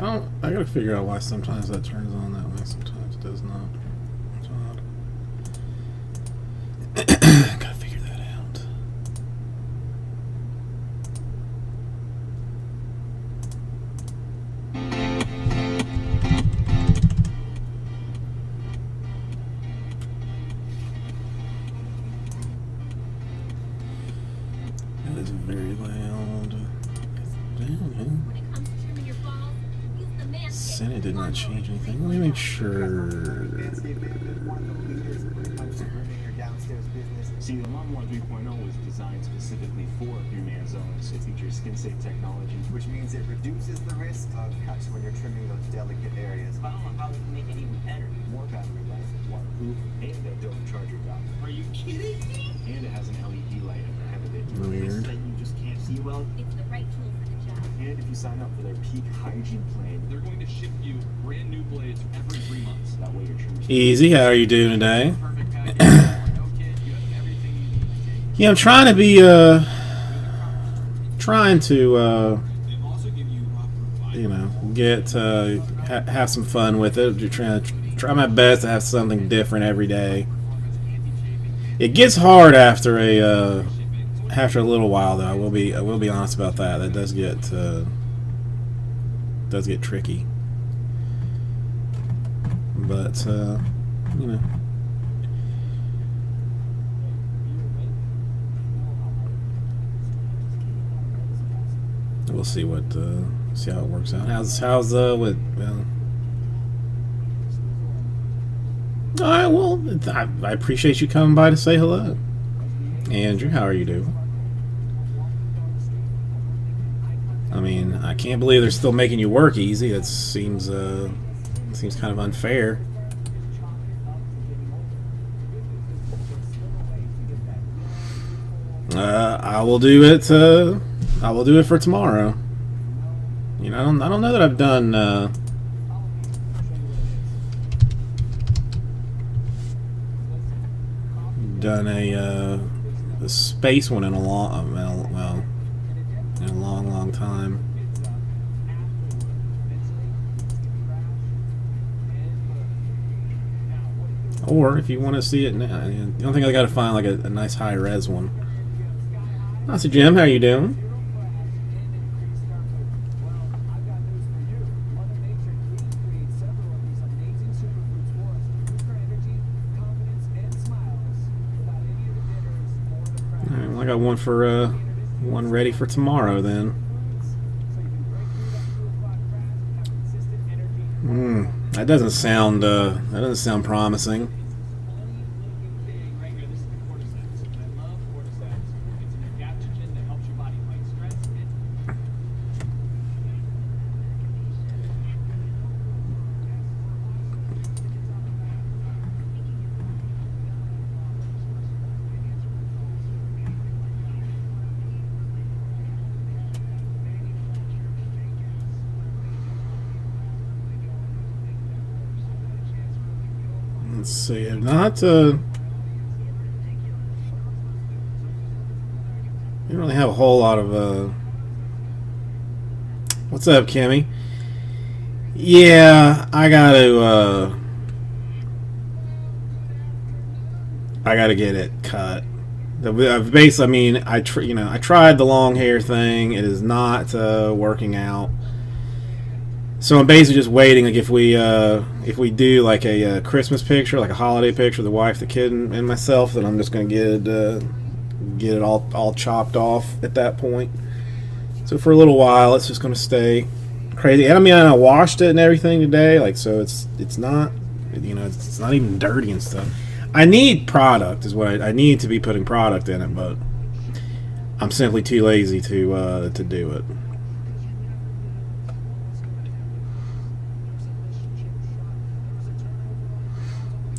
I gotta figure out why sometimes that turns on that way, sometimes it does not. It's odd. Gotta figure that out. That is very loud. Senate did not change anything. Let me make sure. See, the Lawnmower 3.0 was designed specifically for three-man zones. It features skin-safe technology, which means it reduces the risk of cuts when you're trimming those delicate areas. I don't know how we can make it even better. more battery life, waterproof, and a double charger dock. Are you kidding me? And it has an LED light at the end of it. Weird. That you just can't see well. It's the right tool for the job. And if you sign up for their peak hygiene plan, They're going to ship you brand new blades every 3 months. that way your trimmers. Easy, how are you doing today? Perfect package. No kit. You have everything you need to take. Yeah, I'm trying to be, trying to, They also give you you know, get, have some fun with it. Just trying to try my best to have something different every day. It gets hard after a little while, though. I will be honest about that. That does get tricky. But you know, we'll see what see how it works out. How's with all right. Well, I appreciate you coming by to say hello, Andrew. How are you doing? I mean, I can't believe they're still making you work easy. It seems kind of unfair. I will do it. I will do it for tomorrow. You know, I don't know that I've done. Done a space one in a long, well, in a long time. Or if you want to see it now, you don't think I got to find like a nice high res one. That's Jim. How you doing? All right, well, I got one for one ready for tomorrow then. That doesn't sound promising. Let's see. Not. You don't really have a whole lot of. What's up, Kimmy? Yeah, I gotta get it cut. Basically, I mean, I tried the long hair thing. It is not working out. So I'm basically just waiting. Like if we do like a Christmas picture, like a holiday picture, the wife, the kid, and myself, then I'm just gonna get it all chopped off at that point. So for a little while, it's just gonna stay crazy. And I mean, I washed it and everything today, like so it's not, it's not even dirty and stuff. I need product, is what I need to be putting product in it, but I'm simply too lazy to do it.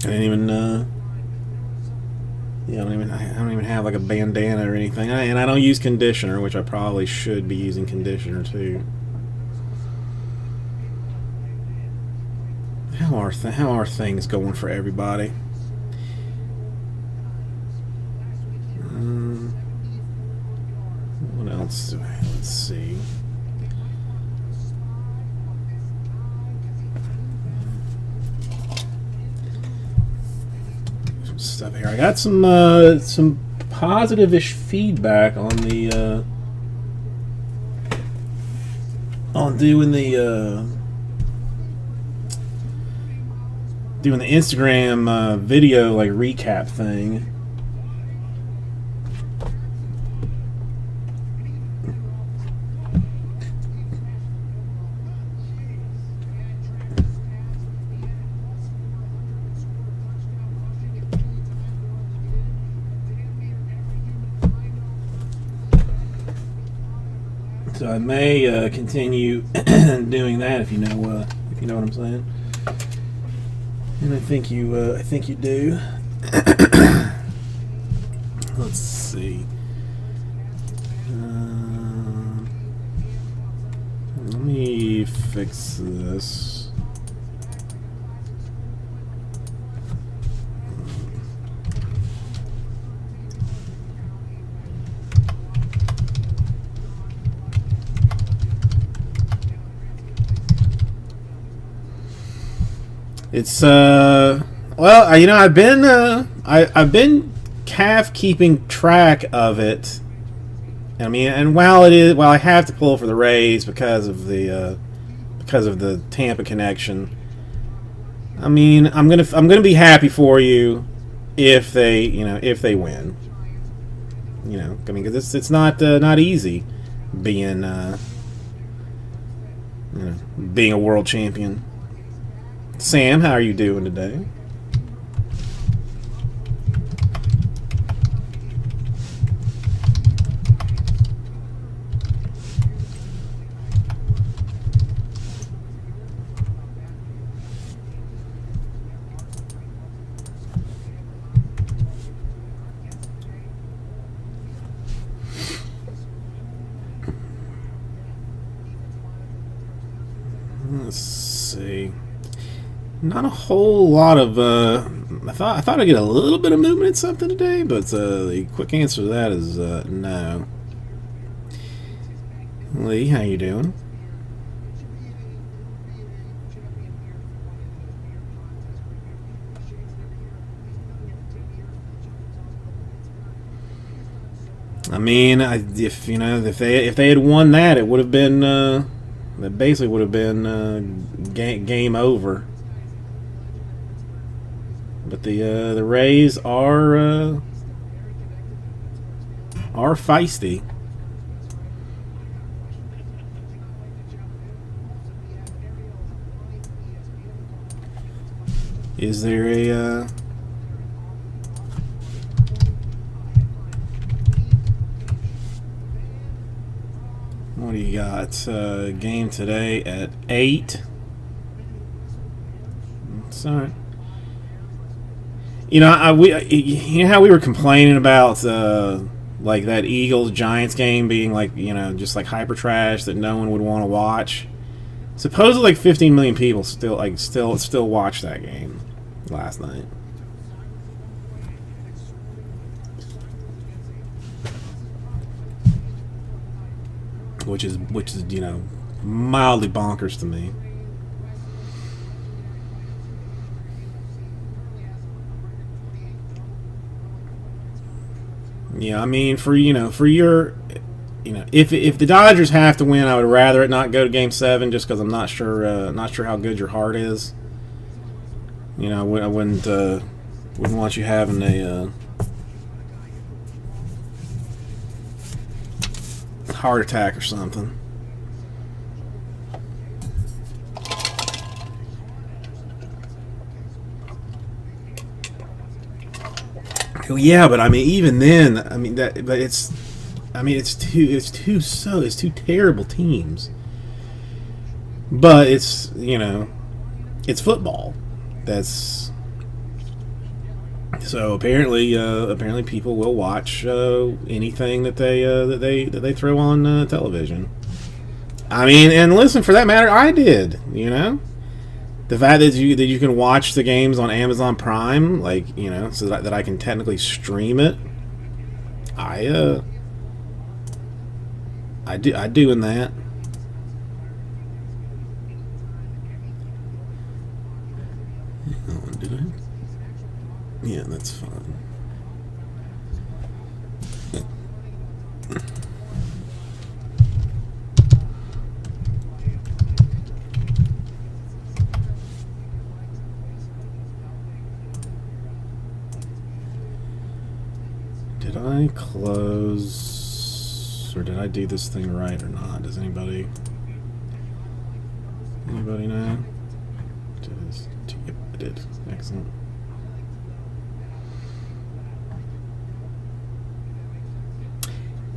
I don't even have like a bandana or anything, and I don't use conditioner, which I probably should be using conditioner too. How are things going for everybody? What else do I have? Let's see. stuff here. I got some positive-ish feedback on the on doing the Instagram video like recap thing. So I may continue doing that if you know what I'm saying. And I think you do. Let's see. Let me fix this. It's well, I've been calf keeping track of it. I mean, and while I have to pull for the Rays because of the Tampa connection. I mean, I'm gonna be happy for you if they win. I mean, because it's not easy being being a world champion. Sam, how are you doing today? Let's see. Not a whole lot of. I thought I'd get a little bit of movement in something today, but the quick answer to that is no. Lee, how you doing? I mean, if they had won that, it would have been that basically would have been game over. But the Rays are feisty. Is there a what do you got? Game today at 8. It's all right. You know how we were complaining about like that Eagles Giants game being like just like hyper trash that no one would want to watch. Supposedly like 15 million people still watched that game last night. Which is mildly bonkers to me. Yeah, I mean, for your, if the Dodgers have to win, I would rather it not go to Game 7, just because I'm not sure how good your heart is. I wouldn't want you having a heart attack or something. Well, yeah, but I mean, even then, it's two terrible teams. But it's football. That's so apparently people will watch anything that they throw on television. I mean, and listen, for that matter, I did. The fact that you can watch the games on Amazon Prime, so that I can technically stream it, I doing that. Oh, did I? Yeah, that's fine. Did I close, or did I do this thing right or not? Does anybody know? Yep, I did. Excellent.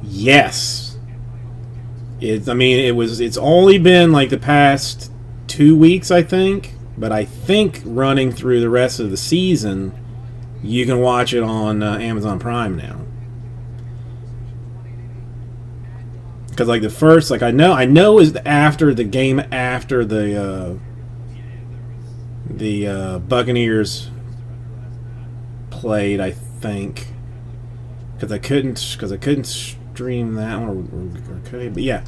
Yes. I mean, it's only been like the past 2 weeks, I think. But I think running through the rest of the season, you can watch it on Amazon Prime now. Because like the first, like I know is after the game, after the Buccaneers played, I think. Because I couldn't stream that one, or could I? But yeah.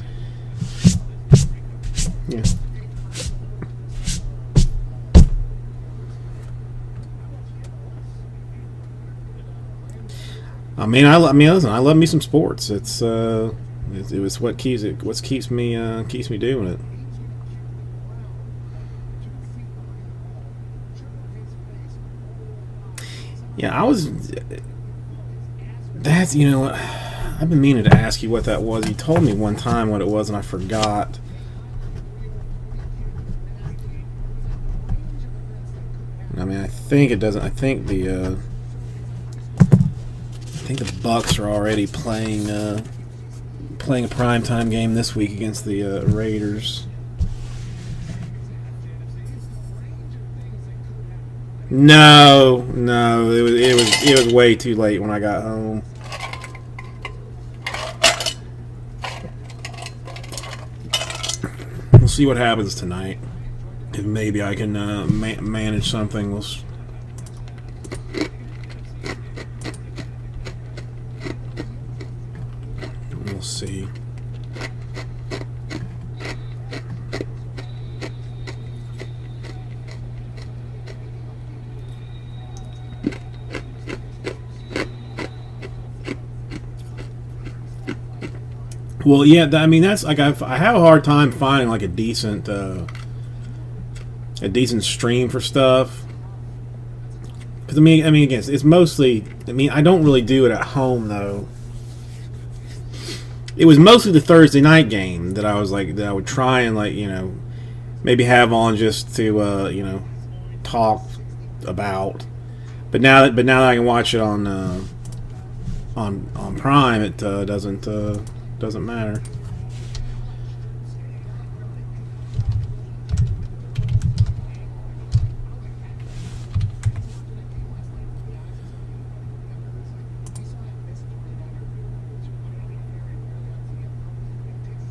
I mean, listen. I love me some sports. It was what keeps me doing it. Yeah, that's, you know what, I've been meaning to ask you what that was. You told me one time what it was, and I forgot. I mean, I think it doesn't. I think the Bucks are already playing a primetime game this week against the Raiders. No, it was way too late when I got home. We'll see what happens tonight. If maybe I can manage something. We'll see. Well, yeah, I mean, that's like I have a hard time finding like a decent stream for stuff. Because I mean, again, it's mostly. I mean, I don't really do it at home though. It was mostly the Thursday night game that I would try and maybe have on just to talk about. But now that I can watch it on Prime, it doesn't matter.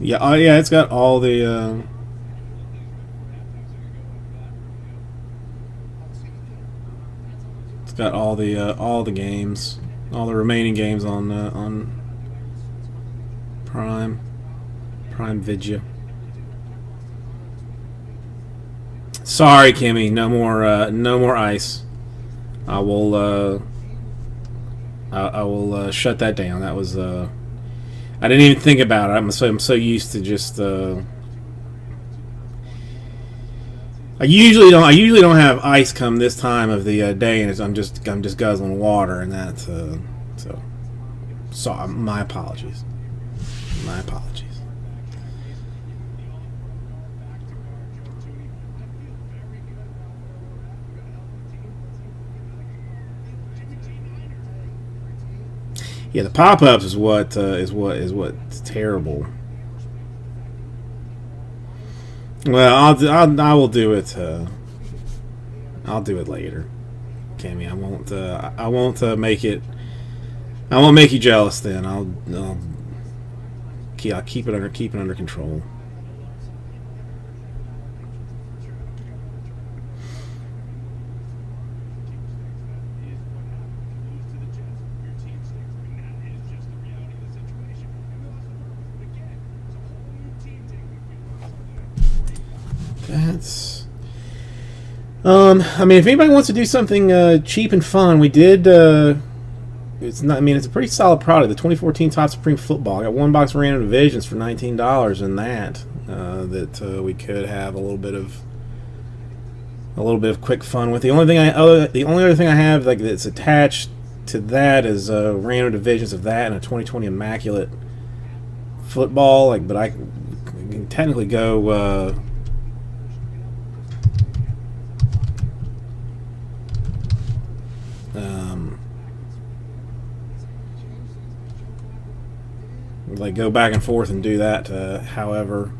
Yeah, oh yeah, it's got all the all the games, all the remaining games on Prime Video. Sorry, Kimmy, no more ice. I will shut that down. That was I didn't even think about it. I'm so used to just. I usually don't have ice come this time of the day, and I'm just guzzling water, and that's so my apologies. My apologies. Yeah, the pop-ups is what's terrible. Well, I will do it. I'll do it later, Cammy. I won't make it. I won't make you jealous. Then I'll keep it under control. That's. I mean, if anybody wants to do something cheap and fun, we did. It's not. I mean, it's a pretty solid product. The 2014 Top Supreme Football. I got one box random divisions for $19, and that we could have a little bit of quick fun with. The only other thing I have that's attached to that is random divisions of that and a 2020 Immaculate Football. Like, but I can technically go. Like go back and forth and do that. However.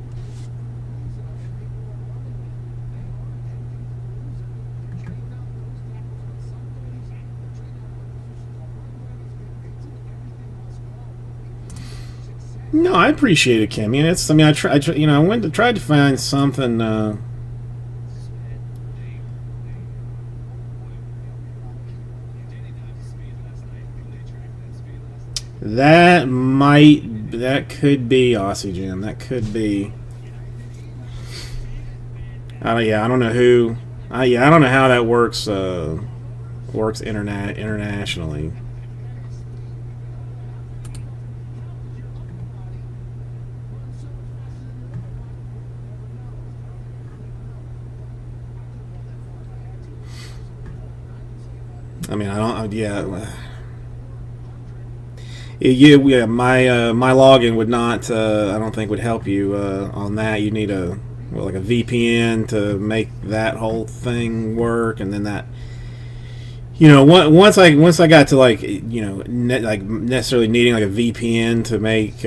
No, I appreciate it, Kim. It's. I mean, I went to try to find something. That could be Aussie Jim. That could be. Yeah, I don't know who. I don't know how that works. Works internationally. I mean, I don't. Yeah. Yeah. My login would not. I don't think would help you on that. You need like a VPN to make that whole thing work, and then that. Once I got to like like necessarily needing like a VPN to make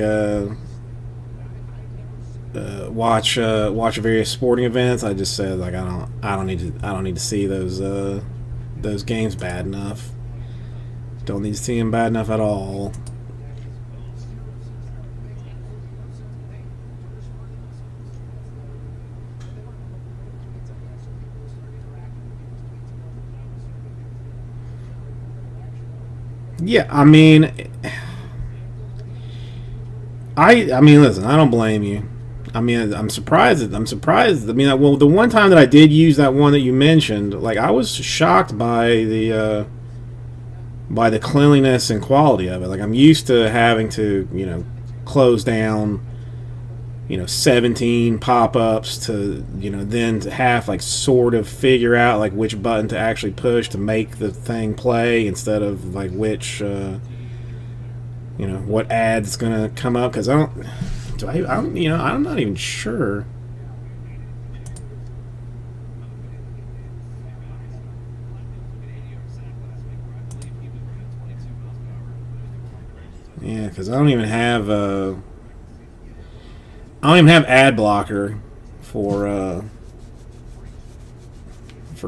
watch various sporting events, I just said like I don't need to see those games bad enough. Don't need to see them bad enough at all. Yeah, I mean, listen, I don't blame you. I mean, I'm surprised. I mean, well, the one time that I did use that one that you mentioned, like I was shocked by the cleanliness and quality of it. Like I'm used to having to, close down, 17 pop-ups to, then to have like sort of figure out like which button to actually push to make the thing play instead of like which, what ad's gonna come up, because I'm not even sure. Yeah, because I don't even have ad blocker for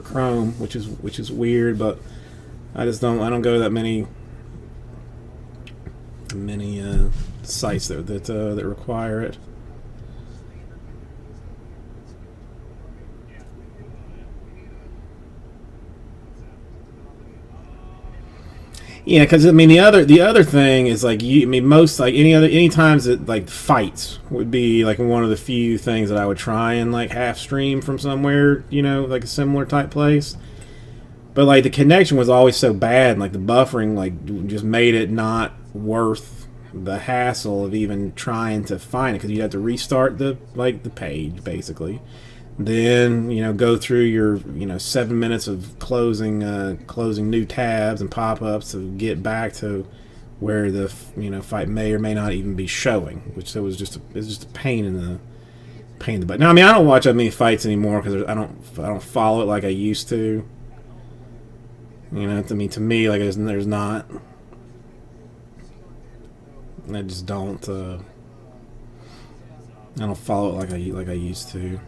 Chrome, which is weird, but I don't go to that many sites that require it. Yeah, because I mean the other thing is like most like any times that like fights would be like one of the few things that I would try and like half stream from somewhere, like a similar type place. But like the connection was always so bad, and like the buffering like just made it not worth the hassle of even trying to find it, because you'd have to restart the page basically. Then go through your 7 minutes of closing new tabs and pop-ups to get back to where the fight may or may not even be showing, which it's just a pain in the butt. Now I mean I don't watch that many fights anymore because I don't follow it like I used to. I mean to me like there's not. I just don't. I don't follow it like I used to.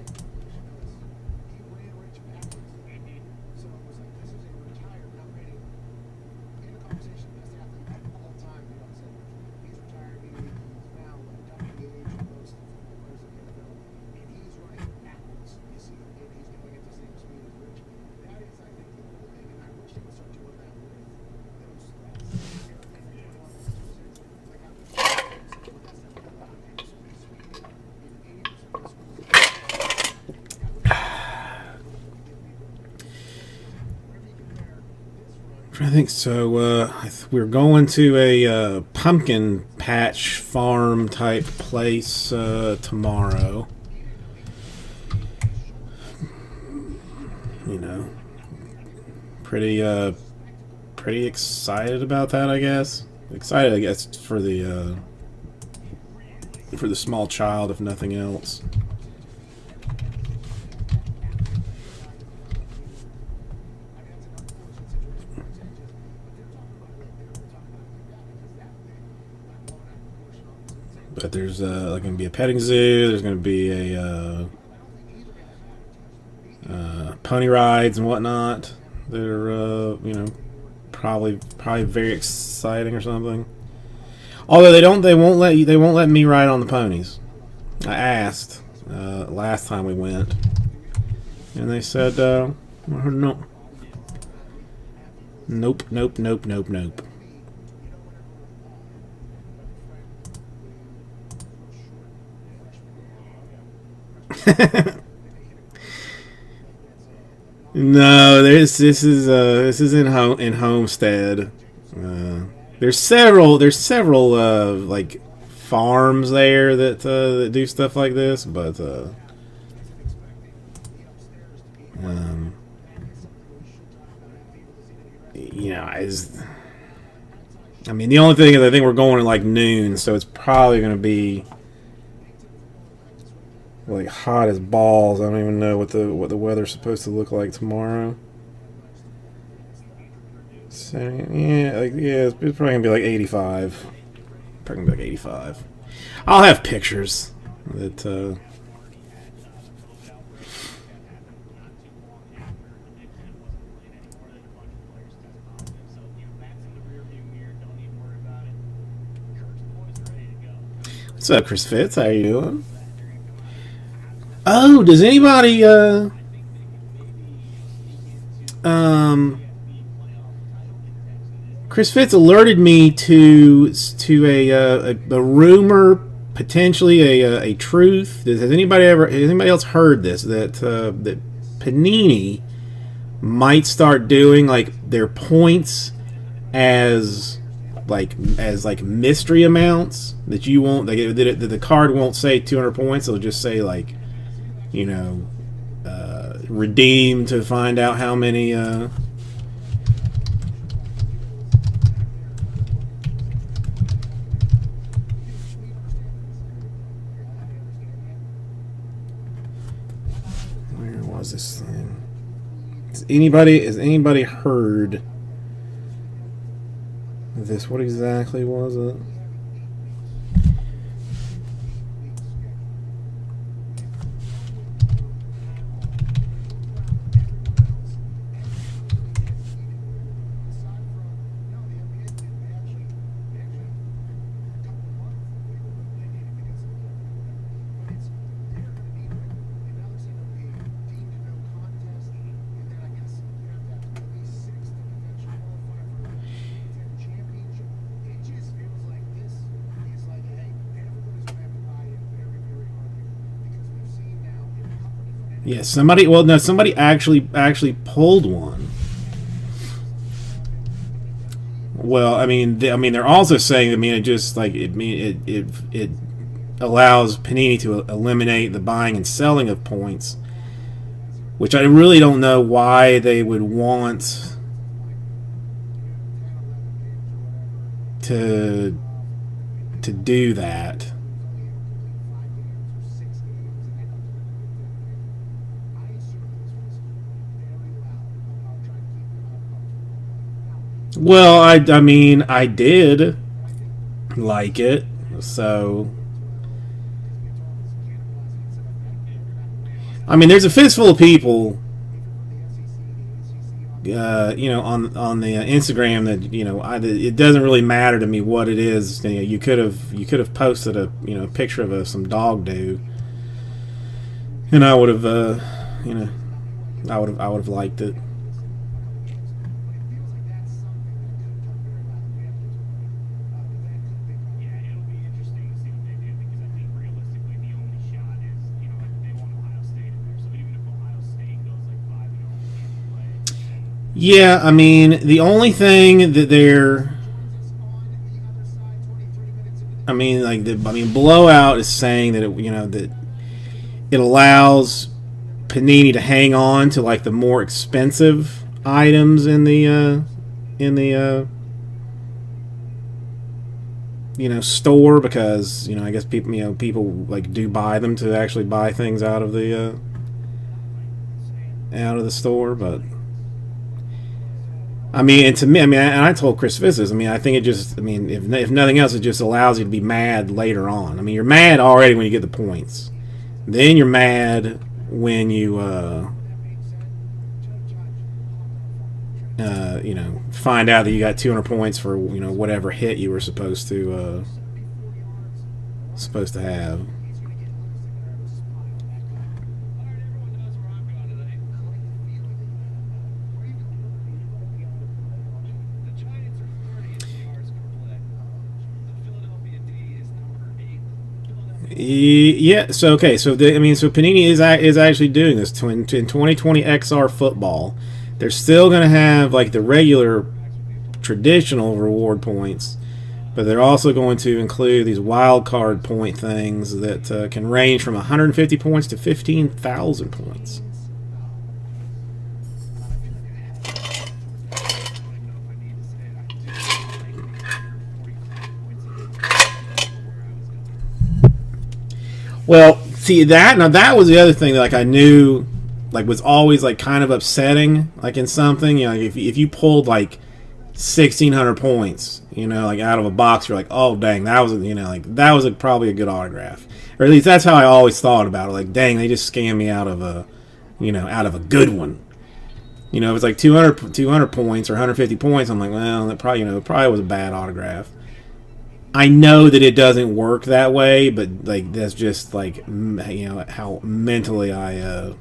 I think so. We're going to a pumpkin patch farm type place tomorrow. Pretty pretty excited about that, I guess. Excited, I guess, for the small child, if nothing else. But there's going to be a petting zoo. There's going to be a pony rides and whatnot. They're you know, probably very exciting or something. Although they won't let me ride on the ponies. I asked last time we went, and they said no. Nope. No, this is in Homestead. There's several like farms there that do stuff like this, but you know, I mean, the only thing is I think we're going at like noon, so it's probably going to be like hot as balls. I don't even know what the weather's supposed to look like tomorrow. So yeah, it's probably gonna be like 85. Probably gonna be like 85. I'll have pictures that. What's up, Chris Fitz? How you doing? Oh, does anybody Chris Fitz alerted me to a rumor, potentially a truth. Has anybody else heard this, that that Panini might start doing like their points as mystery amounts that you won't, that the card won't say 200 points. It'll just say like, you know, redeem to find out how many. Where was this thing? Has anybody heard this? What exactly was it? Yeah, somebody actually pulled one. Well, I mean, they're also saying, it allows Panini to eliminate the buying and selling of points, which I really don't know why they would want to do that. Well, I mean, I did like it, so I mean, there's a fistful of people, you know, on the Instagram that, you know, it doesn't really matter to me what it is. You know, you could have posted a, you know, picture of some dog do, and I would have, you know, I would have liked it. Yeah, I mean, the only thing that Blowout is saying that that it allows Panini to hang on to like the more expensive items in the store, because I guess people like do buy them to actually buy things out of the store. But I mean, and to me, and I told Chris Fissis, I think it just, if nothing else, it just allows you to be mad later on. You're mad already when you get the points, then you're mad when you find out that you got 200 points for whatever hit you were supposed to have. Yeah. So okay. So so Panini is actually doing this in 2020 XR football. They're still going to have like the regular traditional reward points, but they're also going to include these wild card point things that can range from 150 points to 15,000 points. Well, see that was the other thing that I knew was always kind of upsetting in something. If you pulled 1,600 points, out of a box, you're like, oh dang, that was probably a good autograph, or at least that's how I always thought about it. Dang, they just scammed me out of a good one. If it's 200 points or 150 points, I'm like, well, that probably was a bad autograph. I know that it doesn't work that way, but that's just how mentally I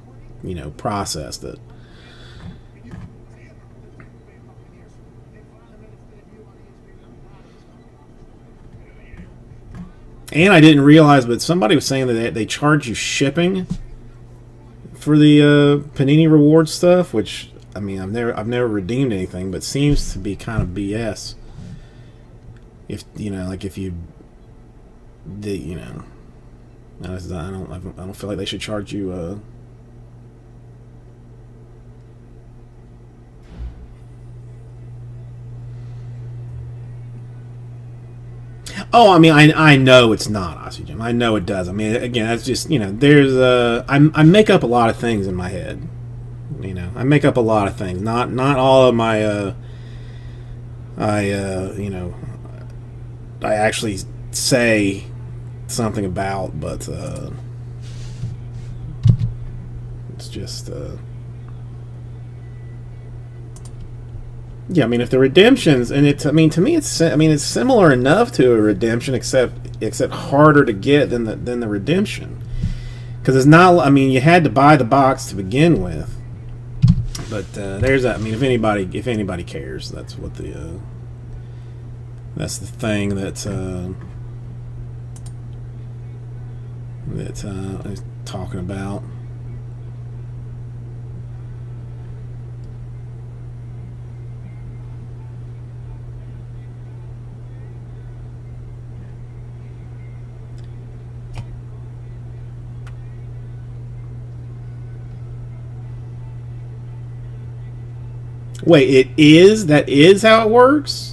processed it. And I didn't realize, but somebody was saying that they charge you shipping for the Panini Rewards stuff, which I've never redeemed anything, but seems to be kind of BS. If if you did, I don't feel like they should charge you. Oh, I know it's not, Aussie Jim. I know it does. Again, that's just there's I make up a lot of things in my head. I make up a lot of things. Not all of my I actually say something about, but it's just yeah. If the redemptions, and to me it's similar enough to a redemption, except harder to get than the redemption, because it's not. You had to buy the box to begin with, but there's that. If anybody cares, that's what that's the thing that I was talking about. Wait, that is how it works?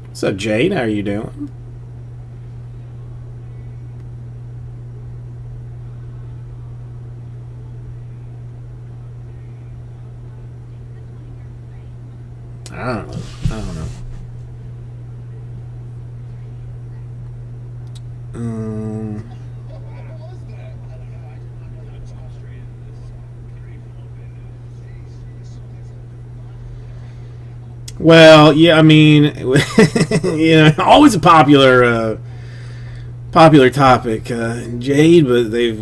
What's up, Jade? How are you doing? I don't know. Well, yeah, always a popular topic, Jade. But they've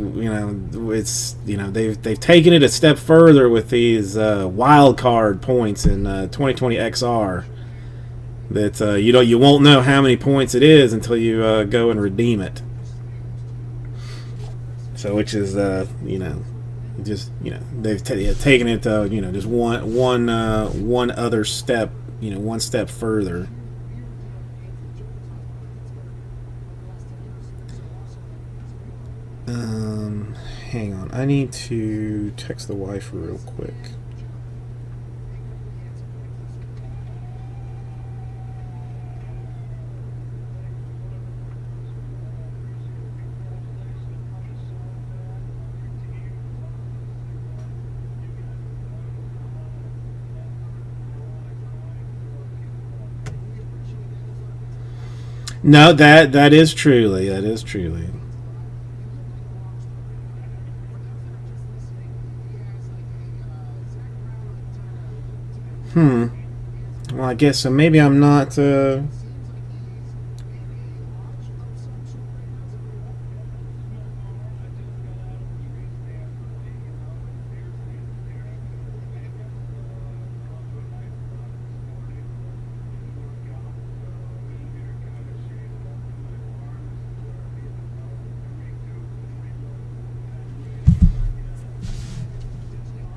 taken it a step further with these wild card points in 2020 XR. That you won't know how many points it is until you go and redeem it. So, which is they've taken it just one other step. One step further. hang on. I need to text the wife real quick. No, that is truly. That is truly. Well, I guess so. Maybe I'm not.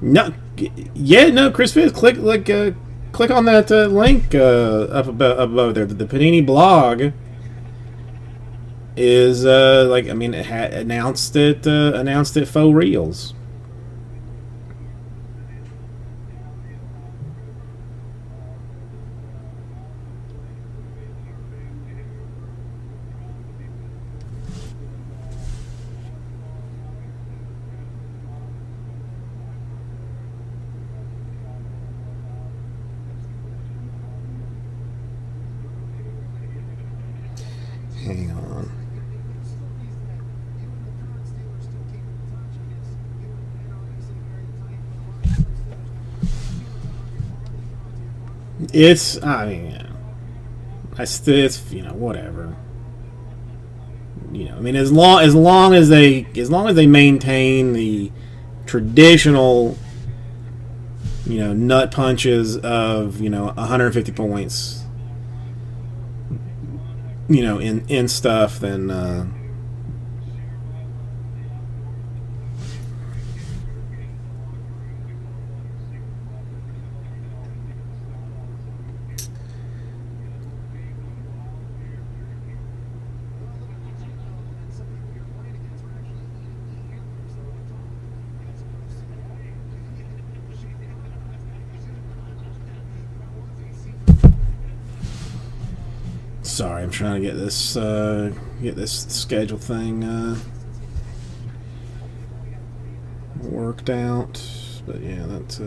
No, yeah, no, Chris Fitz, click on that link up above there. The Panini blog is like, I mean, it announced it faux reels. Hang on. It's, I mean, yeah. It's, whatever. I mean, as long as they maintain the traditional, nut punches of 150 points, in stuff, then sorry, I'm trying to get this schedule thing worked out, but yeah, that's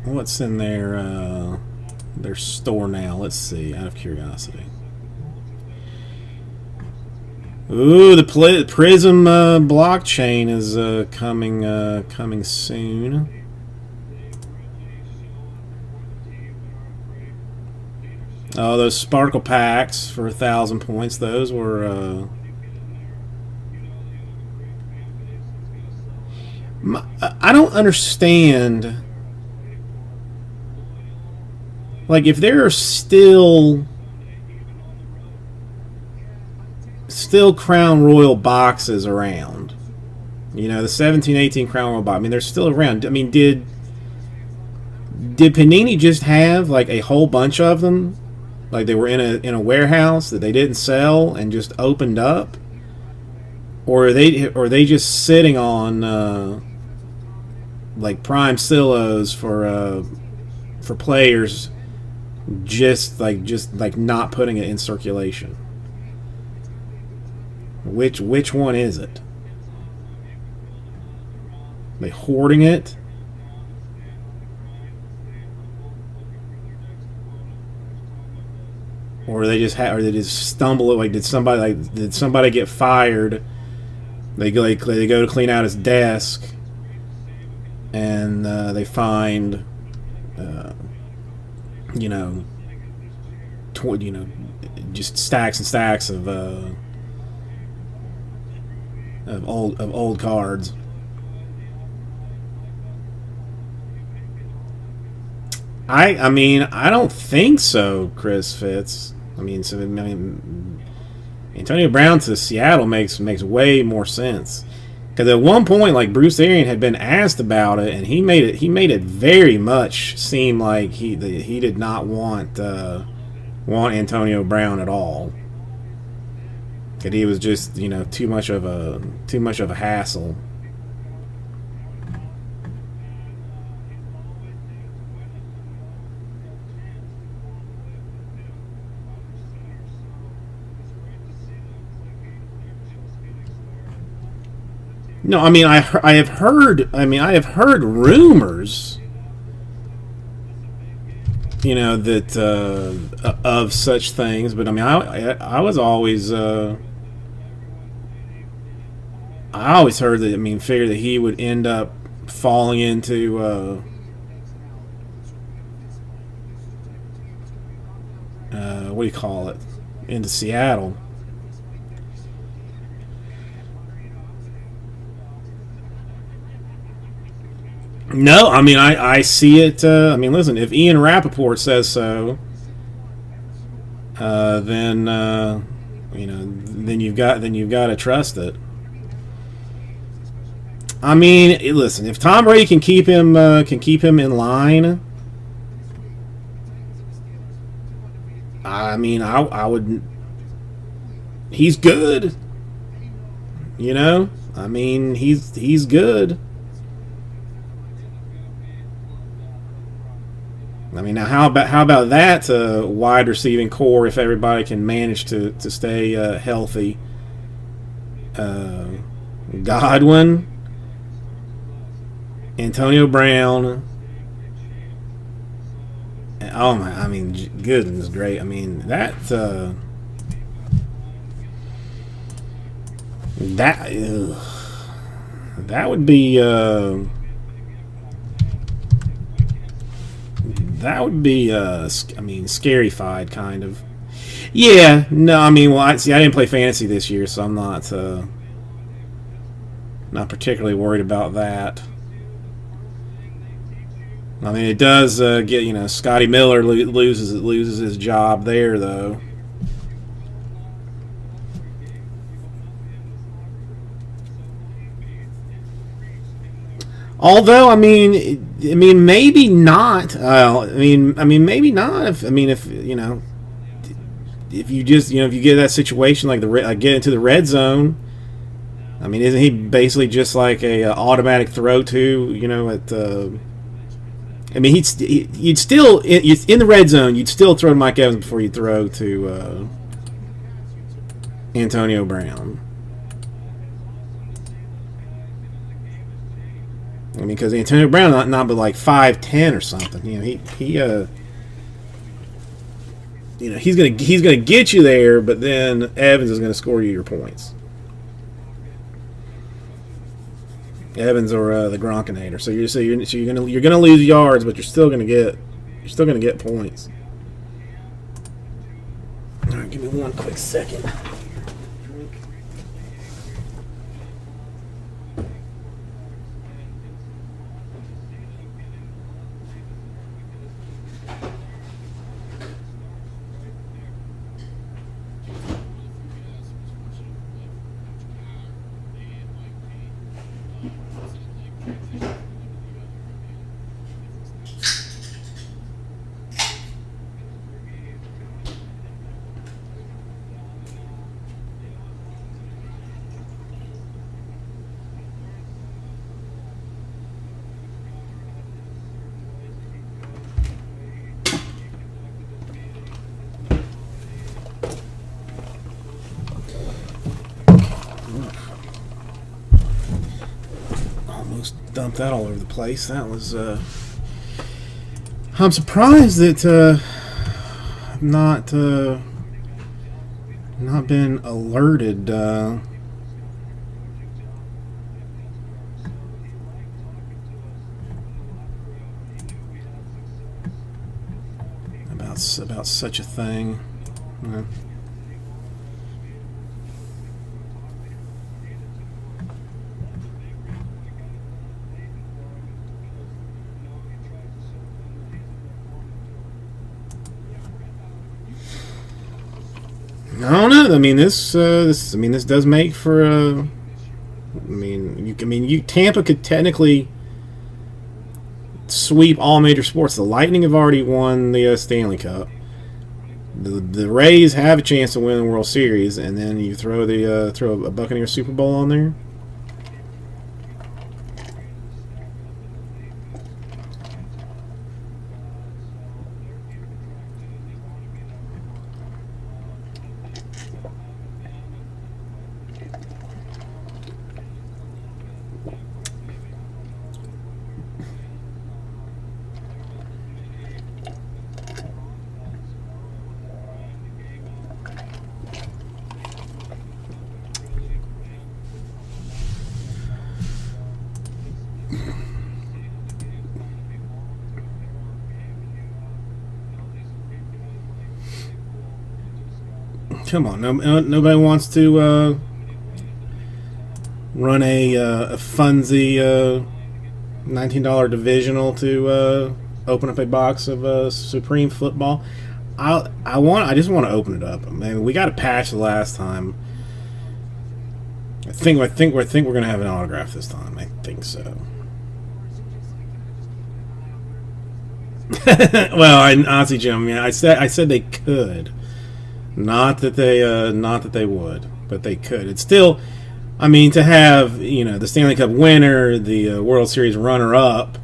what's in their store now? Let's see, out of curiosity. Ooh, the Prism blockchain is coming soon. Oh, those Sparkle packs for 1,000 points. Those were. I don't understand. Like, if there are still Crown Royal boxes around, the 17-18 Crown Royal box, I mean, they're still around. I mean, did Panini just have like a whole bunch of them, like they were in a warehouse that they didn't sell and just opened up, or are they just sitting on like prime silos for players, just like not putting it in circulation? Which one is it? Are they hoarding it? Or they just stumble? Like, did somebody get fired? They go to clean out his desk, and they find, just stacks and stacks of of old cards. I mean, I don't think so, Chris Fitz. I mean, Antonio Brown to Seattle makes way more sense. Because at one point, like, Bruce Arians had been asked about it, and he made it very much seem like he did not want Antonio Brown at all. That he was just, you know, too much of a hassle. No, I mean I have heard rumors, you know, that of such things, but I mean I was always I always heard that, I mean, figured that he would end up falling into what do you call it, into Seattle. No, I mean I see it. I mean, listen, if Ian Rappaport says so, then you know, then you've got to trust it. I mean, listen, if Tom Brady can keep him in line, I mean, I would. He's good. You know, I mean, he's good. I mean, now how about that wide receiving core if everybody can manage to stay healthy? Godwin, Antonio Brown. Oh my! I mean, goodness great. I mean that would be. That would be, I mean, scary-fied, kind of. Yeah, no, I mean, well, I didn't play fantasy this year, so I'm not particularly worried about that. I mean, it does get, you know, Scotty Miller loses his job there, though. Although, I mean, maybe not. I mean, maybe not. If you know, if you just, you know, if you get that situation like get into the red zone. I mean, isn't he basically just like a automatic throw to, you know, at the? I mean, you'd still in the red zone. You'd still throw to Mike Evans before you throw to Antonio Brown. I mean, because Antonio Brown not but like 5'10" or something. You know, you know, he's gonna get you there, but then Evans is gonna score you your points. Evans or the Gronkinator. So you're gonna lose yards, but you're still gonna get points. All right, give me one quick second. Dumped that all over the place. That was I'm surprised that I've not been alerted about such a thing. I don't know. I mean, this does make for. Tampa could technically sweep all major sports. The Lightning have already won the Stanley Cup. The Rays have a chance to win the World Series, and then you throw a Buccaneers Super Bowl on there. Come on, nobody wants to run a funsy $19 divisional to open up a box of Supreme Football. I just want to open it up. I mean, we got a patch the last time. I think we're gonna have an autograph this time. I think so. Well, honestly, Jim, I said they could. Not that they would, but they could. It's still, I mean, to have the Stanley Cup winner, the World Series runner-up,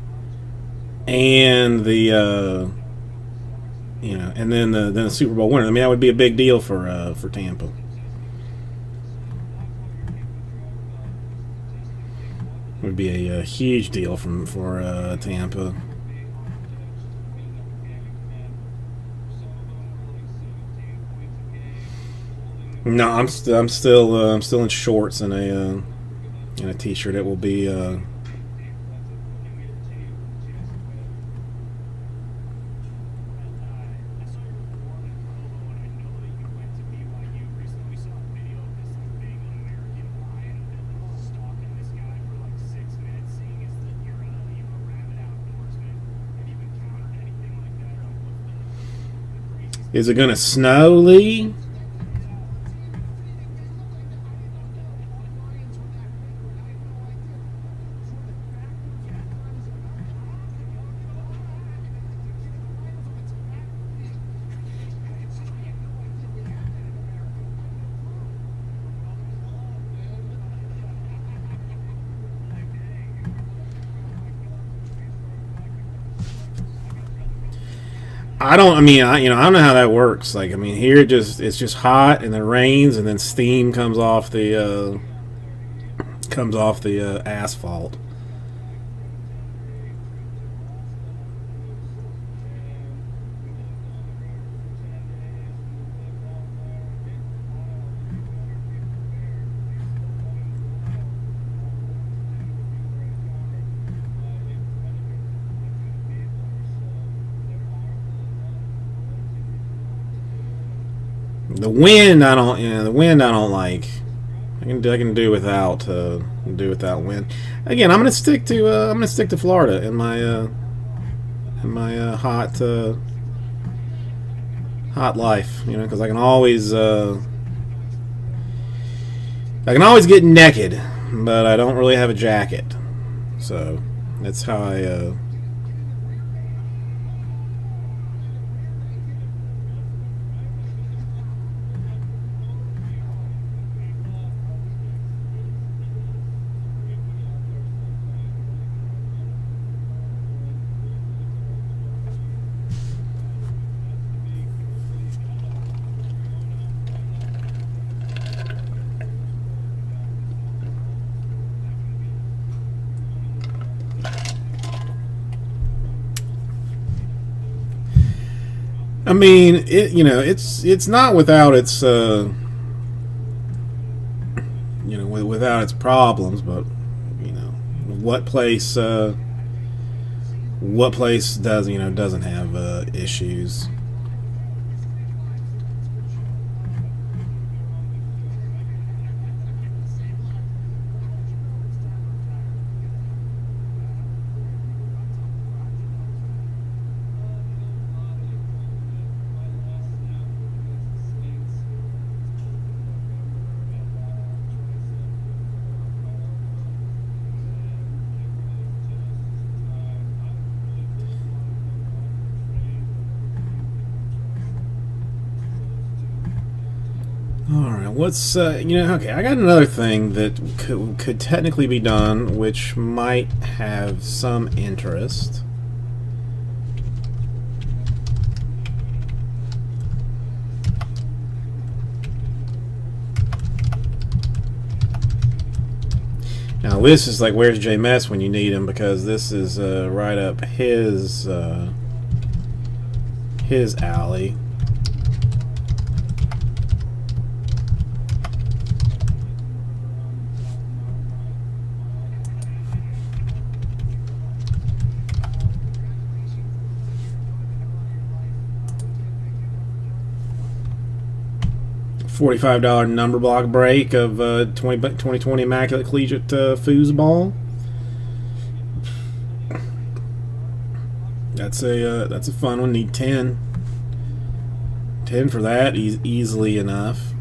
and the and then the Super Bowl winner. I mean, that would be a big deal for Tampa. It would be a huge deal for Tampa. No, I'm still in shorts and a t-shirt. It will be Is it gonna snow, Lee? I don't know how that works. Like, I mean, here it's just hot and then rains and then steam comes off the asphalt. The wind, I don't like. I can do without wind. Again, I'm gonna stick to Florida in my hot life. Because I can always get naked, but I don't really have a jacket. So that's how I. I mean, it's not without its without its problems, but what place doesn't have issues. All right, what's okay, I got another thing that could technically be done, which might have some interest. Now this is like, where's J Mess when you need him, because this is right up his alley. $45 number block break of 2020 Immaculate Collegiate Foosball. That's a fun one. Need 10 for that, easily enough.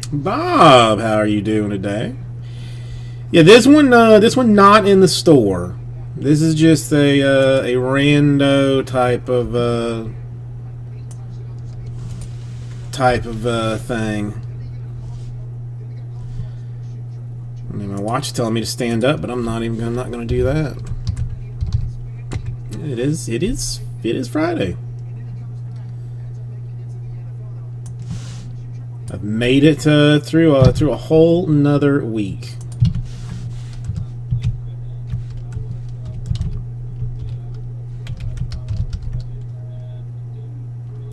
Bob, how are you doing today? Yeah, this one not in the store. This is just a rando type of thing. I mean, my watch is telling me to stand up, but I'm not going to do that. It is Friday. I've made it through a whole nother week.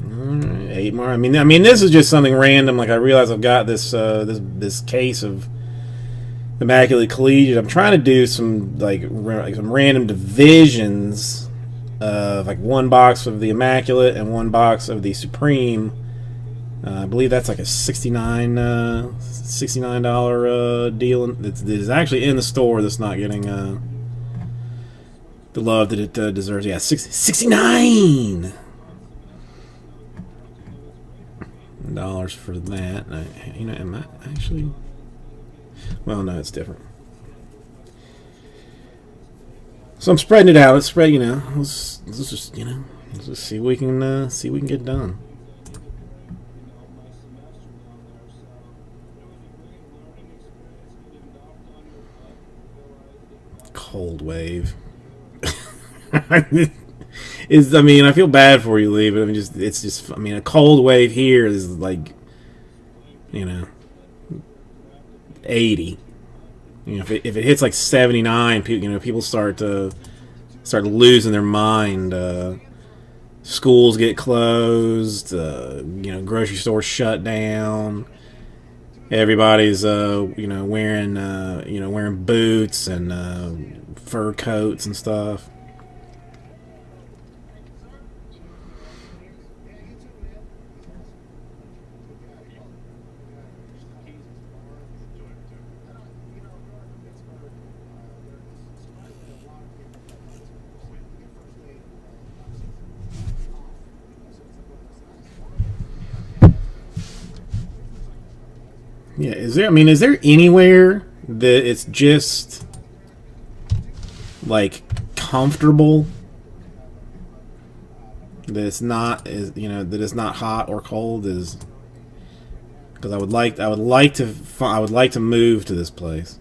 All right, 8 more. I mean, this is just something random. Like, I realize I've got this case of Immaculate Collegiate. I'm trying to do some some random divisions of like 1 box of the Immaculate and 1 box of the Supreme. I believe that's like a $69 deal. It's actually in the store. That's not getting the love that it deserves. Yeah, $69 for that. Am I actually? Well, no, it's different. So I'm spreading it out. Let's spread. Let's just let's just see what we can get done. Cold wave. I feel bad for you, Lee, but a cold wave here is like, 80. If it hits like 79, people start losing their mind. Schools get closed. Grocery stores shut down. Everybody's wearing boots and fur coats and stuff. Yeah, is there anywhere that it's just like comfortable, that it's not hot or cold? Because I would like to move to this place.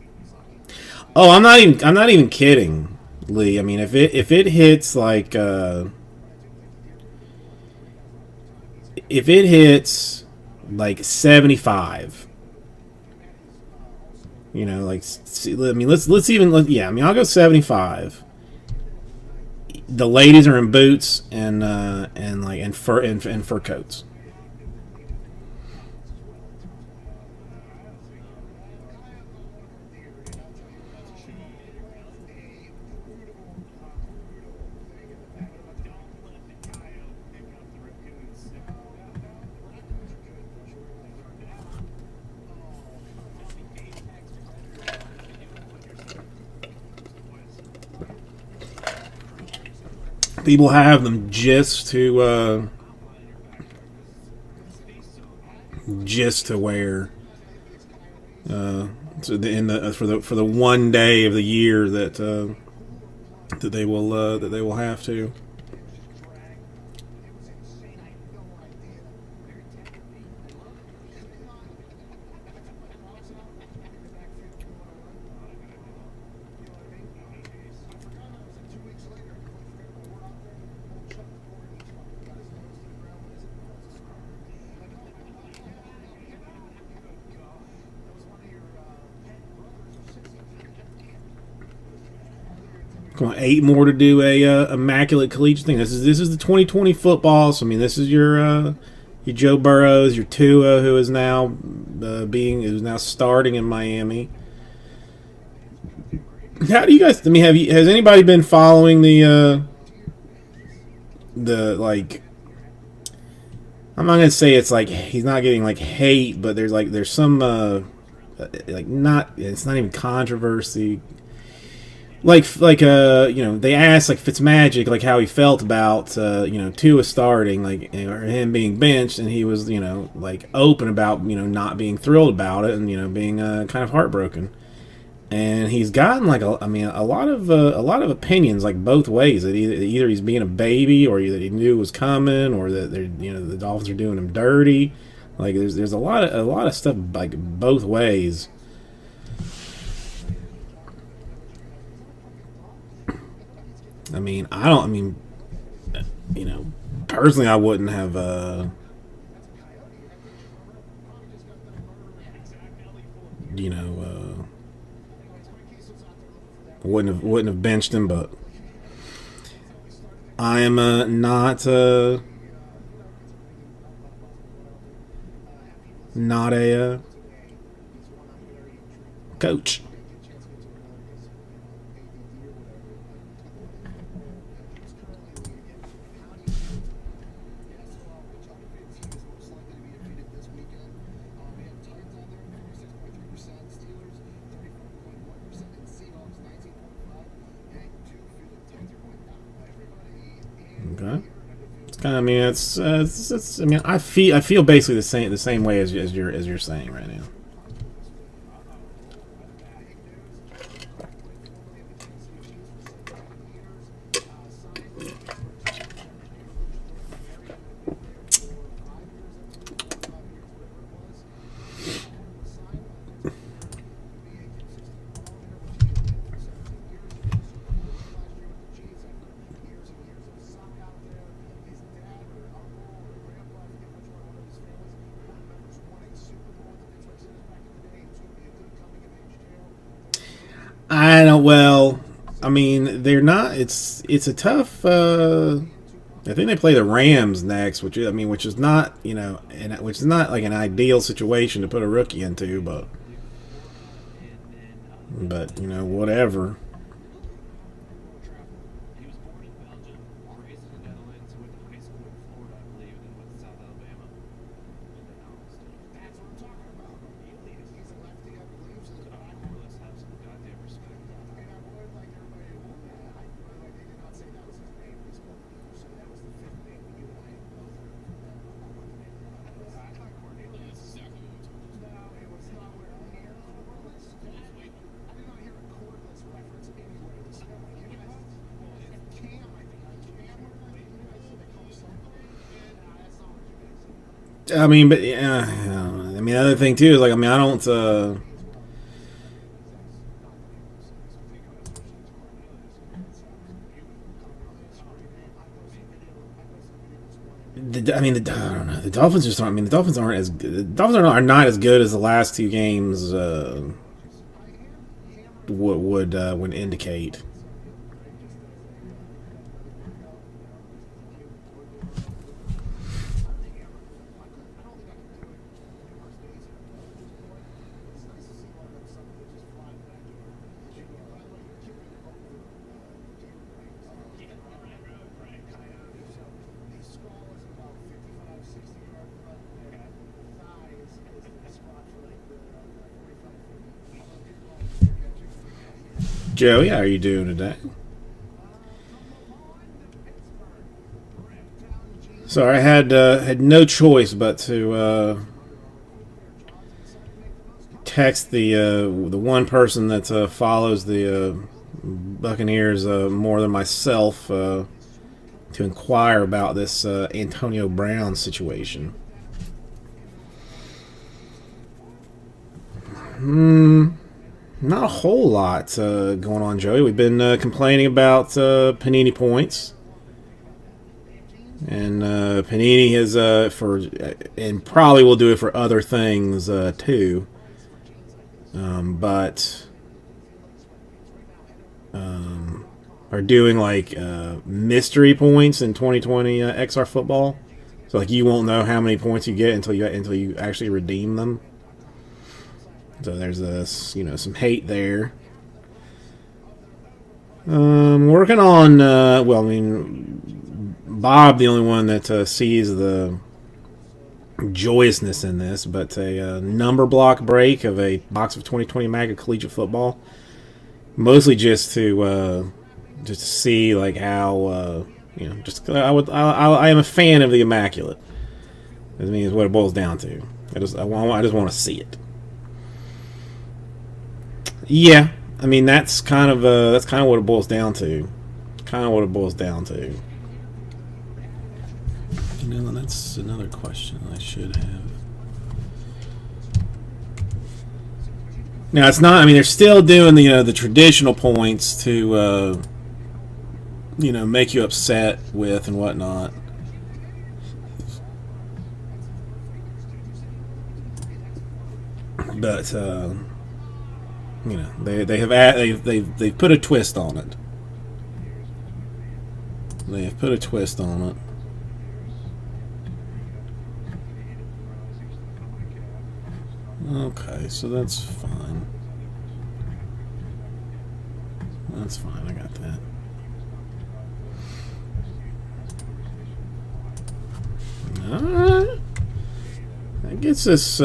Oh, I'm not even kidding, Lee. If it hits like if it hits like 75. Let's I'll go 75. The ladies are in boots and fur coats. People have them just to wear for the one day of the year that they will have to. Come on, 8 more to do a immaculate collegiate thing. This is the 2020 football. So I mean, this is your Joe Burrows, your Tua, who is now who's now starting in Miami. How do you guys? I mean, has anybody been following the like? I'm not gonna say it's like he's not getting like hate, but there's some it's not even controversy. Like they asked like Fitzmagic like how he felt about Tua starting or him being benched, and he was like open about not being thrilled about it and being kind of heartbroken. And he's gotten like a lot of opinions like both ways, that either he's being a baby or that he knew it was coming, or that the Dolphins are doing him dirty. Like there's a lot of stuff like both ways. Personally, I wouldn't have, wouldn't have benched him, but I am not a coach. Okay. It's kind of, I feel basically the same way as you're saying right now. I don't. Well, I mean, they're not. It's a tough. I think they play the Rams next, which is not which is not like an ideal situation to put a rookie into, but whatever. He was born in Belgium, raised in the Netherlands, went to high school in Florida, I believe, and then went to South Alabama. And then now that's what I'm talking about. He's a lefty, I believe, so let's have some goddamn respect. I mean, I would like everybody to know that. I would like they did not say that was his name. He spoke so that was the 5th name that you and I had both heard from them. I thought Cornelius. That's exactly what we told us. No, it was not where I hear cordless. I did not hear a cordless reference anywhere this morning. You guys, Cam, I think. Cam, what did you guys say? They call something? That's not what you guys said. I mean, but yeah, I mean, the other thing too is like, I mean, I don't. I don't know. The Dolphins just aren't. I mean, the Dolphins aren't as good. The Dolphins are not as good as the last two games would indicate. Joey, how are you doing today? So I had no choice but to text the one person that follows the Buccaneers more than myself to inquire about this Antonio Brown situation. Not a whole lot going on, Joey. We've been complaining about Panini points. And Panini has and probably will do it for other things too. But are doing like mystery points in 2020 XR football. So like you won't know how many points you get until you actually redeem them. So there's some hate there. Working on Bob, the only one that sees the joyousness in this, but a number block break of a box of 2020 MAGA collegiate football, mostly just to see like how I am a fan of the Immaculate. I mean, is what it boils down to. I just want to see it. Yeah, I mean that's kind of what it boils down to. That's another question I should have. Now it's not. I mean, they're still doing the traditional points to make you upset with and whatnot. But they've put a twist on it. They have put a twist on it. Okay, so that's fine. That's fine, I got that. Alright. That gets us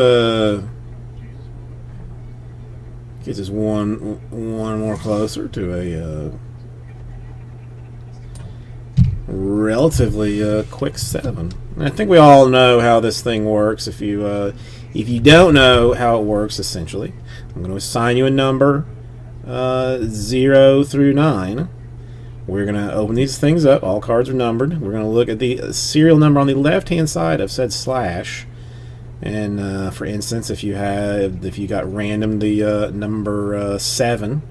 one more closer to a relatively quick 7. I think we all know how this thing works. If you don't know how it works, essentially, I'm going to assign you a number 0 through 9. We're going to open these things up. All cards are numbered. We're going to look at the serial number on the left-hand side of said slash. And for instance, if you got random the number 7,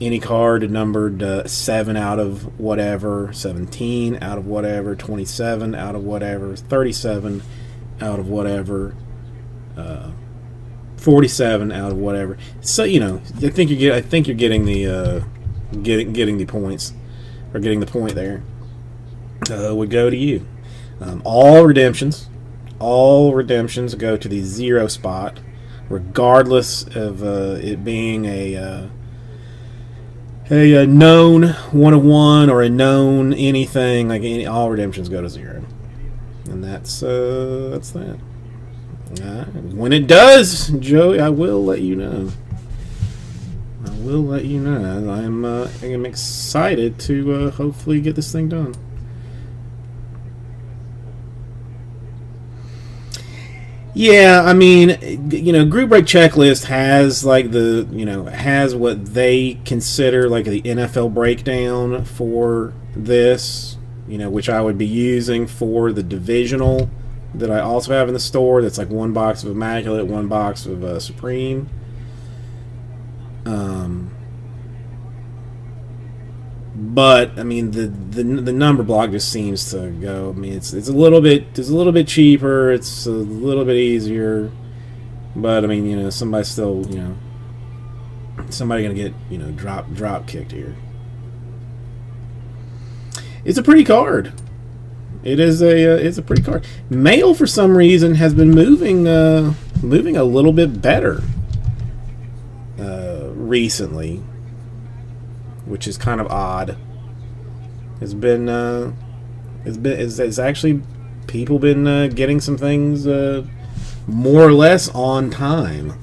any card numbered 7 out of whatever, 17 out of whatever, 27 out of whatever, 37 out of whatever, 47 out of whatever. So I think you're getting the getting the points, or getting the point there. Would go to you. All redemptions go to the 0 spot, regardless of it being a known 1 of 1 or a known anything. Like all redemptions go to 0, and that's that. When it does, Joey, I will let you know. I'm excited to hopefully get this thing done. Yeah, I mean, Group Break Checklist has has what they consider like the NFL breakdown for this, which I would be using for the divisional that I also have in the store. That's like 1 box of Immaculate, 1 box of Supreme. But I mean, the number block just seems to go. I mean, it's a little bit cheaper. It's a little bit easier. But I mean, somebody's still somebody gonna get drop kicked here. It's a pretty card. It's a pretty card. Mail for some reason has been moving a little bit better recently, which is kind of odd. It's actually people been getting some things more or less on time.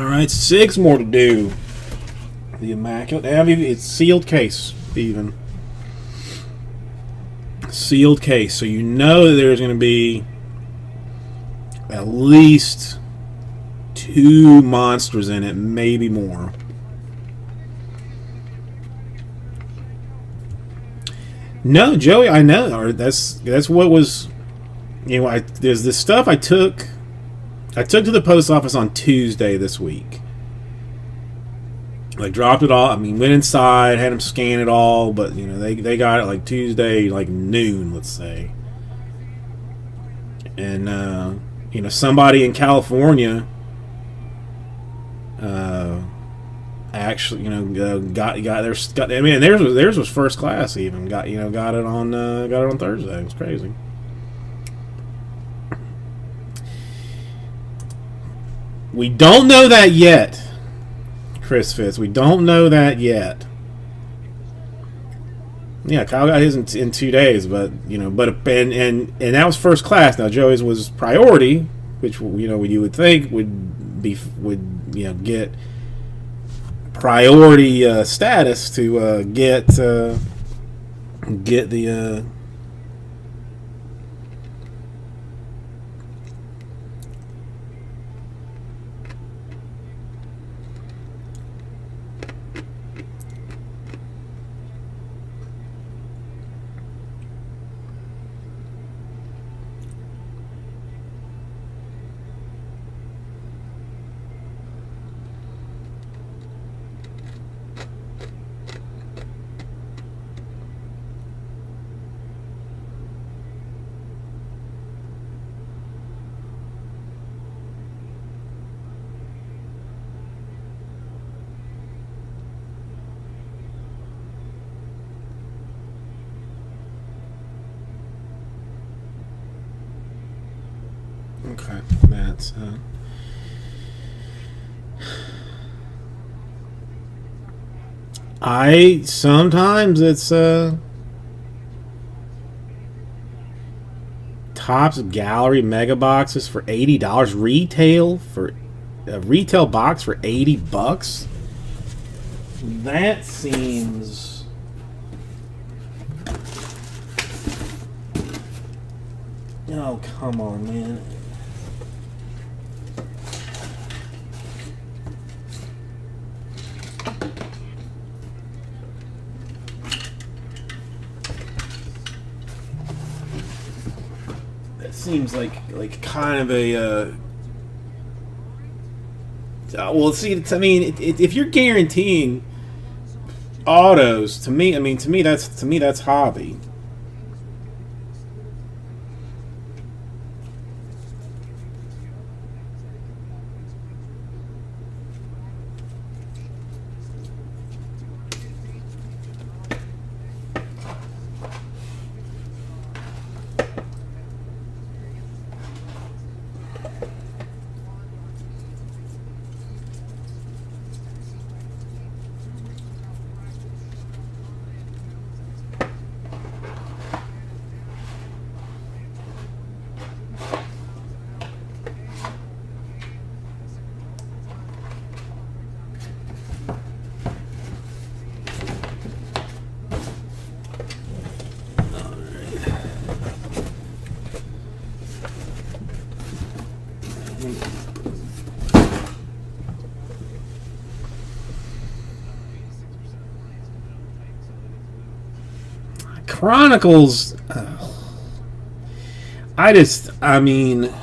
All right, 6 more to do. The Immaculate Abbey. It's sealed case, even. Sealed case. So you know that there's going to be at least 2 monsters in it, maybe more. No, Joey, I know. Or that's what was. You know, there's this stuff I took to the post office on Tuesday this week. Like, dropped it all. I mean, went inside, had them scan it all, but you know, they got it like Tuesday, like noon, let's say. And you know, somebody in California actually, you know, got theirs. I mean, theirs was first class. Even got it on Thursday. It was crazy. We don't know that yet, Chris Fitz. We don't know that yet. Yeah, Kyle got his in 2 days, but you know, and that was first class. Now Joey's was priority, which you know you would think would you know get priority status to get the. Okay, that's sometimes it's Topps Gallery mega boxes for $80 retail, for a retail box for $80. That seems oh, come on, man. Seems like kind of a well, see, I mean, if you're guaranteeing autos, to me that's hobby. Chronicles, I mean,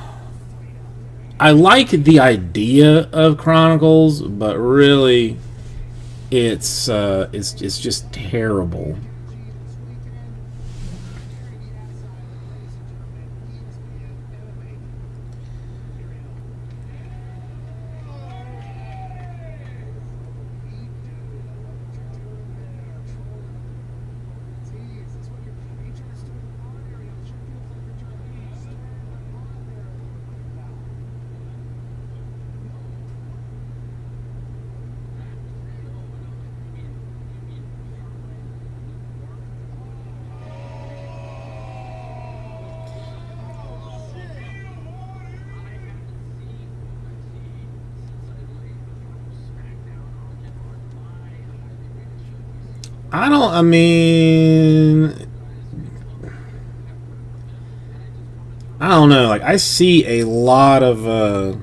I like the idea of Chronicles, but really, it's just terrible. I don't. I mean, I don't know. Like I see a lot of.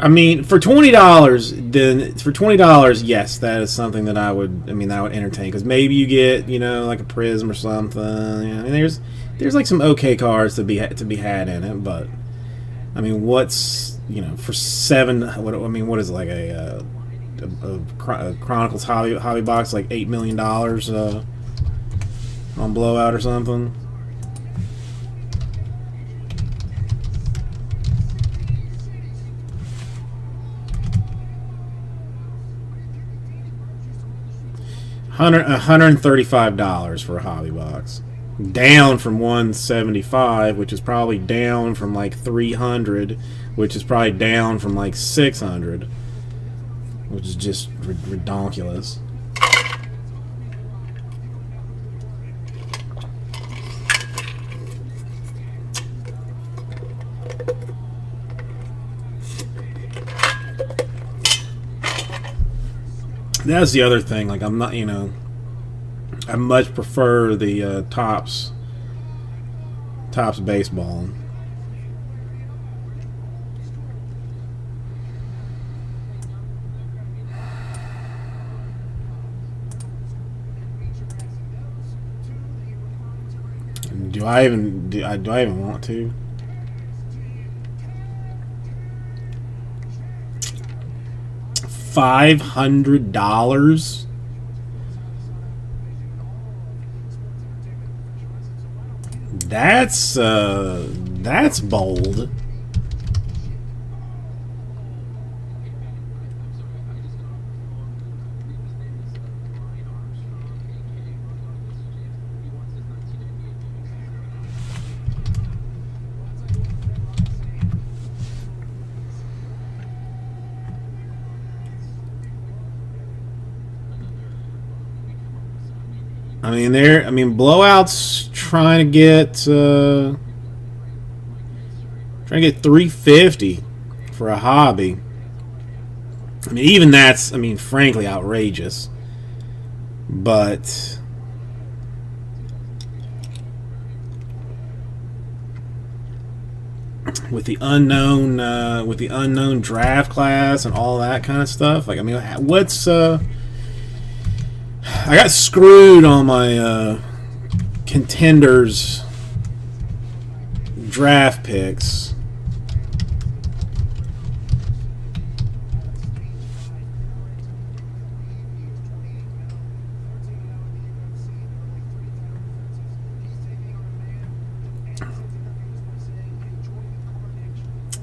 I mean, for $20, then for $20, yes, that is something that I would. I mean, that would entertain because maybe you get like a Prism or something. I mean, there's like some okay cards to be had in it, but I mean, what's for seven? What is it, like a Chronicles hobby box like $8 million on Blowout or something? $135 for a hobby box, down from $175, which is probably down from like $300, which is probably down from like $600, which is just ridiculous. That's the other thing. Like, I'm not, I much prefer the Topps baseball. Do I even want to? $500? That's bold. I mean, Blowout's trying to get $350 for a hobby. I mean, even that's, frankly outrageous. But with the unknown draft class and all that kind of stuff, like, what's I got screwed on my contenders draft picks.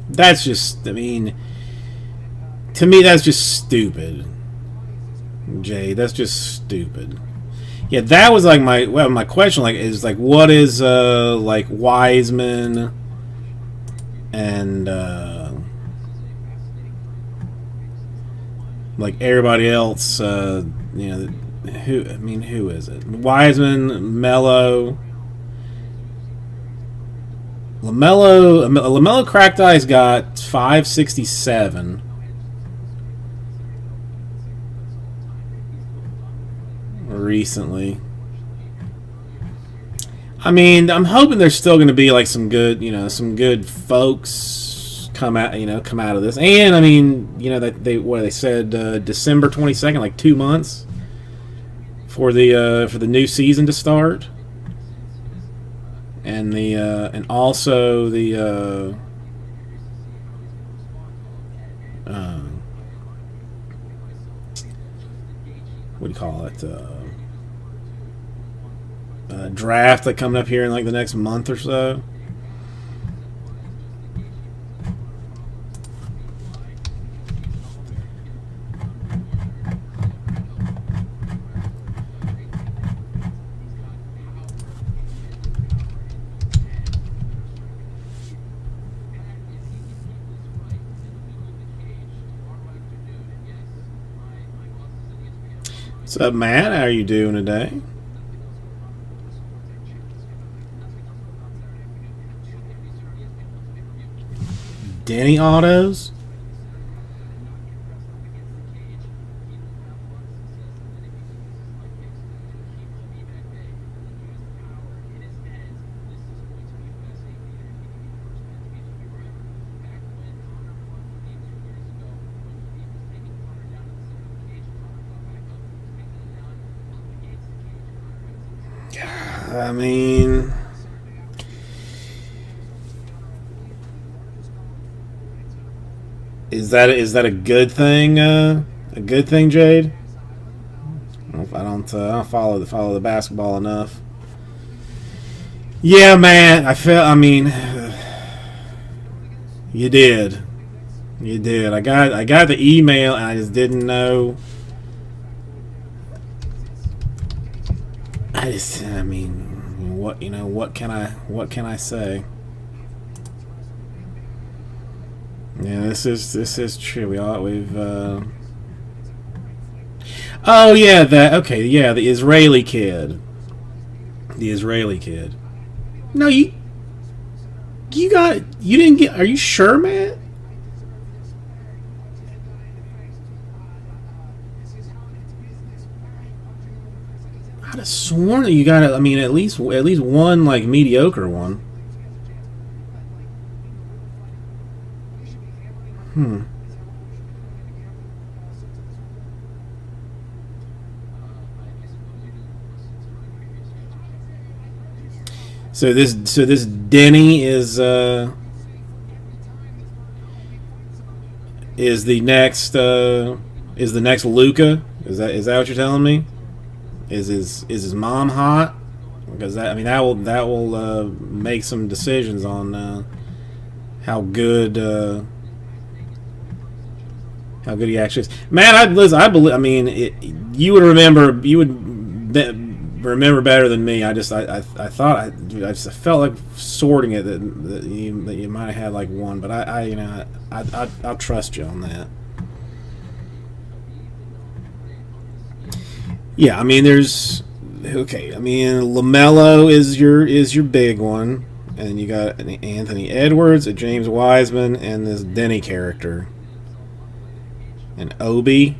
That's just, to me, that's just stupid. Jay, that's just stupid. Yeah, that was like my question. Like, is like, what is like Wiseman and like everybody else? Who is it? Wiseman, Melo, LaMelo Cracked Eyes got 567. Recently, I'm hoping there's still going to be like some good folks come out of this, and that they said December 22nd, like 2 months for the new season to start. and the and also the what do you call it? Draft that coming up here in like the next month or so. What's up, Matt? How are you doing today? Denny Autos? I mean, is that a good thing? A good thing, Jade? I don't follow the basketball enough. Yeah, man. I mean, you did. I got the email and I just didn't know. I mean, what can I say? Yeah, this is true. We've oh yeah, the Israeli kid. No, you didn't get. Are you sure, man? I'd have sworn that you got it. I mean, at least one like mediocre one. So this Denny is the next Luka? Is that what you're telling me? Is his mom hot? Because that will make some decisions on how good he actually is. Man, I believe. I mean, you would remember better than me. I thought I just felt like sorting it that you might have had like one, but I'll trust you on that. Yeah, I mean, there's okay. I mean, LaMelo is your big one, and you got Anthony Edwards, a James Wiseman, and this Denny character, and Obi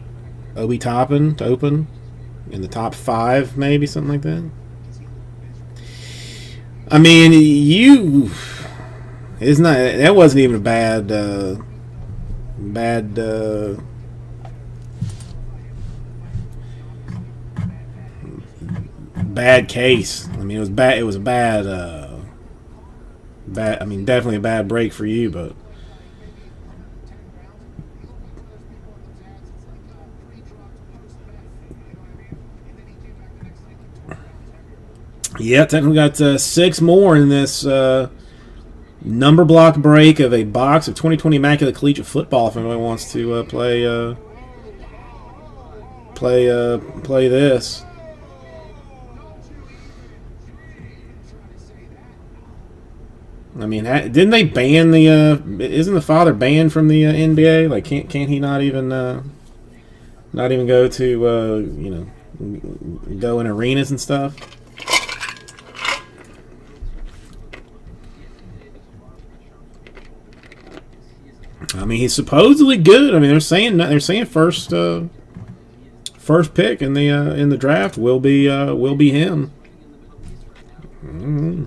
Toppin in the top 5, maybe something like that. I mean, that wasn't even a bad case. I mean, it was bad. It was a bad. I mean, definitely a bad break for you, but. Yeah, technically got 6 more in this number block break of a box of 2020 Immaculate Collegiate Football. If anyone wants to play this. I mean, didn't they ban the? Isn't the father banned from the NBA? Like, can't he not even go to go in arenas and stuff? I mean, he's supposedly good. I mean, they're saying first pick in the draft will be him. Mm-hmm.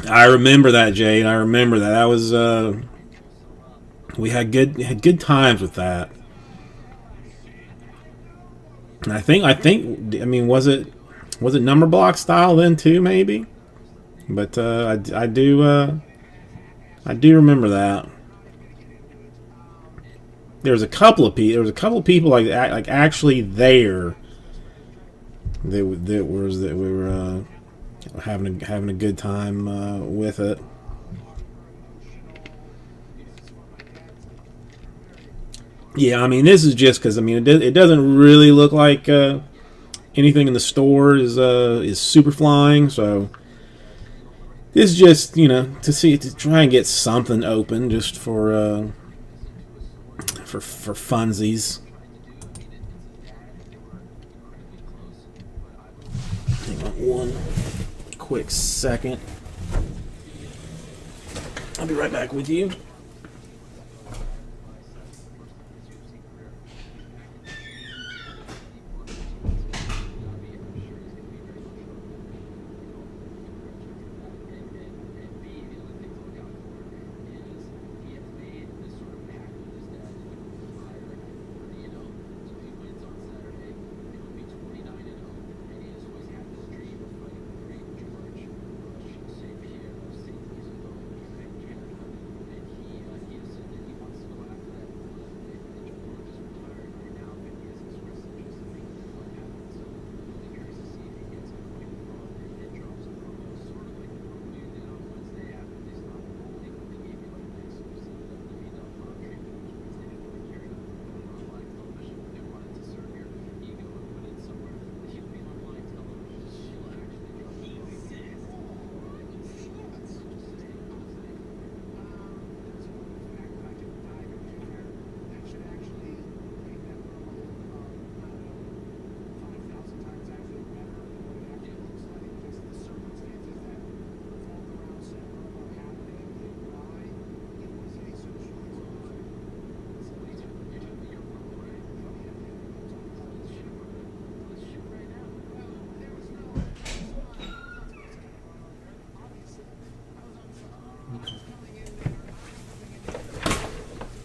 I remember that, Jade. I remember that. That was we had good times with that. And I mean, was it number block style then too? Maybe, but I do remember that. There was a couple of people like actually there. That we were having a good time with it. Yeah, I mean, this is just because I mean it doesn't really look like anything in the store is super flying. So this is just to try and get something open just for funsies. Hang on one quick second. I'll be right back with you.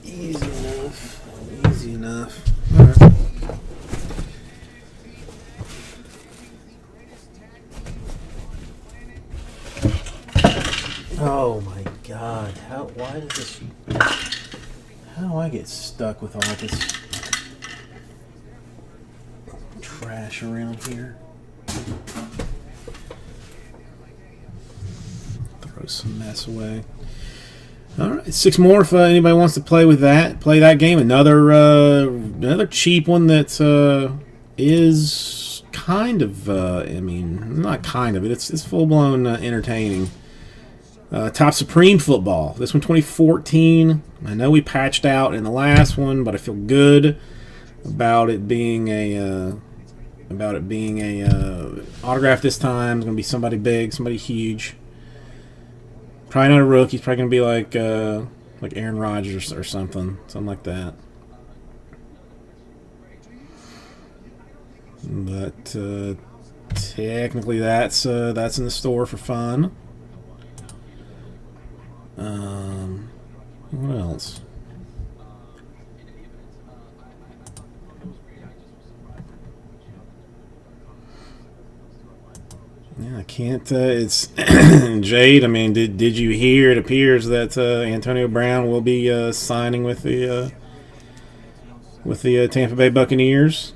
Easy enough. Easy enough. All right. Oh my God! Why does this? How do I get stuck with all this trash around here? Throw some mess away. All right, 6 more if anybody wants to play that game. Another cheap one that is kind of, I mean, not kind of, it's full blown entertaining. Top Supreme Football. This one 2014. I know we patched out in the last one, but I feel good about it being a autograph this time. It's gonna be somebody big, somebody huge. Probably not a rookie. He's probably gonna be like Aaron Rodgers or something like that. But technically, that's in the store for fun. What else? Yeah, I can't. It's Jade. I mean, did you hear? It appears that Antonio Brown will be signing with the Tampa Bay Buccaneers.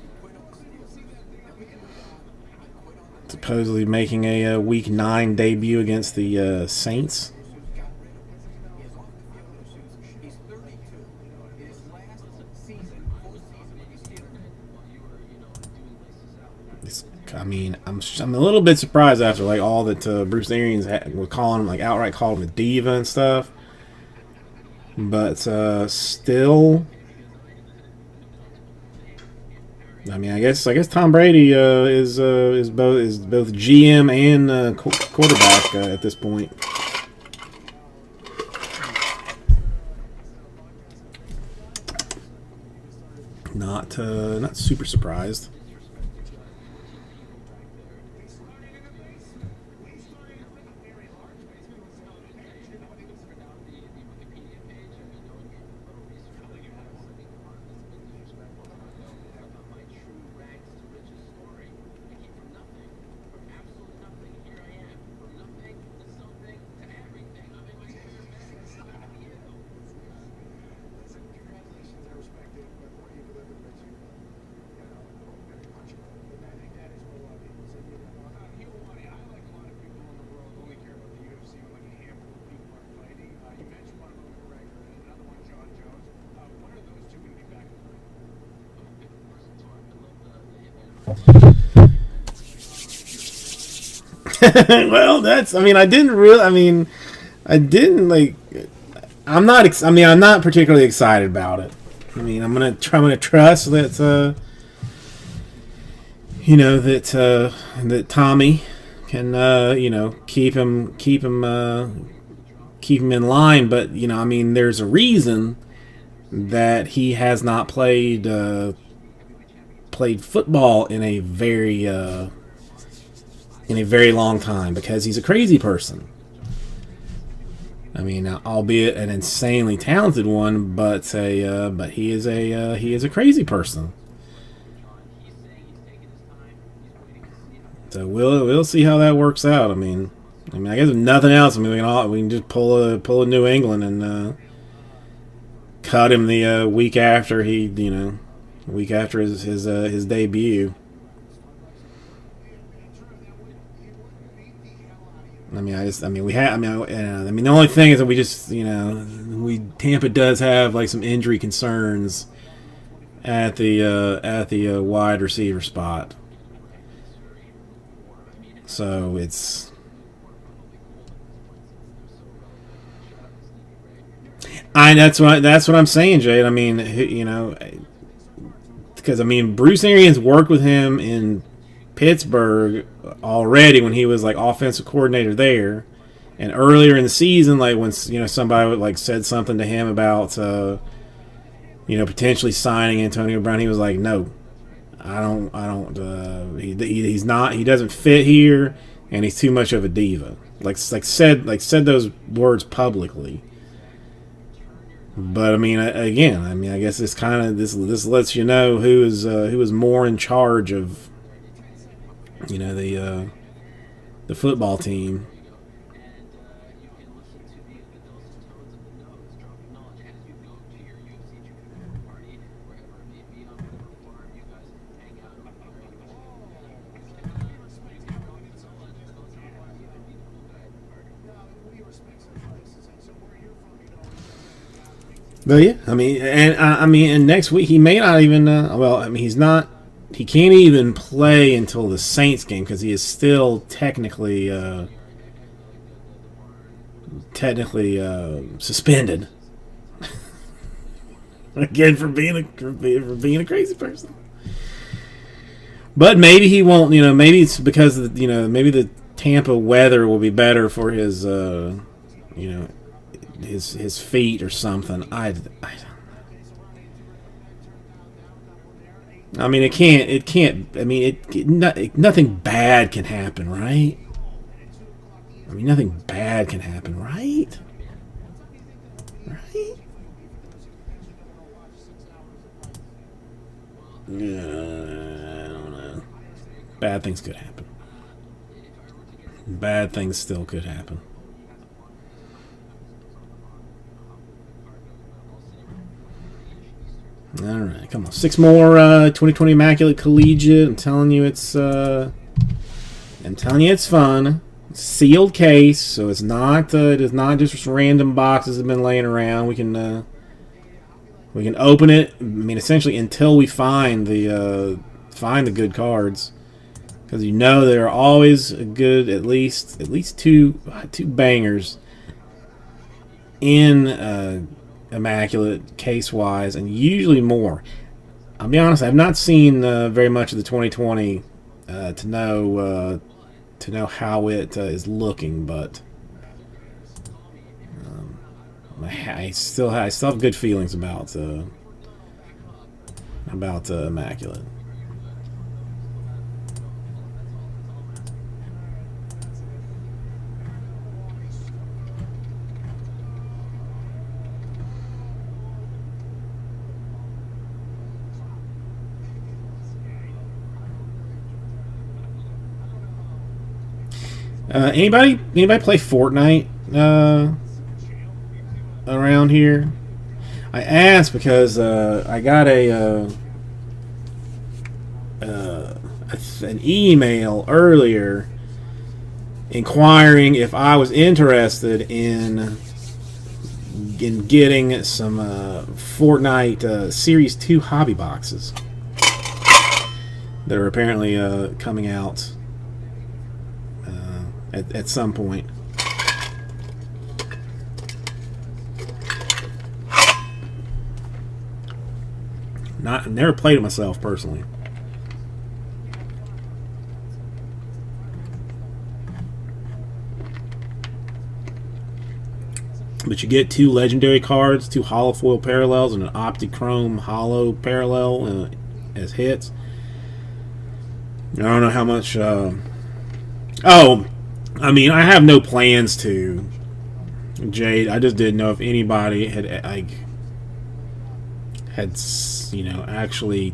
Supposedly making a Week 9 debut against the Saints. I mean, I'm a little bit surprised after like all that Bruce Arians was calling him, like outright called him a diva and stuff. But still, I mean, I guess Tom Brady is both GM and quarterback at this point. Not super surprised. Well, that's. I mean, I didn't really. I mean, I didn't like. I'm not. I mean, I'm not particularly excited about it. I mean, I'm gonna try. I'm gonna trust that. You know that Tommy can. You know, keep him in line. But you know, I mean, there's a reason that he has not played football in a very long time, because he's a crazy person. I mean, albeit an insanely talented one, but he is a crazy person. So we'll see how that works out. I mean, I guess if nothing else, I mean, we can just pull a New England and cut him the week after his debut. I mean, the only thing is that we just, Tampa does have like some injury concerns at the wide receiver spot. So that's what I'm saying, Jade. I mean, because Bruce Arians worked with him in Pittsburgh already when he was like offensive coordinator there, and earlier in the season, like when somebody like said something to him about potentially signing Antonio Brown, he was like, no, I don't. He doesn't fit here, and he's too much of a diva. Said those words publicly. But I mean, again, I guess this lets you know who is more in charge of the football team. But yeah, and next week he may not even. He's not. He can't even play until the Saints game because he is still technically suspended again for being a crazy person. But maybe he won't. Maybe it's because maybe the Tampa weather will be better for his his feet or something. I don't know. I mean, it can't. I mean, nothing bad can happen, right? I mean, nothing bad can happen, right? Right? I don't know. Bad things could happen. Bad things still could happen. All right, come on. 6 more 2020 Immaculate Collegiate. I'm telling you it's fun. It's sealed case, so it is not just random boxes that have been laying around. We can open it. I mean, essentially until we find the good cards, because there are always a good at least two bangers in Immaculate case wise, and usually more. I'll be honest, I've not seen very much of the 2020 to know how it is looking, but I still have good feelings about Immaculate. Anybody play Fortnite around here? I asked because I got an email earlier inquiring if I was interested in getting some Fortnite Series 2 hobby boxes. that are apparently coming out at some point. Never played it myself personally. But you get 2 legendary cards, 2 holofoil parallels, and an Optichrome holo parallel as hits. I don't know how much. Oh, I mean, I have no plans to, Jade. I just didn't know if anybody had actually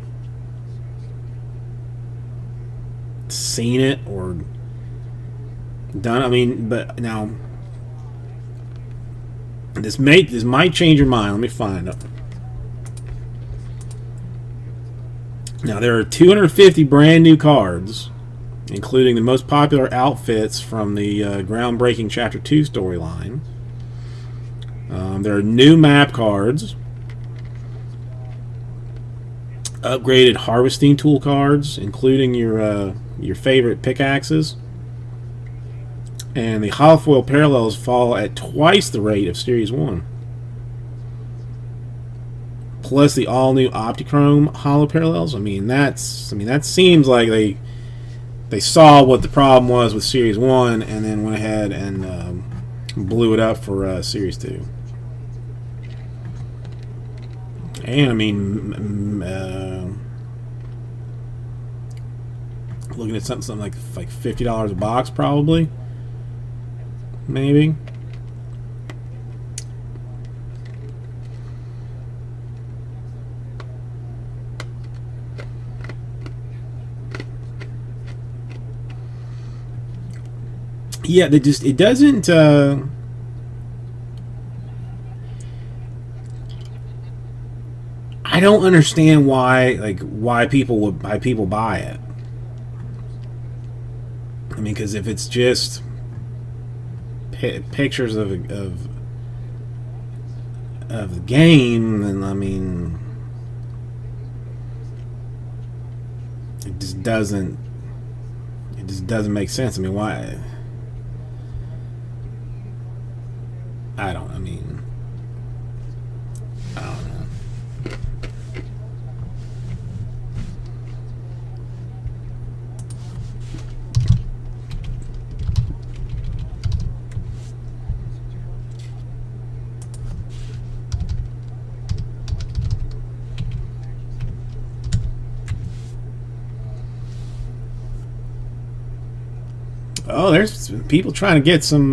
seen it or done. I mean, but now this might change your mind. Let me find it. Now there are 250 brand new cards, including the most popular outfits from the groundbreaking Chapter 2 storyline. There are new map cards, upgraded harvesting tool cards, including your favorite pickaxes, and the holofoil parallels fall at twice the rate of Series 1. Plus the all-new Optichrome holo parallels. I mean that seems like they saw what the problem was with Series 1 and then went ahead and blew it up for Series 2. And I mean, looking at something like $50 a box, probably, maybe. Yeah, it doesn't. I don't understand why people buy it. I mean, because if it's just pictures of the game, then I mean, it just doesn't make sense. I mean, why? I don't know. Oh, there's people trying to get some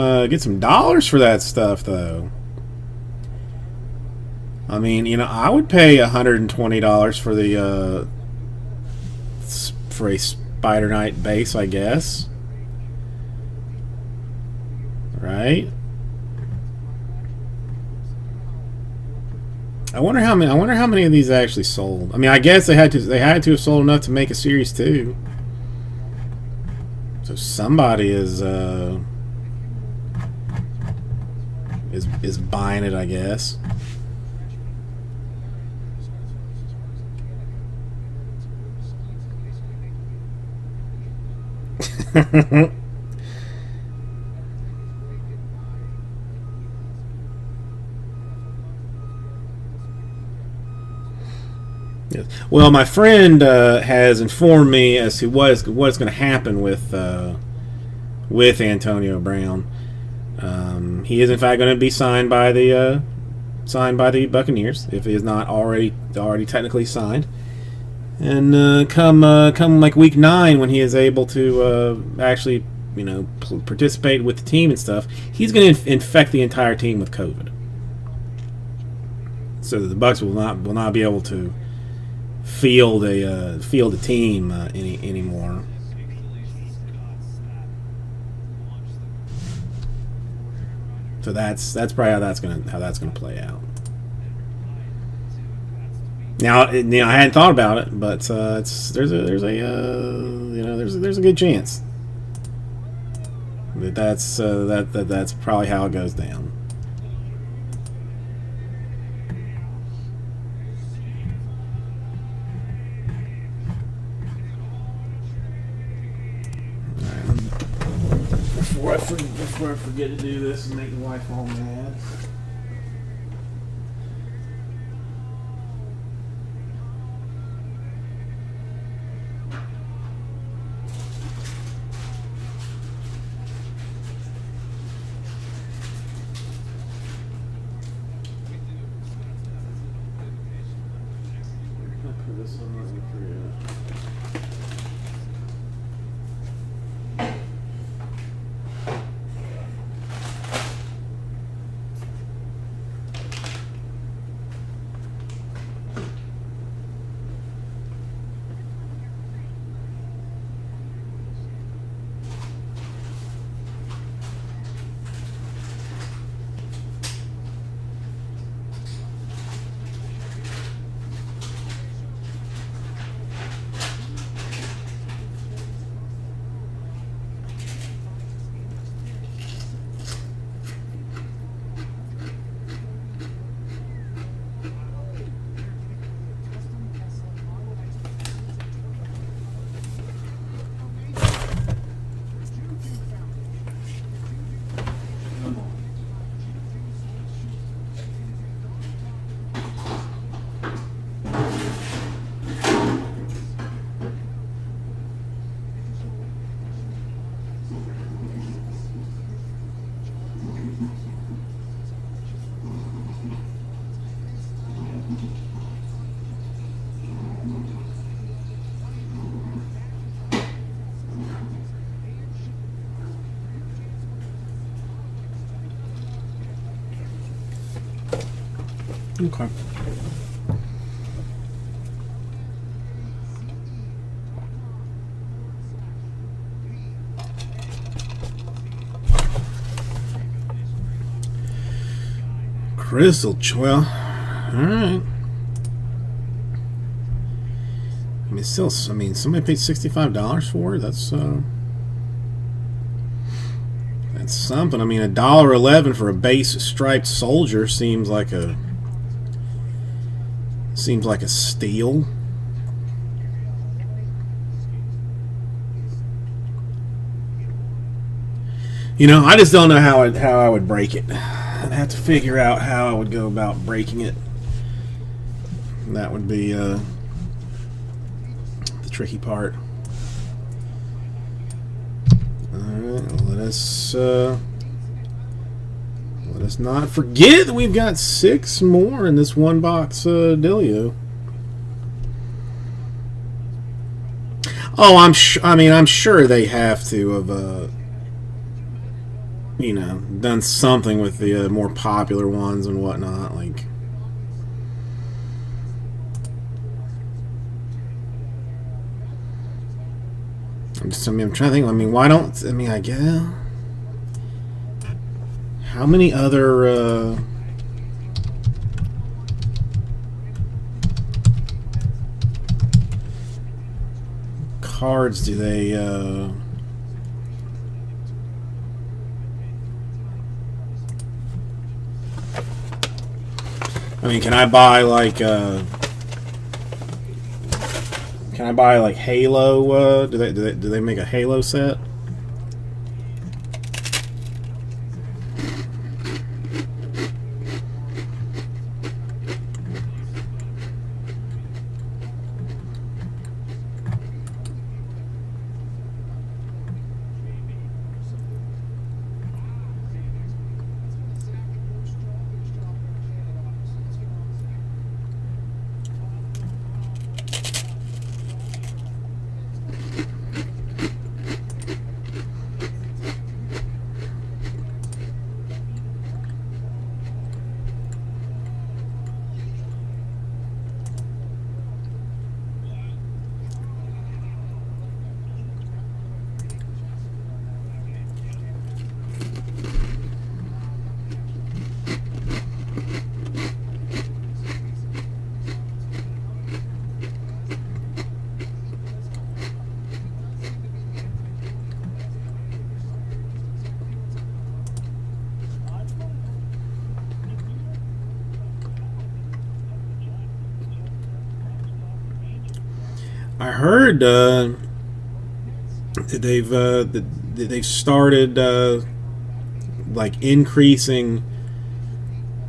dollars for that stuff, though. I mean, I would pay $120 for the for a Spider Knight base, I guess. Right? I wonder how many of these actually sold. I mean, I guess they had to have sold enough to make a Series 2. So somebody is buying it, I guess. Yes. Well, my friend has informed me as to what's going to happen with Antonio Brown. He is in fact going to be signed by the Buccaneers, if he is not already technically signed. And come like week 9, when he is able to actually participate with the team and stuff, he's going to infect the entire team with COVID, so that the Bucs will not be able to field a team anymore. So that's probably how that's gonna play out. Now, I hadn't thought about it, but there's a good chance that that's probably how it goes down. before I forget to do this and make the wife all mad. I'll put this one right for you. Okay. Crystal, well, all right. I mean, still, I mean, somebody paid $65 for it. That's something. I mean, $1.11 for a base striped soldier seems like a steal. You know, I just don't know how I would break it. I'd have to figure out how I would go about breaking it. That would be the tricky part. All right, let us not forget that we've got 6 more in this one box dealio. Oh, I'm sure they have to have you know, done something with the more popular ones and whatnot. Like, I'm trying to think. I mean, why don't I guess how many other cards do they I mean, can I buy like Halo? Do they make a Halo set? I heard that they've they've started like increasing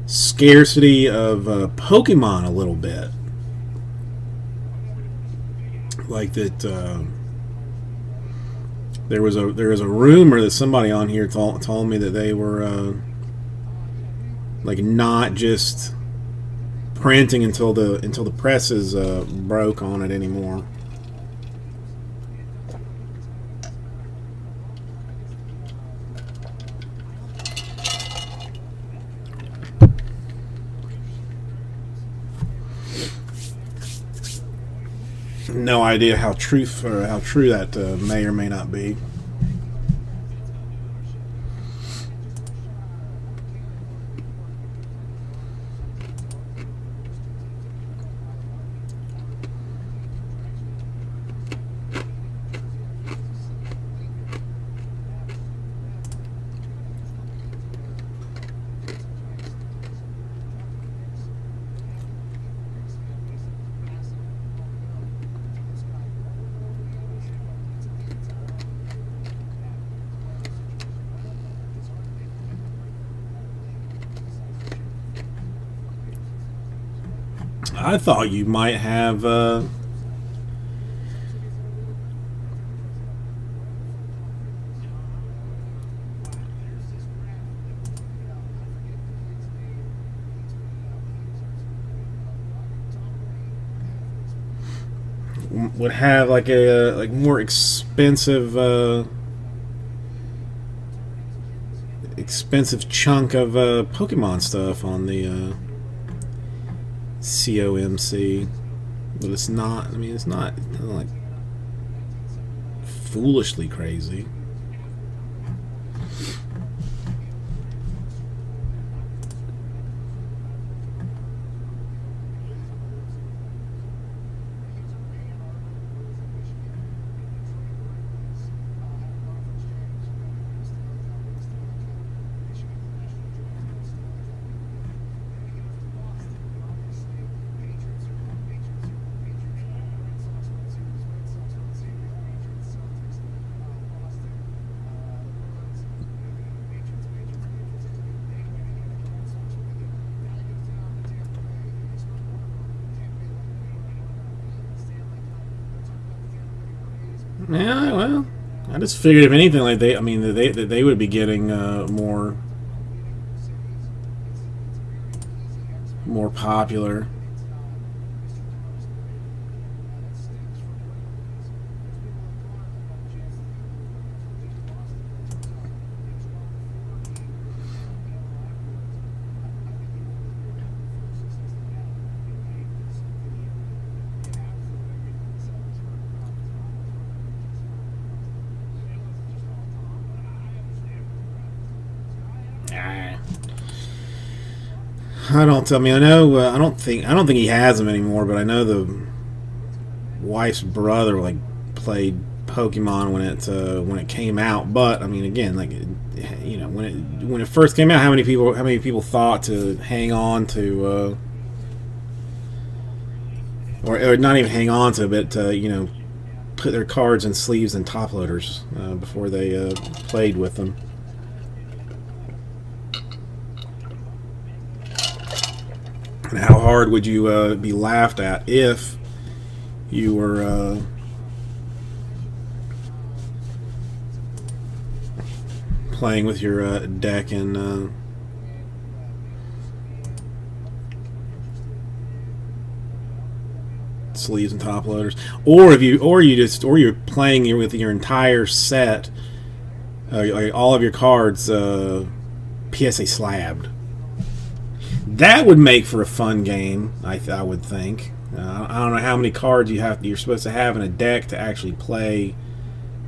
scarcity of Pokemon a little bit. Like that, there was a rumor that somebody on here told me that they were like not just printing until the presses broke on it anymore. No idea how true that may or may not be. I thought you might have would have like a more expensive chunk of Pokemon stuff on the COMC, but it's not. I mean, it's not like foolishly crazy. Yeah, well, I just figured if anything, like they would be getting more popular. I don't. I mean, I know. I don't think he has them anymore. But I know the wife's brother like played Pokemon when it came out. But I mean, again, like you know, when it first came out, how many people thought to hang on to, or not even hang on to, but you know, put their cards in sleeves and top loaders before they played with them. And how hard would you be laughed at if you were playing with your deck in sleeves and top loaders, or you're playing with your entire set, all of your cards PSA slabbed. That would make for a fun game, I would think. I don't know how many cards you're supposed to have in a deck to actually play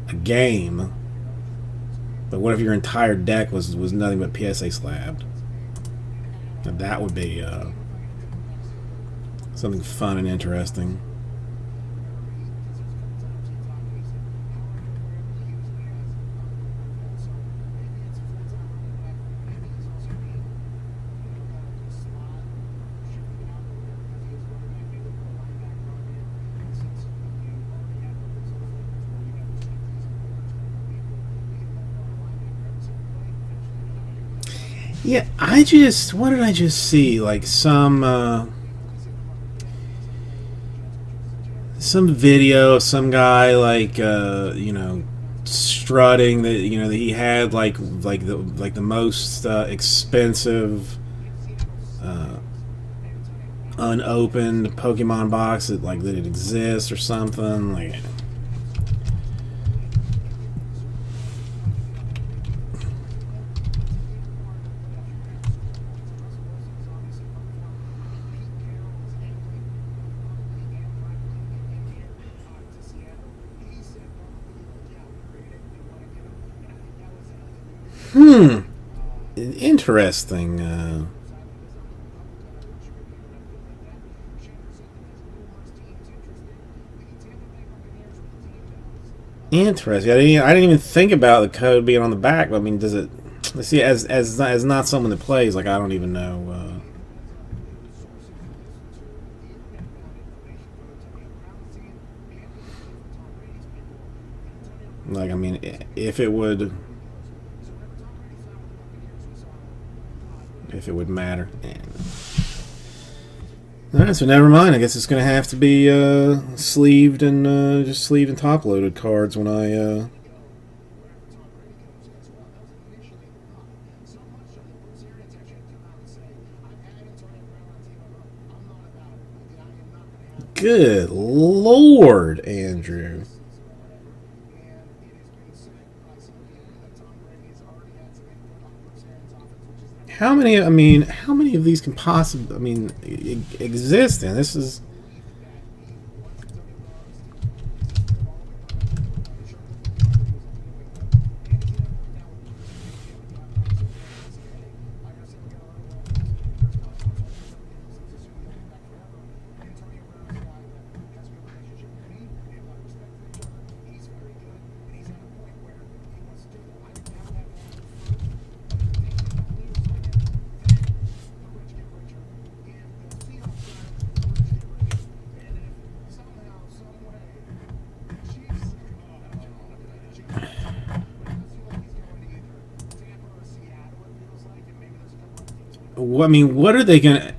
a game. But what if your entire deck was nothing but PSA slabbed? Now that would be something fun and interesting. Yeah, I just what did I just see? Like some video of some guy like strutting that that he had like the most expensive unopened Pokemon box that it exists or something like. Interesting. Interesting. I didn't even think about the code being on the back. But I mean, does it? Let's see. As not someone that plays, like I don't even know. Like I mean, if it would matter. Alright, so never mind. I guess it's gonna have to be sleeved and just sleeved and top loaded cards when I Good Lord, Andrew. How many? I mean, how many of these can possibly? I mean, exist? And this is I mean, what are they gonna?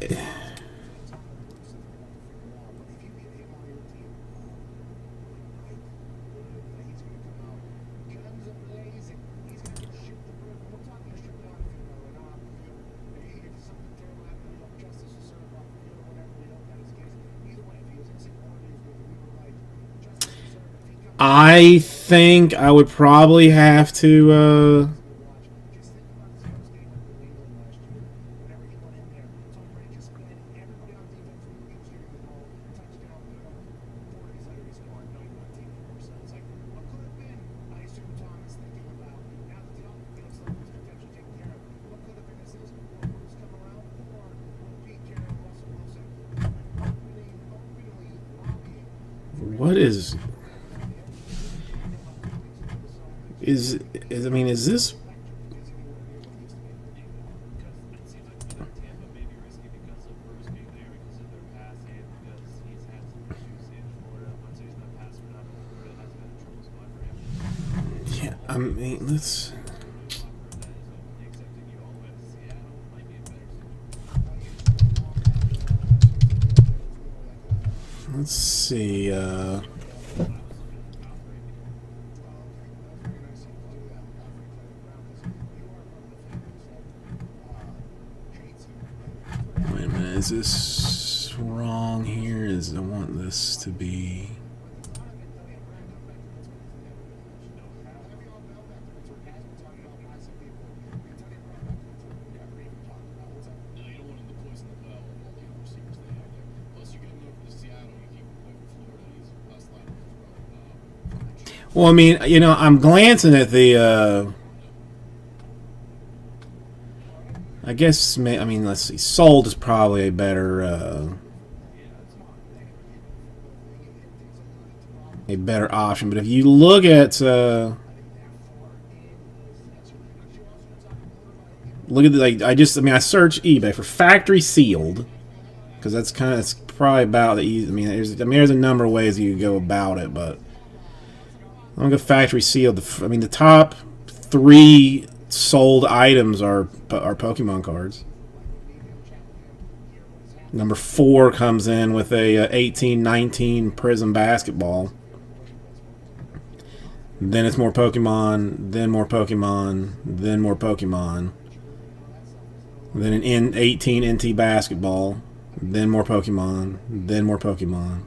I think I would probably have to. What is I mean, is this? Tampa may be risky because of Bruce being there, because of their pass game, because he's had some issues in Florida. Once he's been passed for not really hasn't been a trouble spot for him. Yeah, I mean, let's. Accepting you all the way to Seattle might be a better situation. Let's see. Wait a minute. Is this wrong here? I want this to be. No, you don't want him to poison the well of all the other receivers they have there. Plus, you get him over to Seattle, you keep him away from Florida. He's less likely to throw. Well, I mean, I'm glancing at the. I guess. I mean, let's see. Sold is probably a better. A better option, but if you look at. Look at I search eBay for factory sealed, because that's probably about the easy. I mean, there's a number of ways you can go about it, but I'm gonna go factory sealed. The top 3 sold items are Pokemon cards. Number 4 comes in with a 1819 Prism basketball. Then it's more Pokemon, then more Pokemon, then more Pokemon. Then an 18 NT basketball, then more Pokemon, then more Pokemon.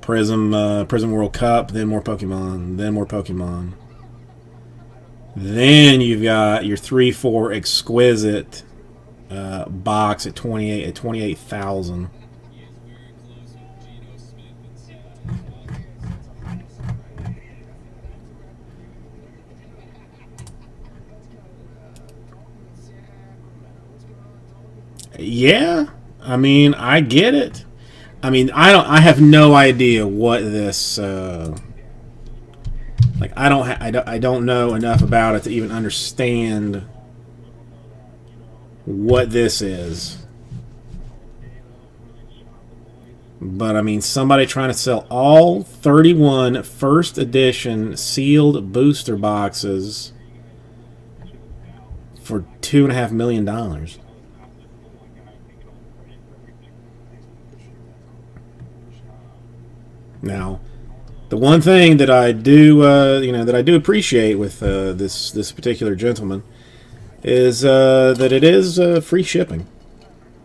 Prism World Cup, then more Pokemon, then more Pokemon. Then you've got your 3-4 Exquisite box at 28,000. Yeah, I mean, I get it. I mean, I have no idea what this. Like, I don't know enough about it to even understand what this is. But I mean, somebody trying to sell all 31 first edition sealed booster boxes for $2.5 million. Now, the one thing that I do, that I do appreciate with this particular gentleman is that it is free shipping.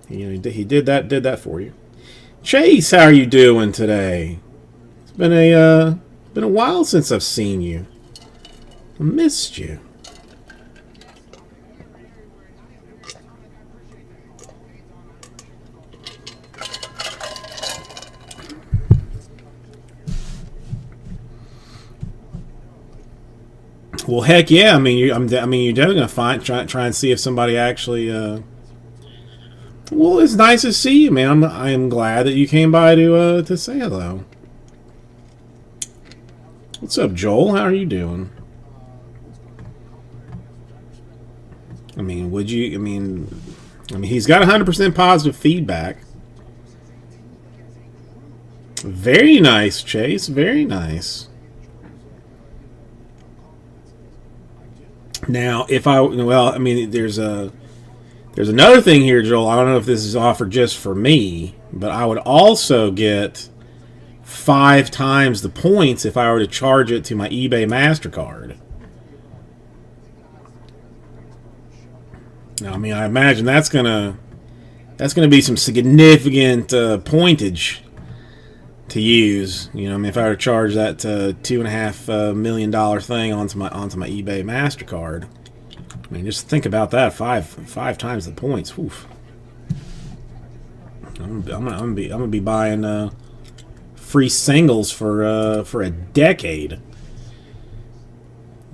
He did that for you. Chase, how are you doing today? It's been a while since I've seen you. I missed you. Well, heck yeah! I mean, you're definitely gonna try and see if somebody actually. Well, it's nice to see you, man. I am glad that you came by to say hello. What's up, Joel? How are you doing? I mean, would you? I mean, he's got 100% positive feedback. Very nice, Chase. Very nice. Now, there's another thing here, Joel. I don't know if this is offered just for me, but I would also get 5 times the points if I were to charge it to my eBay MasterCard. Now, I mean, I imagine that's gonna be some significant pointage to use. You know, I mean, if I were to charge that $2.5 million thing onto my eBay MasterCard, I mean, just think about that. Five times the points. Oof. I'm gonna be buying free singles for a decade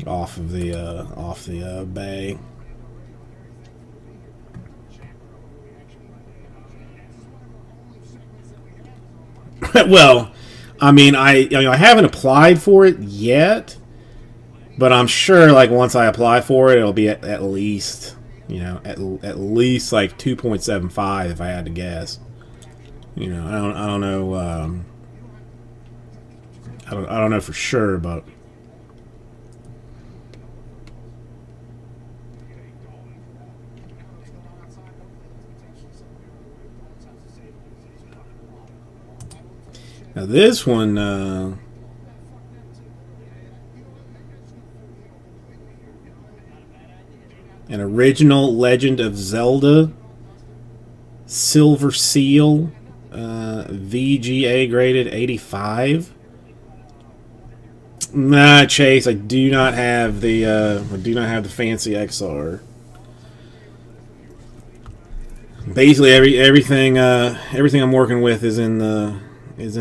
off the bay. Well, I mean, I haven't applied for it yet, but I'm sure like once I apply for it, it'll be at least at least like 2.75 if I had to guess. I don't know. I don't know for sure, but. Now this one, an original Legend of Zelda Silver Seal, VGA graded 85. Nah, Chase, I do not have the fancy XR. Basically, everything I'm working with is in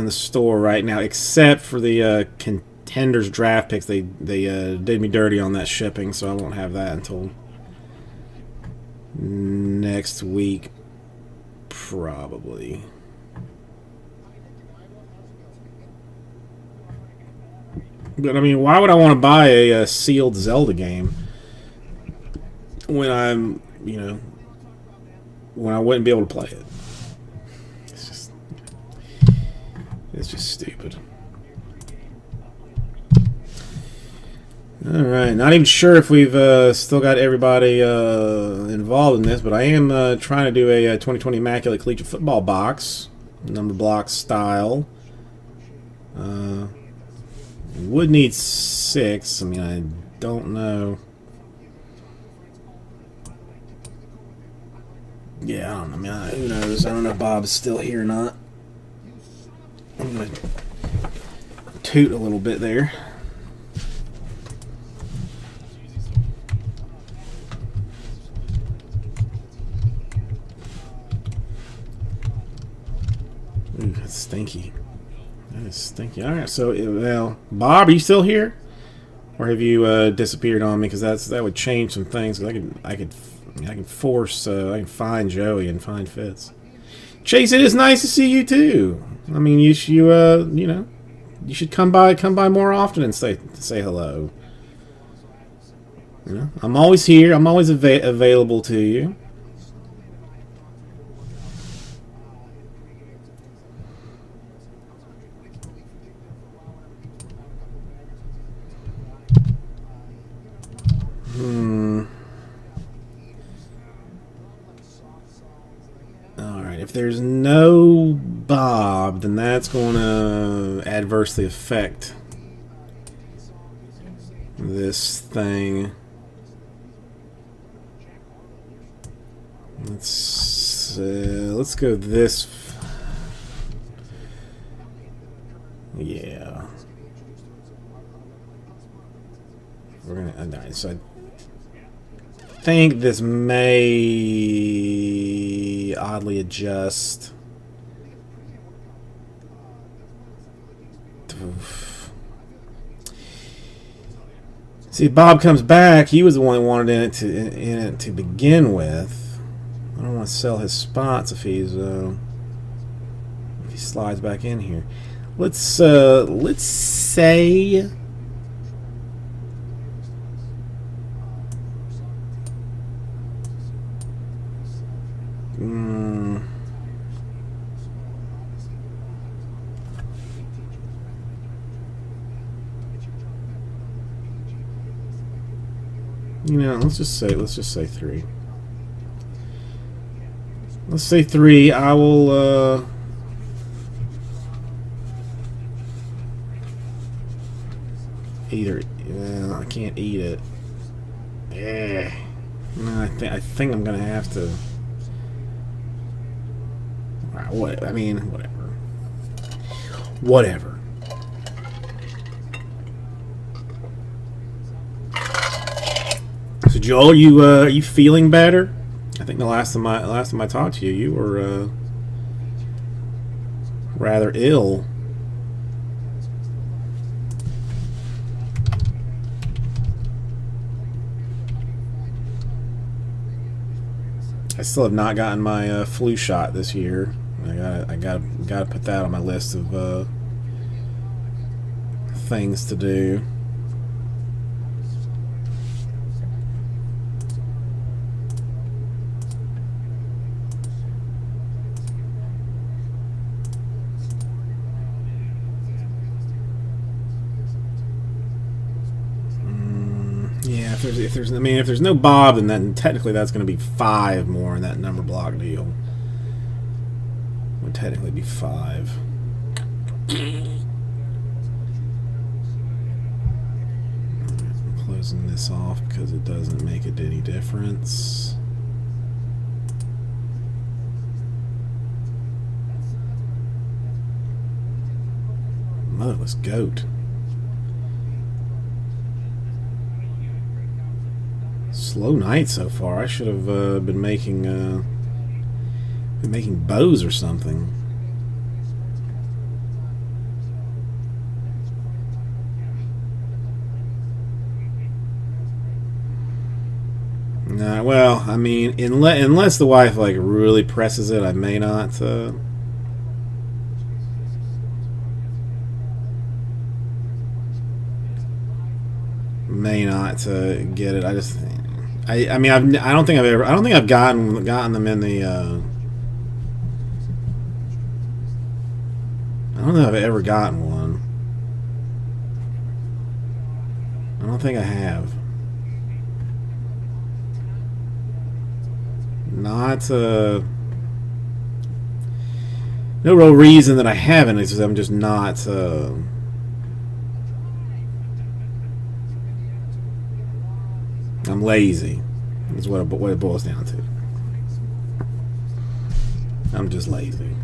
the store right now, except for the Contenders draft picks. They did me dirty on that shipping, so I won't have that until next week, probably. But I mean, why would I want to buy a sealed Zelda game when when I wouldn't be able to play it? It's just stupid. All right, not even sure if we've still got everybody involved in this, but I am trying to do a 2020 Immaculate Collegiate Football box, number block style. Would need 6. I mean, I don't know. Yeah, I don't know. I mean, who knows? I don't know if Bob's still here or not. I'm gonna toot a little bit there. Ooh, that's stinky. That is stinky. All right, so well, Bob, are you still here, or have you disappeared on me? Because that would change some things. 'Cause I can force. I can find Joey and find Fitz. Chase, it is nice to see you too. I mean, you know, you should come by more often and say hello. You know, I'm always here. I'm always available to you. Alright, if there's no Bob, then that's going to adversely affect this thing. Let's go this. Yeah. We're gonna. So I think this may oddly adjust. See, if Bob comes back, he was the one that wanted in it to begin with. I don't want to sell his spots if he slides back in here. Let's say. You know, let's just say 3. Let's say 3. I will either I can't eat it. Yeah. No, I think I'm gonna have to. What? I mean, whatever. Whatever. So Joel, are you feeling better? I think the last time I talked to you, you were rather ill. I still have not gotten my flu shot this year. I gotta put that on my list of things to do. Yeah, if there's no Bob, then technically that's going to be 5 more in that number block deal. Would technically be 5. I'm closing this off because it doesn't make it any difference. Motherless goat. Slow night so far. I should have been making bows or something. Nah, well, I mean, unless the wife like really presses it, I may not. Get it. I mean, I don't think I've gotten them in the. I don't think I've ever gotten one. I don't think I have. Not no real reason that I haven't. It's just I'm just not. I'm lazy. Is what it boils down to. I'm just lazy.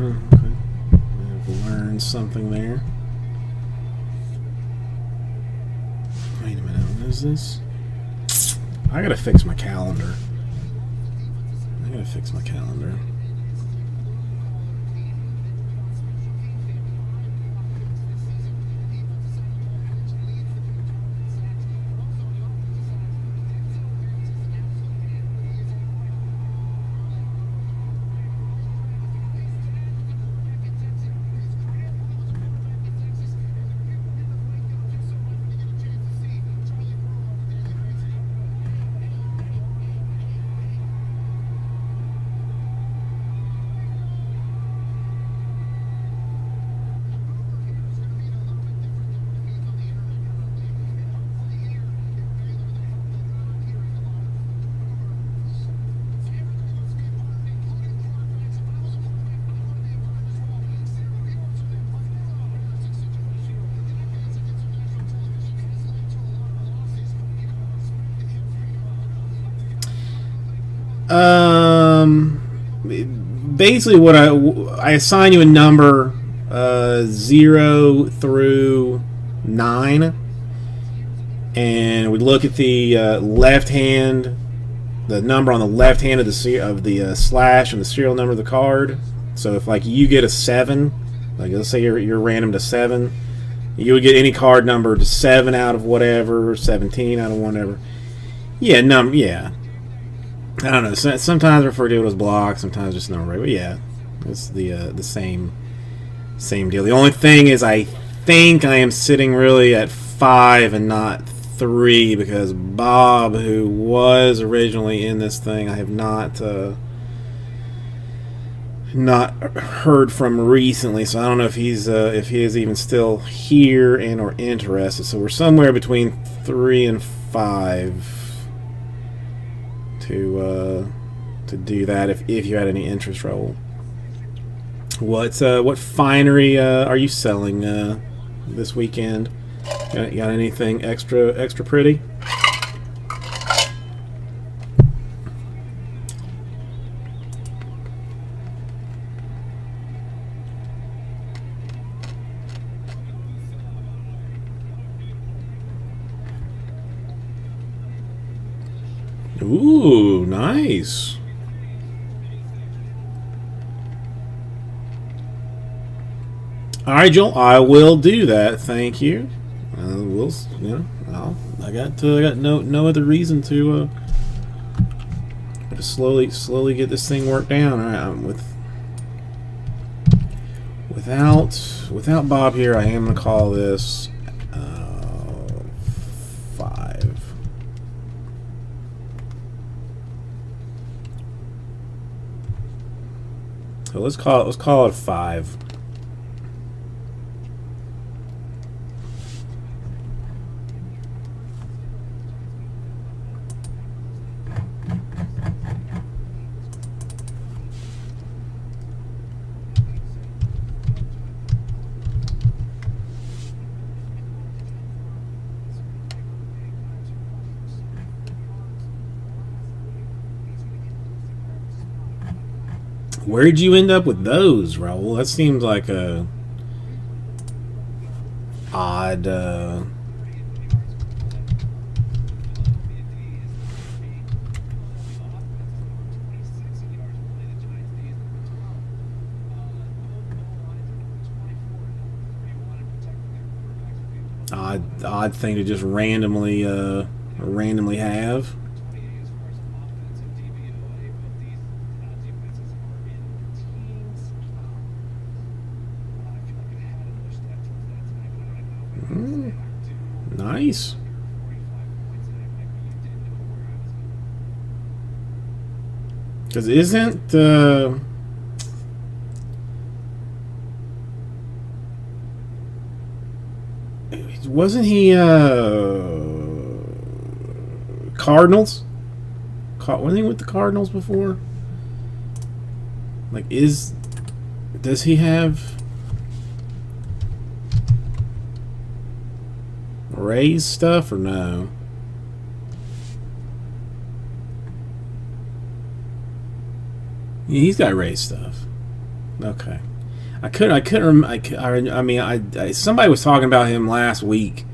Oh, okay. I've learned something there. Wait a minute, what is this? I gotta fix my calendar. I gotta fix my calendar. Basically, what I assign you a number 0 through 9, and we look at the left hand, the number on the left hand of the slash and the serial number of the card. So if like you get a 7, like let's say you're random to 7, you would get any card number to 7 out of whatever, 17 out of whatever. Yeah, yeah. I don't know. Sometimes I refer to it as block, sometimes just number. But yeah, it's the same deal. The only thing is, I think I am sitting really at 5 and not 3 because Bob, who was originally in this thing, I have not heard from recently. So I don't know if he is even still here and or interested. So we're somewhere between 3 and 5. To do that if you had any interest, Raul. What finery are you selling this weekend? Got anything extra pretty? Ooh, nice. All right, Joel, I will do that. Thank you. I got no other reason to but to slowly get this thing worked down. All right, without Bob here, I am gonna call this 5. So let's call it 5. Where'd you end up with those, Raul? That seems like a odd. Odd thing to just randomly have. 28 as far as offensive DVOA, but these defenses are in the teens. I feel like I had another step towards that tonight, but I don't know if I Mm, do. nice. 45 points tonight, Mike, but you didn't know where I was going. Because isn't wasn't he Cardinals? Wasn't he with the Cardinals before? Like, does he have Rays stuff or no? Yeah, he's got Rays stuff. Okay. Somebody was talking about him last week,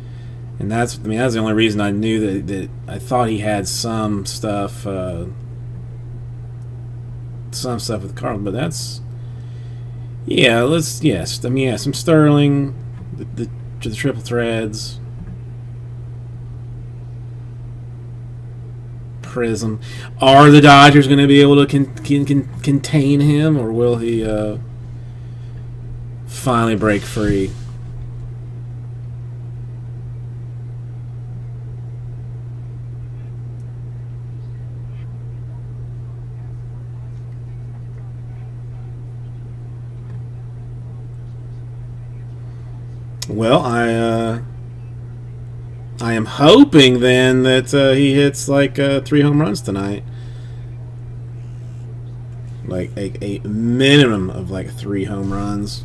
and that's the only reason I knew that I thought he had some stuff with the Cardinals, but that's some Sterling, the triple threads, Prism. Are the Dodgers going to be able to contain him, or will he finally break free? Well, I am hoping then that he hits like 3 home runs tonight, like a minimum of like 3 home runs.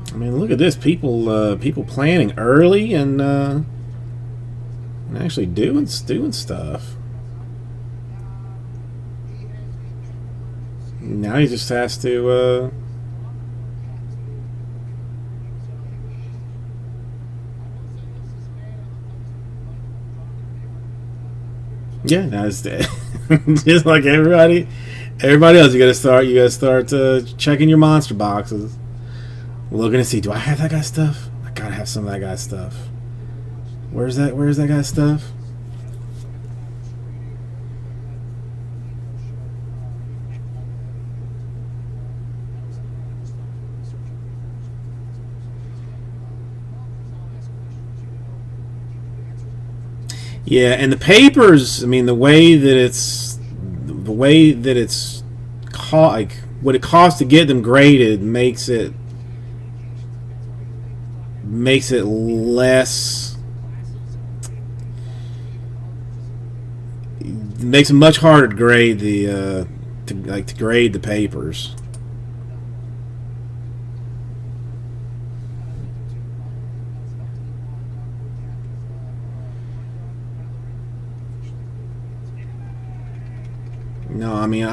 I mean, look at this. People planning early and actually doing stuff. Now he just has to. Yeah, now it's just like everybody else. You gotta start checking your monster boxes. Looking to see, do I have that guy's stuff? I gotta have some of that guy's stuff. Where's that guy's stuff? Yeah, and the papers, I mean, the way that it's like what it costs to get them graded makes it less, makes it much harder to grade the to grade the papers. No, I mean,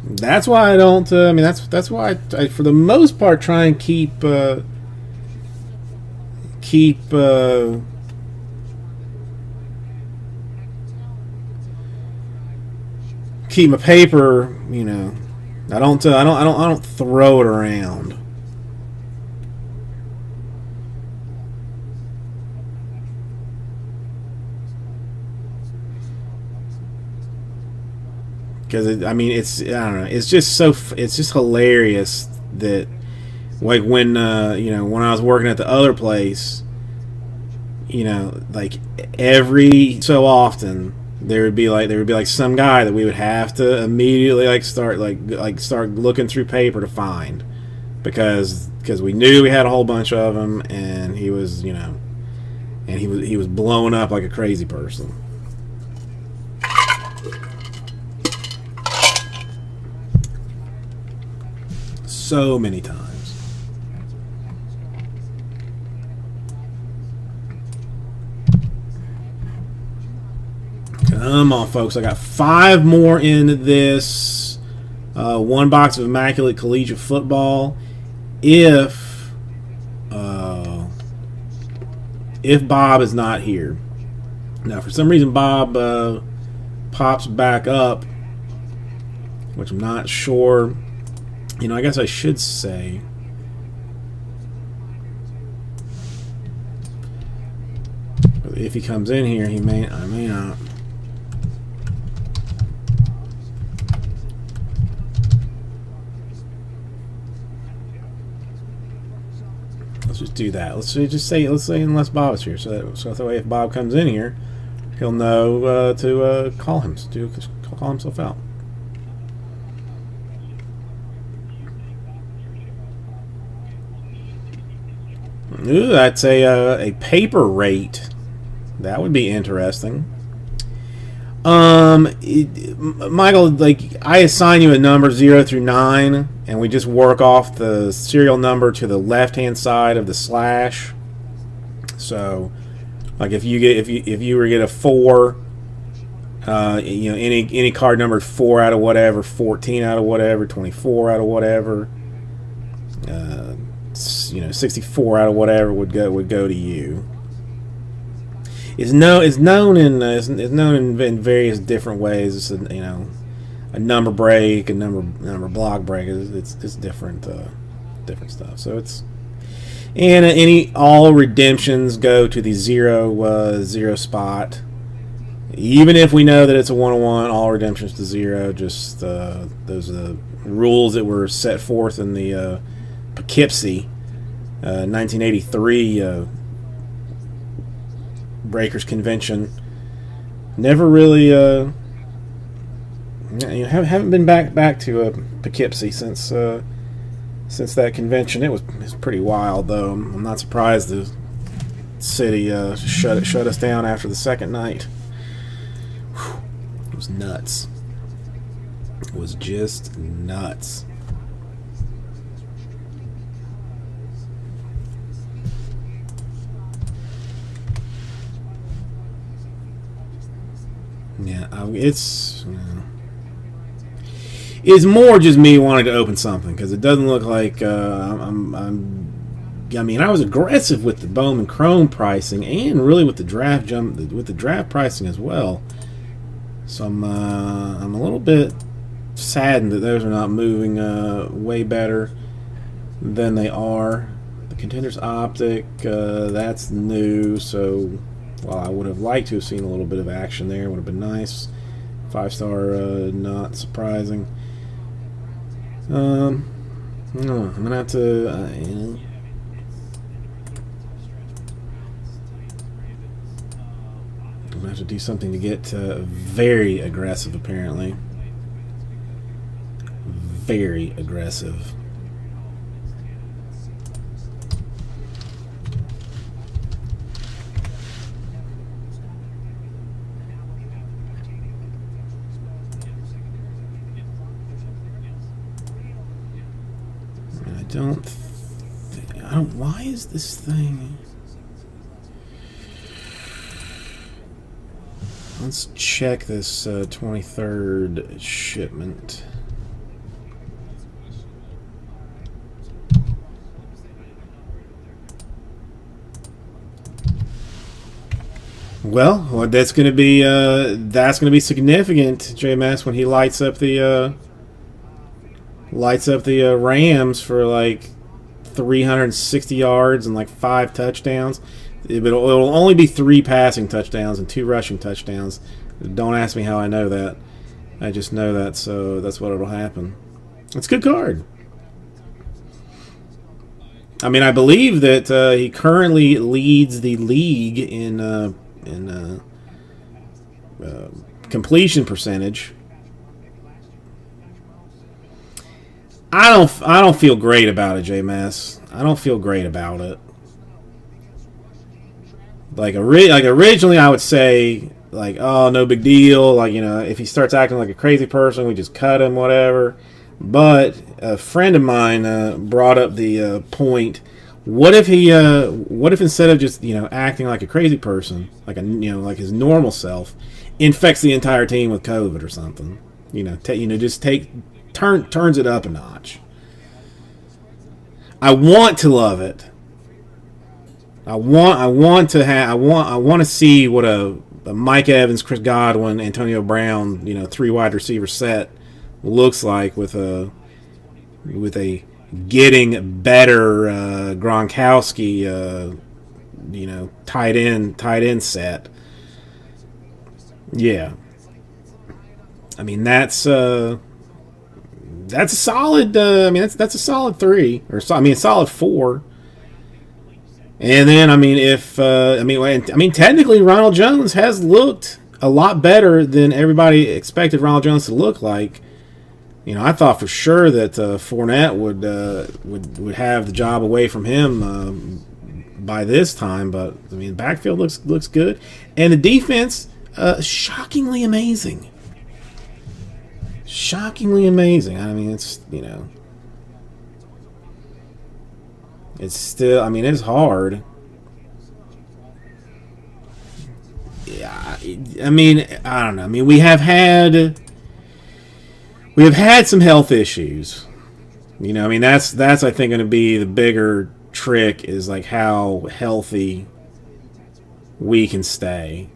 that's why I don't. I mean, that's why I, for the most part, try and keep my paper. You know, I don't throw it around. Because I mean, I don't know. It's just hilarious that, like, when when I was working at the other place, like every so often there would be like some guy that we would have to immediately start looking through paper to find, because we knew we had a whole bunch of them, and he was and he was blowing up like a crazy person. So many times. Come on, folks. I got 5 more in this 1 box of Immaculate Collegiate Football. If Bob is not here. Now, for some reason, Bob pops back up, which I'm not sure. You know, I guess I should say. If he comes in here, I may not. Let's just do that. Let's say unless Bob is here, so that way if Bob comes in here, he'll know to call himself out. Ooh, that's a paper rate. That would be interesting. Michael, like, I assign you a number 0 through 9, and we just work off the serial number to the left-hand side of the slash. So, like, if you were to get a 4, you know, any card numbered 4 out of whatever, 14 out of whatever, 24 out of whatever, you know, 64 out of whatever would go to you. Is known in various different ways. It's you know, a number break, a number block break. It's different different stuff. So it's, and all redemptions go to the 0 spot. Even if we know that it's a 1-on-1, all redemptions to 0. Just those are the rules that were set forth in the Poughkeepsie 1983 Breakers Convention. Never really, you know, haven't been back to Poughkeepsie since that convention. It was pretty wild, though. I'm not surprised the city shut us down after the second night. Whew. It was nuts. It was just nuts. Yeah, it's more just me wanting to open something, because it doesn't look like I mean, I was aggressive with the Bowman Chrome pricing, and really with the draft pricing as well. So I'm a little bit saddened that those are not moving way better than they are. The Contenders Optic, that's new, so. Well, I would have liked to have seen a little bit of action there. It would have been nice. 5-star, not surprising. No, I'm gonna have to. You know. I'm gonna have to do something to get very aggressive. Apparently, very aggressive. Why is this thing? Let's check this 23rd shipment. Well, that's going to be significant, JMS, when he lights up the Rams for like 360 yards and like 5 touchdowns. It'll only be 3 passing touchdowns and 2 rushing touchdowns. Don't ask me how I know that. I just know that, so that's what it'll happen. It's a good card. I mean, I believe that he currently leads the league in completion percentage. I don't feel great about it, JMS. I don't feel great about it. like originally I would say like, oh, no big deal, like, you know, if he starts acting like a crazy person, we just cut him, whatever. But a friend of mine brought up the point: what if what if instead of just, you know, acting like a crazy person, like a, you know, like his normal self, infects the entire team with COVID or something? You know, just turns it up a notch. I want to love it. I want to see what a Mike Evans, Chris Godwin, Antonio Brown, you know, 3 wide receiver set looks like with a getting better Gronkowski, you know, tight end set. Yeah, I mean that's a solid. I mean that's a solid 3, or I mean a solid 4. And then I mean technically Ronald Jones has looked a lot better than everybody expected Ronald Jones to look like. You know, I thought for sure that Fournette would have the job away from him by this time, but I mean, backfield looks good, and the defense shockingly amazing. Shockingly amazing. I mean, it's, you know, it's still, I mean, it's hard. Yeah, I mean, I don't know. I mean, we have had some health issues. You know, I mean, that's I think going to be the bigger trick, is like how healthy we can stay.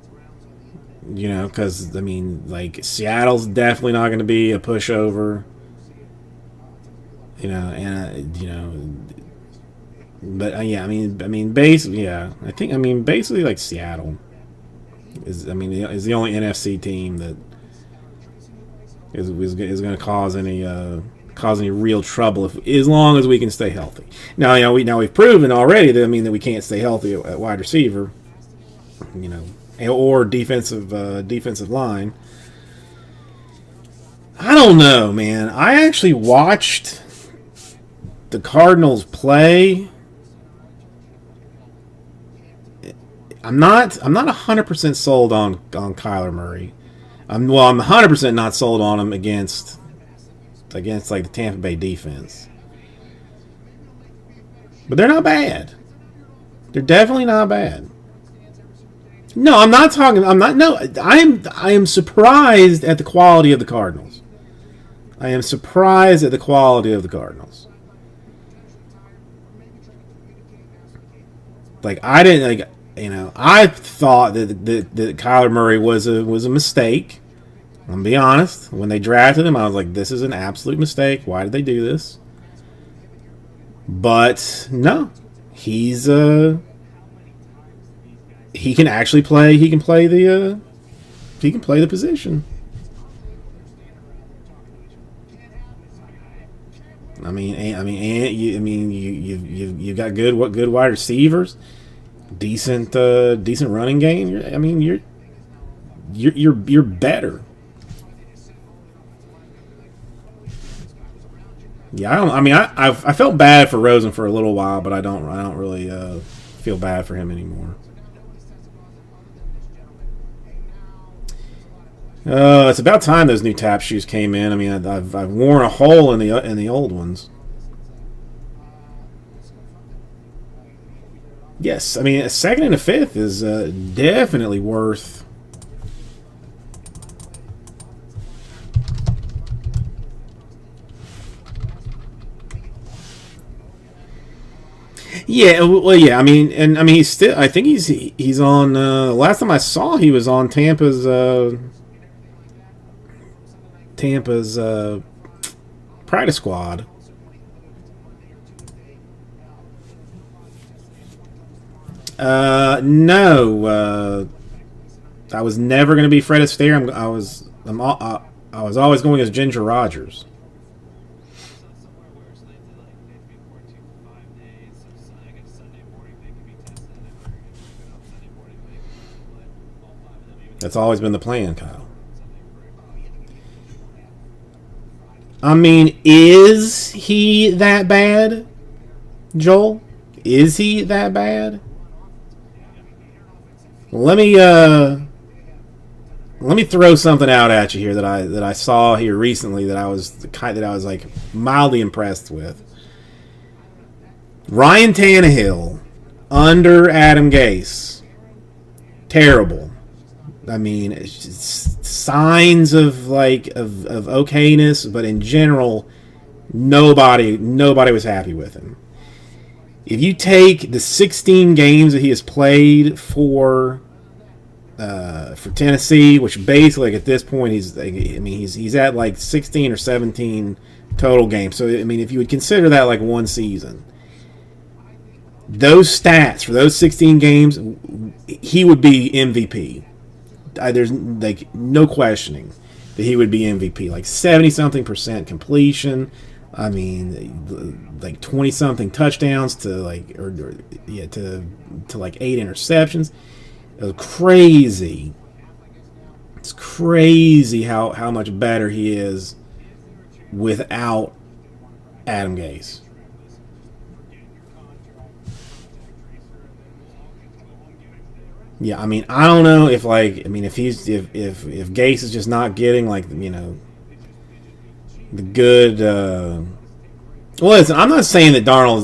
You know, because I mean, like, Seattle's definitely not going to be a pushover. You know, and you know, but yeah, I mean, basically, yeah, I think, I mean, basically, like, Seattle is the only NFC team that is going to cause any real trouble, as long as we can stay healthy. Now, you know, we've proven already that, I mean, that we can't stay healthy at wide receiver, you know, or defensive line. I don't know, man. I actually watched the Cardinals play. I'm not 100% sold on Kyler Murray. I'm 100% not sold on him against like the Tampa Bay defense. But they're not bad. They're definitely not bad. No, I'm not talking. I am surprised at the quality of the Cardinals. I am surprised at the quality of the Cardinals. Like, I didn't, like, you know, I thought that Kyler Murray was a mistake. I'm gonna be honest. When they drafted him, I was like, this is an absolute mistake. Why did they do this? But no, he's he can actually play. He can play the position. You've got good wide receivers, decent running game. You're better. Yeah, I felt bad for Rosen for a little while, but I don't really feel bad for him anymore. It's about time those new tap shoes came in. I mean, I've worn a hole in the old ones. Yes, I mean, a 2nd and a 5th is definitely worth. Yeah, well, yeah. I mean, he's still. I think he's on. Last time I saw, he was on Tampa's practice squad. No. I was never going to be Fred Astaire. I was always going as Ginger Rogers. That's always been the plan, Kyle. I mean, is he that bad, Joel? Is he that bad? let me throw something out at you here that I saw here recently that I was like mildly impressed with. Ryan Tannehill under Adam Gase, terrible. I mean, it's just signs of okayness, but in general, nobody was happy with him. If you take the 16 games that he has played for Tennessee, which basically like, at this point he's at like 16 or 17 total games. So I mean, if you would consider that like one season, those stats for those 16 games, he would be MVP. There's like no questioning that he would be MVP. Like 70-something% completion. I mean, like 20-something touchdowns to like to like 8 interceptions. It was crazy. It's crazy how much better he is without Adam Gase. Yeah, I mean, I don't know if Gase is just not getting like the good. Well, listen, I'm not saying that Darnold,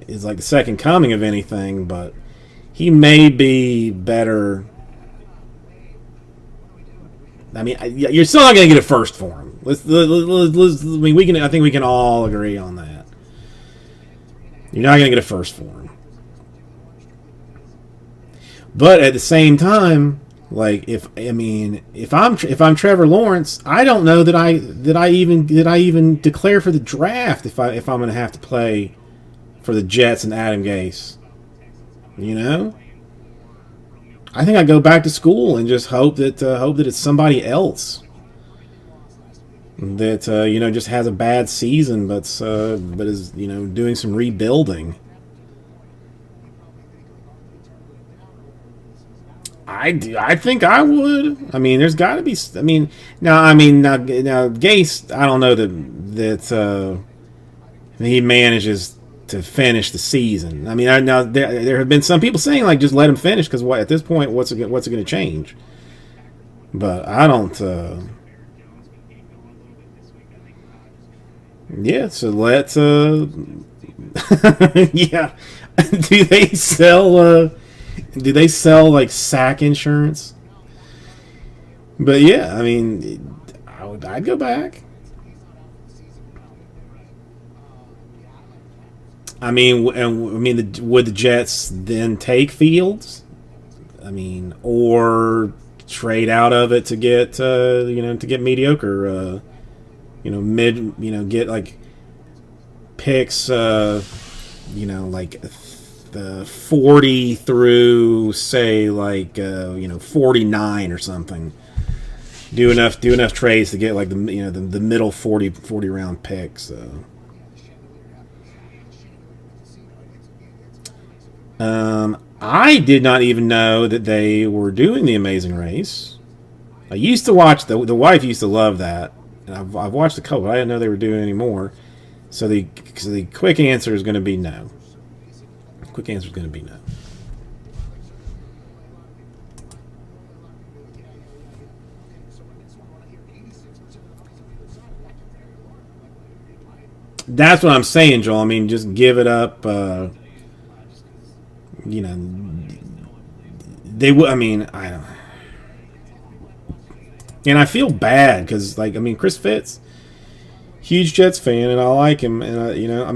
is like the second coming of anything, but he may be better. I mean, you're still not going to get a first for him. I think we can all agree on that. You're not going to get a first for him. But at the same time, like if I'm Trevor Lawrence, I don't know that I even declare for the draft if I'm going to have to play for the Jets and Adam Gase. I think I go back to school and just hope that it's somebody else that just has a bad season, but is doing some rebuilding. I think I would. I mean, there's got to be. Now Gase. I don't know that he manages to finish the season. I mean, there have been some people saying like just let him finish because at this point what's it going to change? But I don't. Yeah. So let's. Yeah. Do they sell? Do they sell like sack insurance? But yeah, I mean, I'd go back. I mean, would the Jets then take Fields? I mean, or trade out of it to get mediocre, get like picks, like the 40 through say like 49 or something. Do enough trades to get like the middle 40 round picks. I did not even know that they were doing The Amazing Race. I used to watch the wife used to love that, and I've watched a couple. But I didn't know they were doing it anymore. So the quick answer is going to be no. Quick answer is going to be no. That's what I'm saying, Joel. I mean, just give it up. They would. I mean, I don't. And I feel bad because, Chris Fitz, huge Jets fan, and I like him. And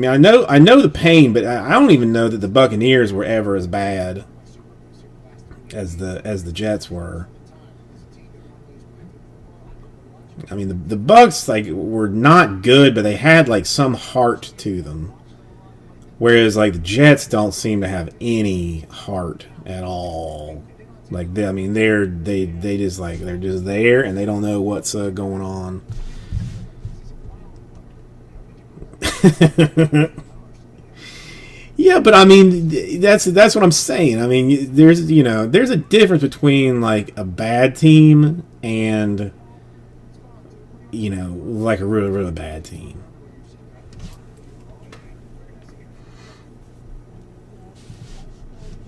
I know the pain, but I don't even know that the Buccaneers were ever as bad as the Jets were. I mean, the Bucs were not good, but they had some heart to them. Whereas the Jets don't seem to have any heart at all. They're just there and they don't know what's going on. Yeah, but I mean that's what I'm saying. I mean there's a difference between a bad team and a really, really bad team.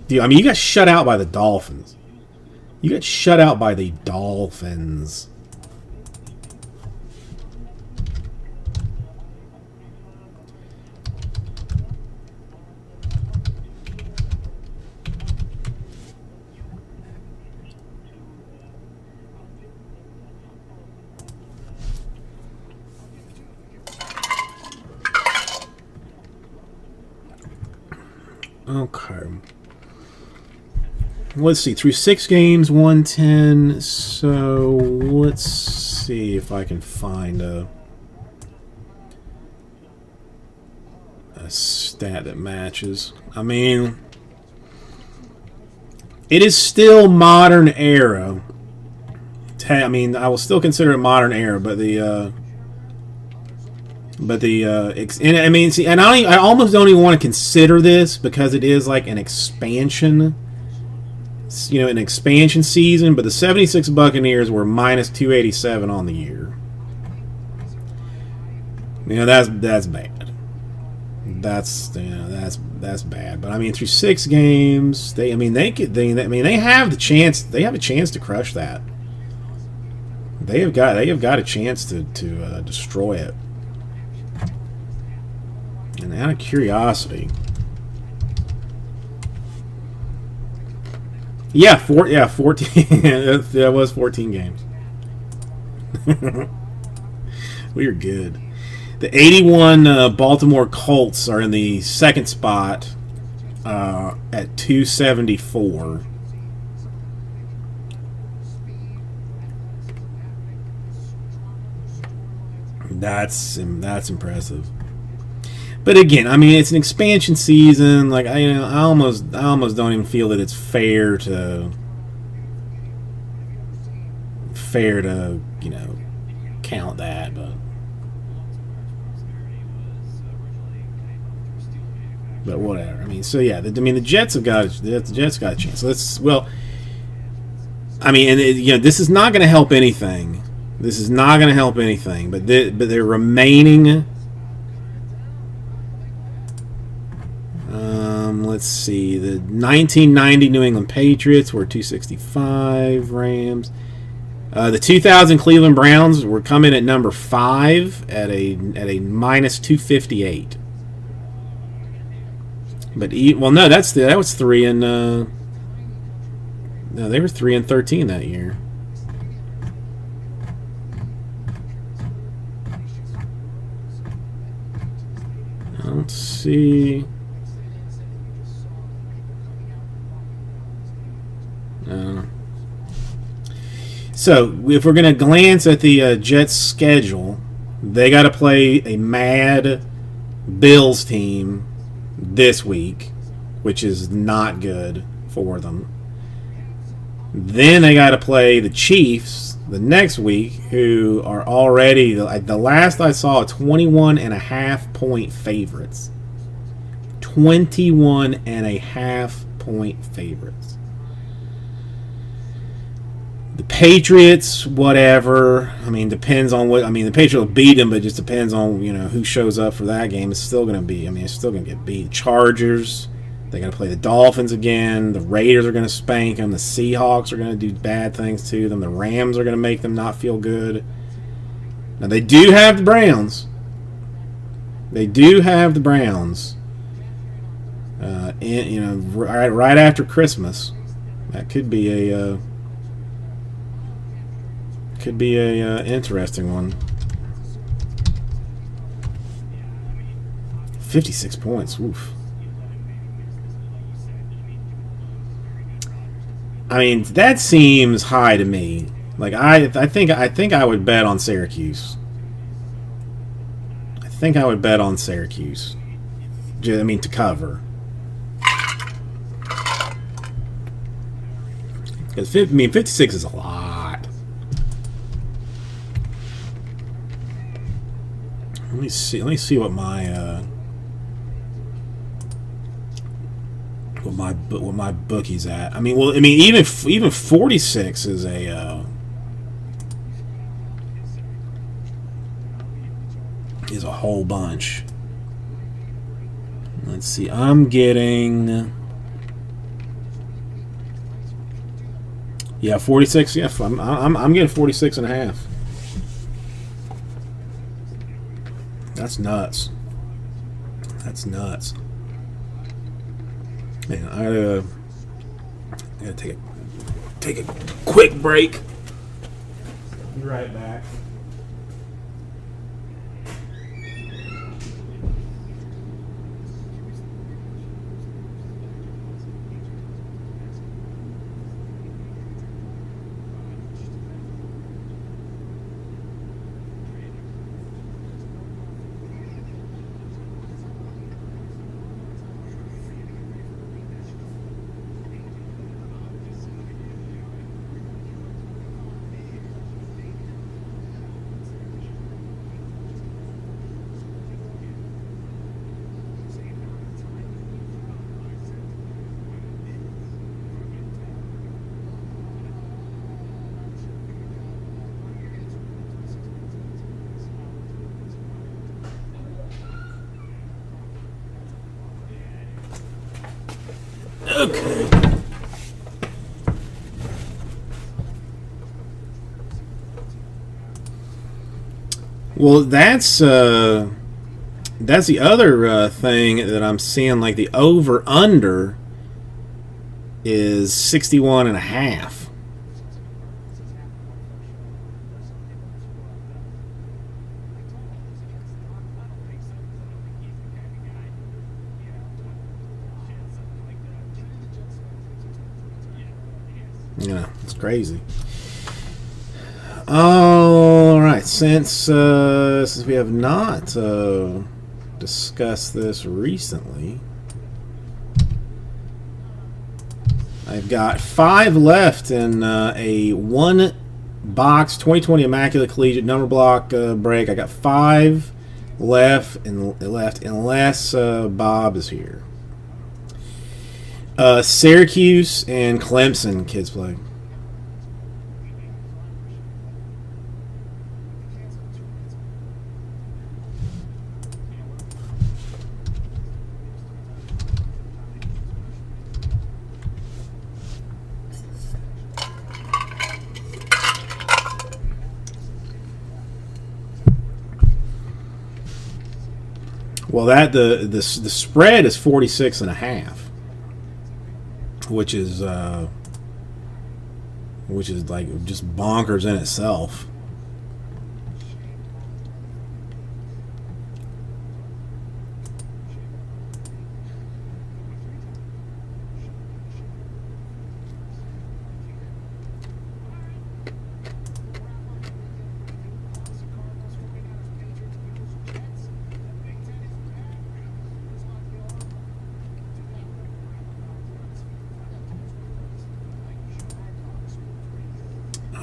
Dude, I mean, you got shut out by the Dolphins. You got shut out by the Dolphins. Okay. Let's see. Through 6 games, 110. So let's see if I can find a stat that matches. I mean, it is still modern era. I mean, I will still consider it modern era, but I mean, see, and I almost don't even want to consider this because it is like an expansion, you know, an expansion season. But the 76 Buccaneers were minus 287 on the year. You know, that's bad. That's bad. But I mean, through 6 games, they have the chance. They have a chance to crush that. They have got a chance to destroy it. And out of curiosity, yeah, 14. That was 14 games. We are good. The 81 Baltimore Colts are in the second spot at 274. That's impressive. But again, I mean, it's an expansion season. Like I almost don't even feel that it's fair to count that. But whatever. I mean, so yeah. The Jets have got a chance. I mean, and this is not going to help anything. This is not going to help anything. But they're remaining. Let's see. The 1990 New England Patriots were 265. Rams. The 2000 Cleveland Browns were coming at number 5 at a minus 258. But no, that was 3 and no, they were 3-13 that year. Let's see. So if we're going to glance at the Jets' schedule, they got to play a mad Bills team this week, which is not good for them. Then they got to play the Chiefs the next week, who are already, the last I saw, 21.5 point favorites. 21.5 point favorites. The Patriots, whatever. I mean, depends on what. I mean, the Patriots will beat them, but it just depends on who shows up for that game. It's still going to be. I mean, it's still going to get beat. Chargers. They got to play the Dolphins again. The Raiders are going to spank them. The Seahawks are going to do bad things to them. The Rams are going to make them not feel good. Now they do have the Browns. Right after Christmas. That could be a. Could be a interesting one. 56 points. Oof. I mean, that seems high to me. Like I think I would bet on Syracuse. I think I would bet on Syracuse. I mean, to cover. Because 56 is a lot. Let me see what my what my bookie's at. I mean, even 46 is a whole bunch. Let's see. I'm getting Yeah, 46. Yeah, I'm getting 46 and a half. That's nuts. That's nuts. Man, I gotta take a quick break. Be right back. Okay. Well, that's the other thing that I'm seeing. Like the over under is 61 and a half. Yeah, it's crazy. All right, since we have not discussed this recently, I've got 5 left in a 1-box 2020 Immaculate Collegiate number block break. I got 5 left unless Bob is here. Syracuse and Clemson kids play. Well, that the spread is 46 and a half, which is like just bonkers in itself.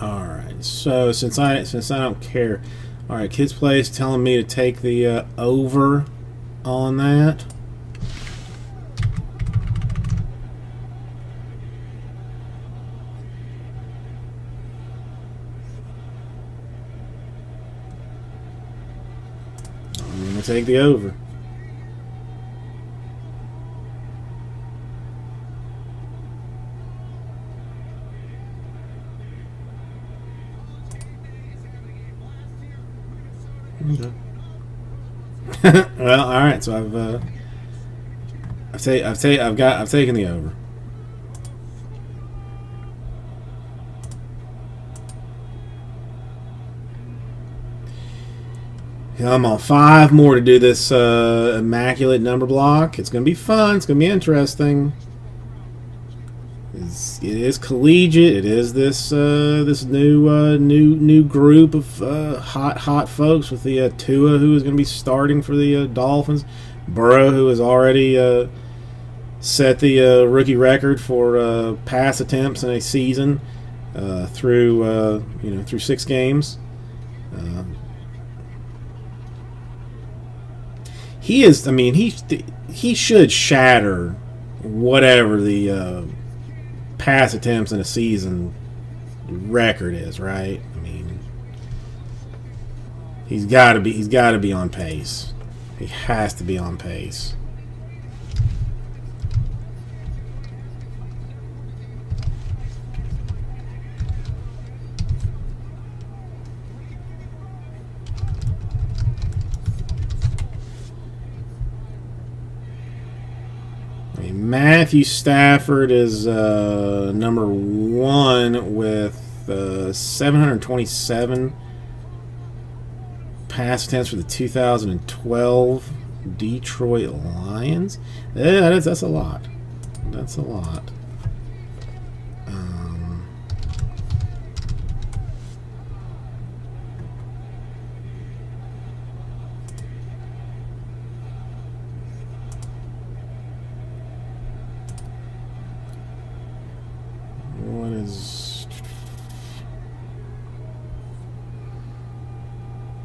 All right. So since I don't care, all right. Kids Place telling me to take the over on that. I'm gonna take the over. Okay. Well, all right. So I've taken the over. I'm on 5 more to do this immaculate number block. It's going to be fun. It's going to be interesting. It is collegiate. It is this new group of hot folks with the Tua, who is going to be starting for the Dolphins. Burrow, who has already set the rookie record for pass attempts in a season through 6 games. He is. I mean, he should shatter whatever the pass attempts in a season record is, right? I mean, he's got to be on pace. He has to be on pace. I mean, Matthew Stafford is number 1 with 727 pass attempts for the 2012 Detroit Lions. Yeah, that's a lot. That's a lot. What is?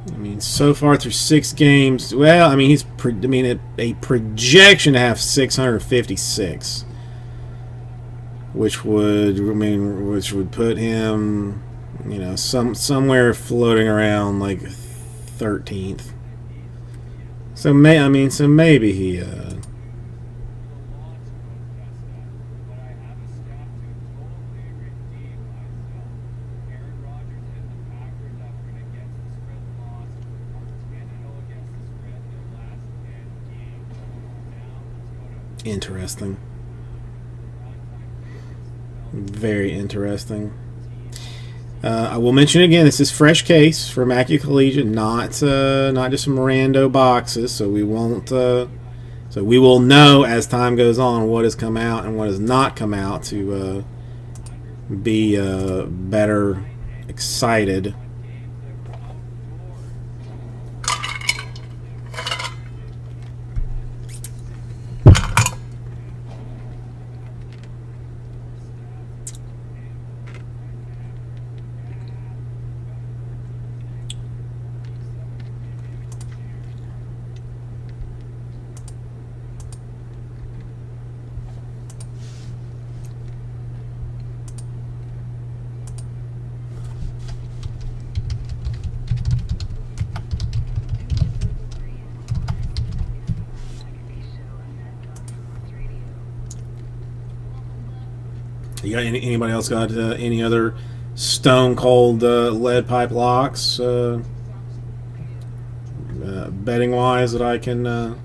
I mean, so far through 6 games. Well, I mean, a projection to have 656, which would put him, somewhere floating around like 13th. So maybe he. Interesting. Very interesting. I will mention again, this is fresh case for Mackey Collegiate, not just some rando boxes. So we won't. So we will know as time goes on what has come out and what has not come out to be better excited. You got anybody else got any other stone cold lead pipe locks betting wise that I can?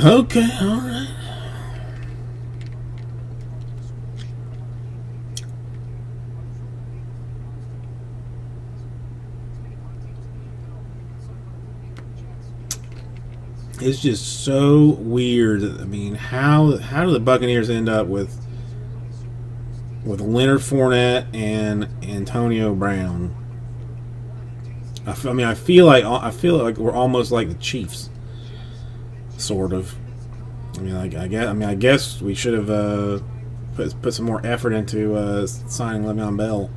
Okay, all right. It's just so weird. I mean, how do the Buccaneers end up with Leonard Fournette and Antonio Brown? I feel like we're almost like the Chiefs. Sort of. I guess we should have put some more effort into signing Le'Veon Bell.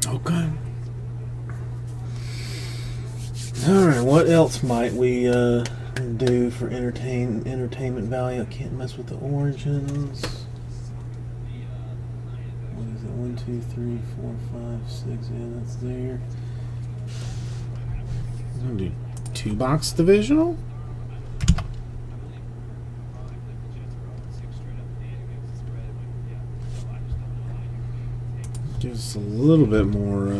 Okay. what else might we do for entertainment value? I can't mess with the origins. What is it? 1, 2, 3, 4, 5, 6. Yeah, that's there. I'm gonna do 2-box divisional. Gives us a little bit more.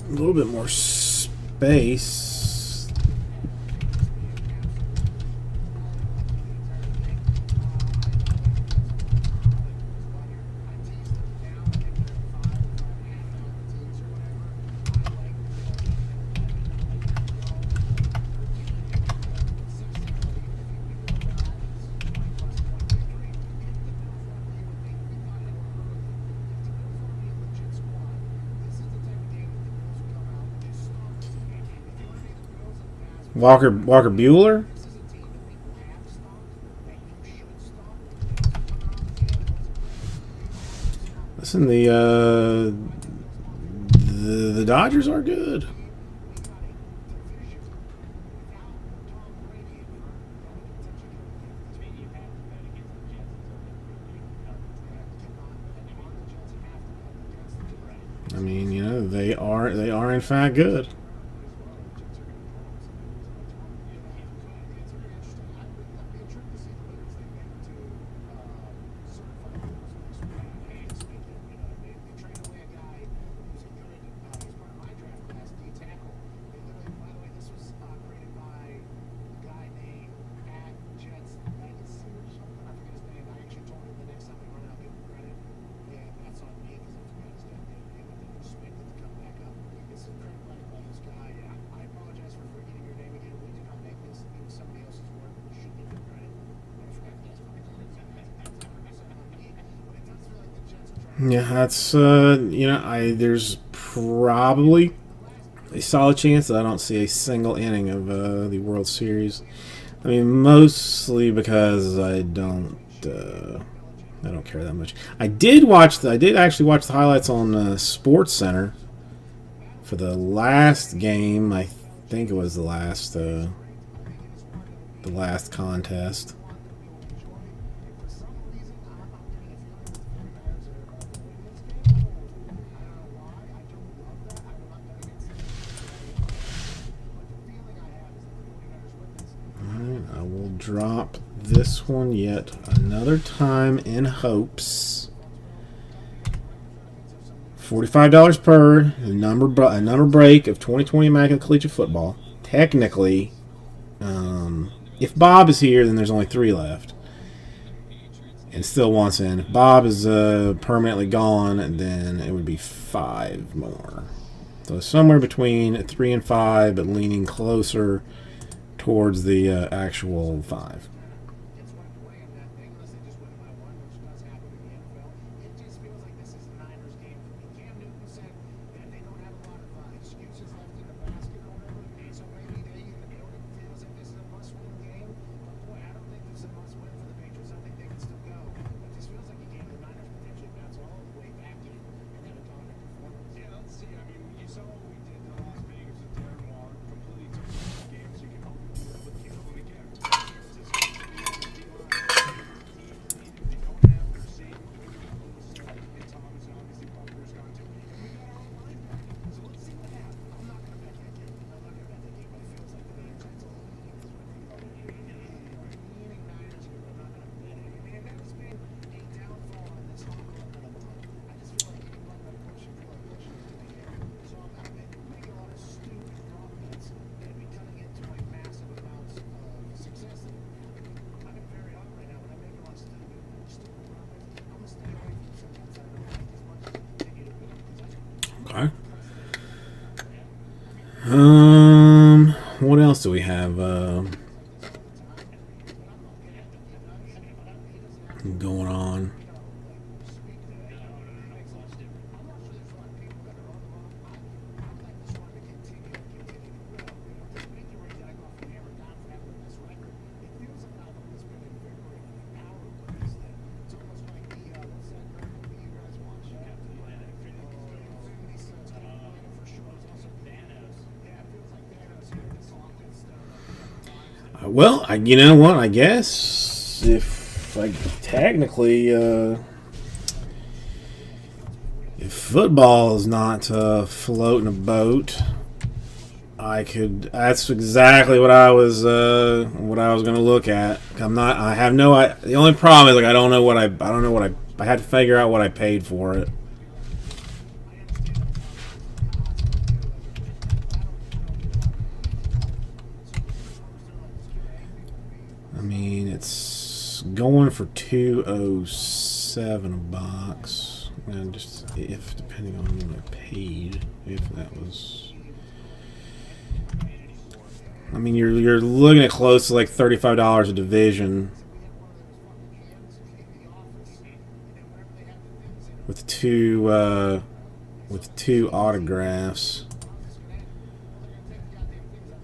A little bit more space. Walker Bueller. Listen, the Dodgers are good. I mean, you know, they are in fact good. Yeah, that's you know, there's probably a solid chance that I don't see a single inning of the World Series. I mean, mostly because I don't care that much. I did actually watch the highlights on Sports Center for the last game. I think it was the last contest. I will drop this one yet another time in hopes. $45 per a number break of 2020 Immaculate Collegiate Football. Technically, if Bob is here, then there's only 3 left, and still wants in. If Bob is permanently gone, then it would be 5 more. So somewhere between 3 and 5, but leaning closer towards the actual 5. Okay. What else do we have going on? Well, you know what? I guess if like technically, if football is not floating a boat, I could. That's exactly what I was going to look at. I'm not. I have no. The only problem is like I don't know what I. I don't know what I had to figure out what I paid for it. I mean, it's going for $207 a box. And just if depending on what I paid, if that was. I mean, you're looking at close to like $35 a division with two autographs.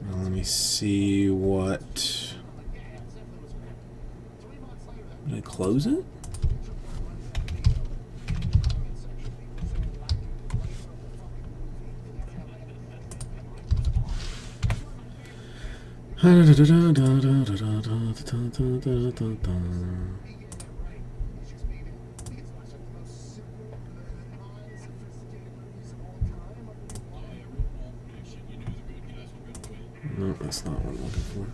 Now, let me see what. Did I close it? No, that's not what I'm looking for.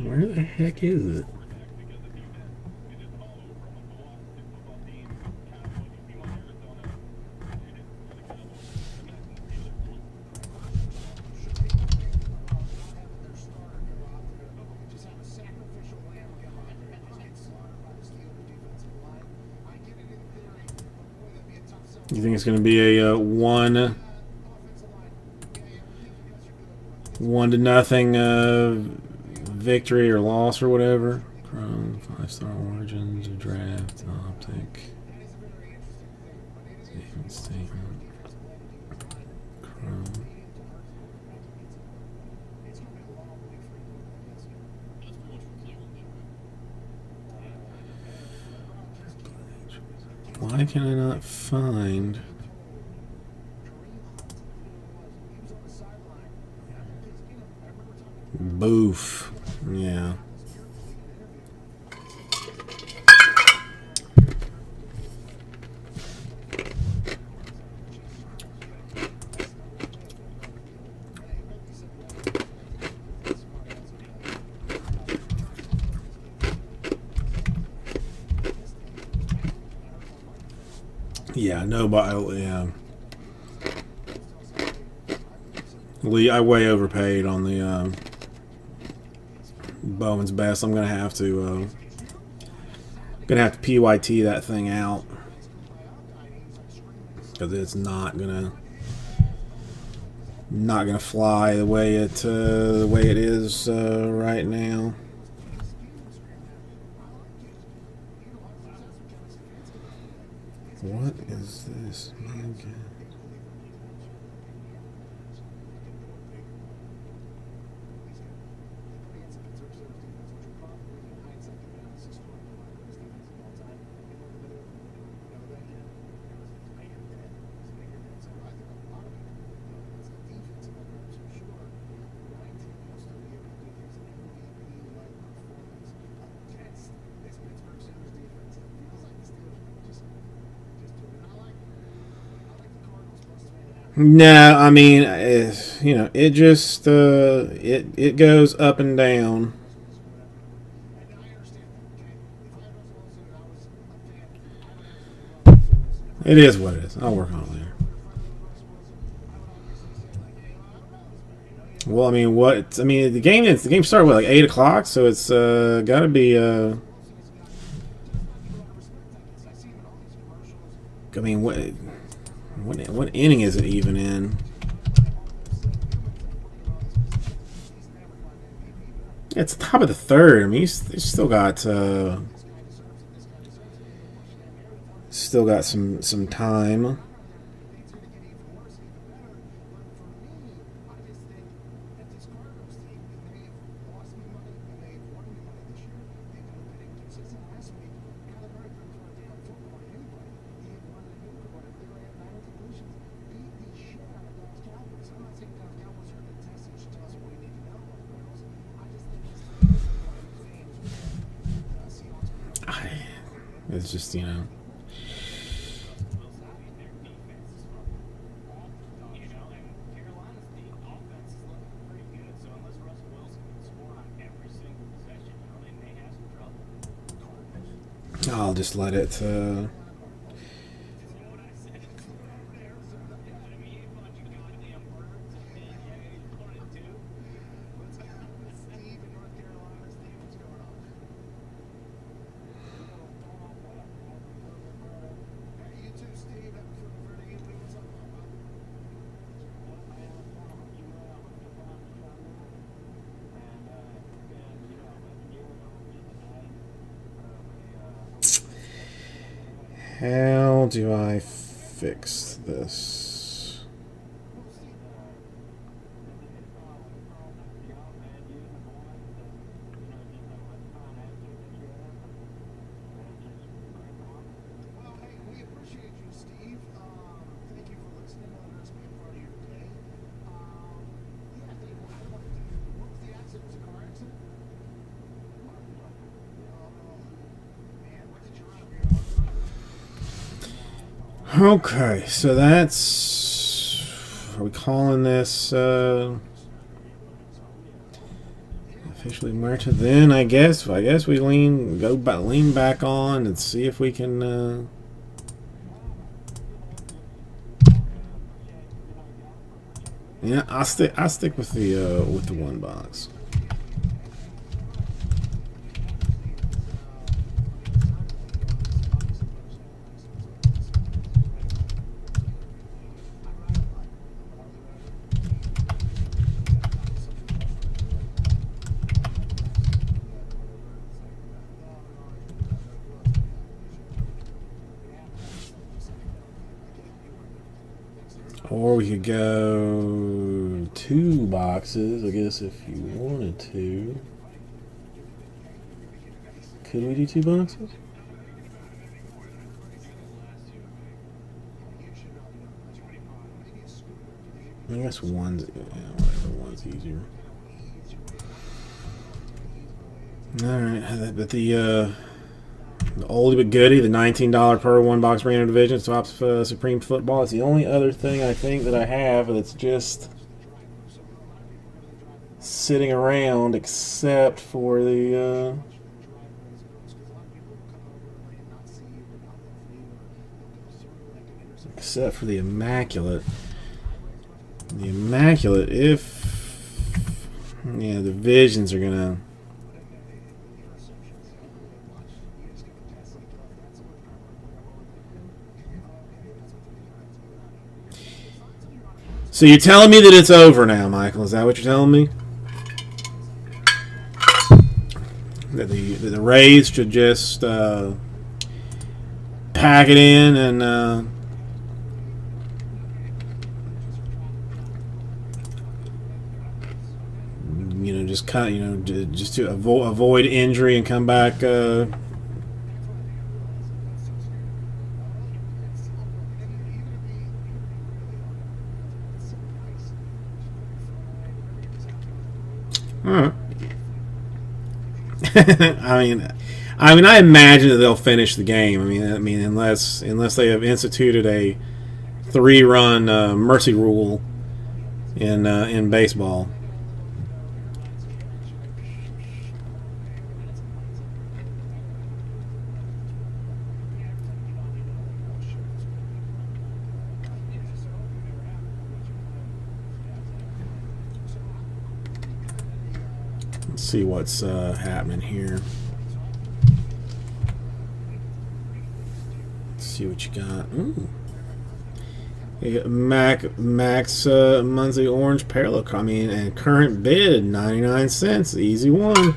Where the heck is it? You think it's going to be a 1-0 victory or loss or whatever? Chrome, 5-star origins, draft, optic, statement, Chrome. Why can I not find? Boof. Yeah. Yeah, no, but yeah. I way overpaid on the Bowman's Best. I'm gonna have to PYT that thing out because it's not gonna fly the way it is right now. What is this? Okay. No, I mean, it just it goes up and down. It is what it is. I'll work on it later. Well, I mean, the game started like 8 o'clock, so it's got to be. I mean, what inning is it even in? It's the top of the third. I mean, he's still got some time. It's just, you know. You know, and Carolina's offense is looking pretty good. So unless Russell Wilson can score on every single possession, you know, they may have some trouble. I'll just let it. How do I fix this? Well, hey, we appreciate you, Steve. Thank you for listening and letting us be a part of your day. Yeah, Dave, what was the accident? Was it a car accident? Man, what did you run up here? Okay, so that's. Are we calling this officially Muerta? Then I guess we lean back on and see if we can. Yeah, I'll stick with the one box. Or we could go 2 boxes, I guess, if you wanted to. Could we do 2 boxes? I guess one's, whatever, one's easier. Alright, but the oldie but goodie, the $19 per one box random division, Topps Supreme Football. It's the only other thing I think that I have that's just sitting around, except for the Immaculate. The Immaculate, if the Visions are gonna. So you're telling me that it's over now, Michael? Is that what you're telling me? That the Rays should just pack it in and just cut, just to avoid injury and come back. Huh. I imagine that they'll finish the game. I mean, unless they have instituted a 3-run mercy rule in baseball. Let's see what's happening here. Let's see what you got. Ooh. You got Max Muncy Orange Parallel. And current bid 99 cents. Easy one.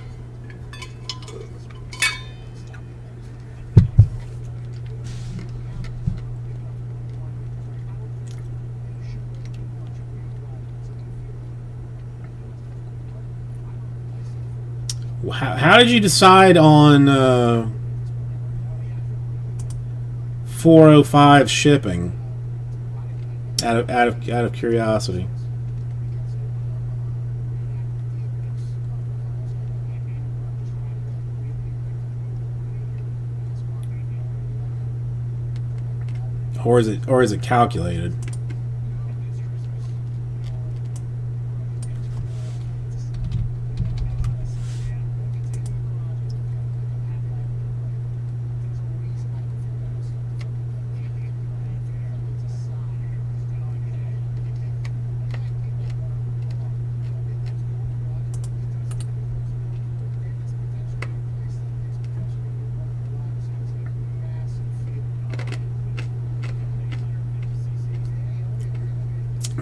How did you decide on 405 shipping? Out of curiosity. Or is it calculated?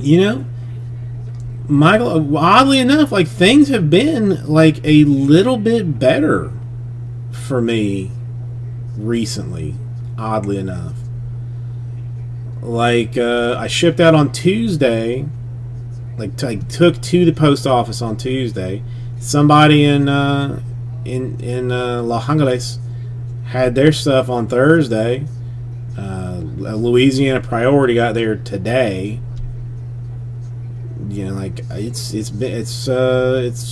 You know, Michael, oddly enough, like things have been like a little bit better for me recently, oddly enough. Like I shipped out on Tuesday, like I took to the post office on Tuesday. Somebody in Los Angeles had their stuff on Thursday. A Louisiana Priority got there today. You know, like it's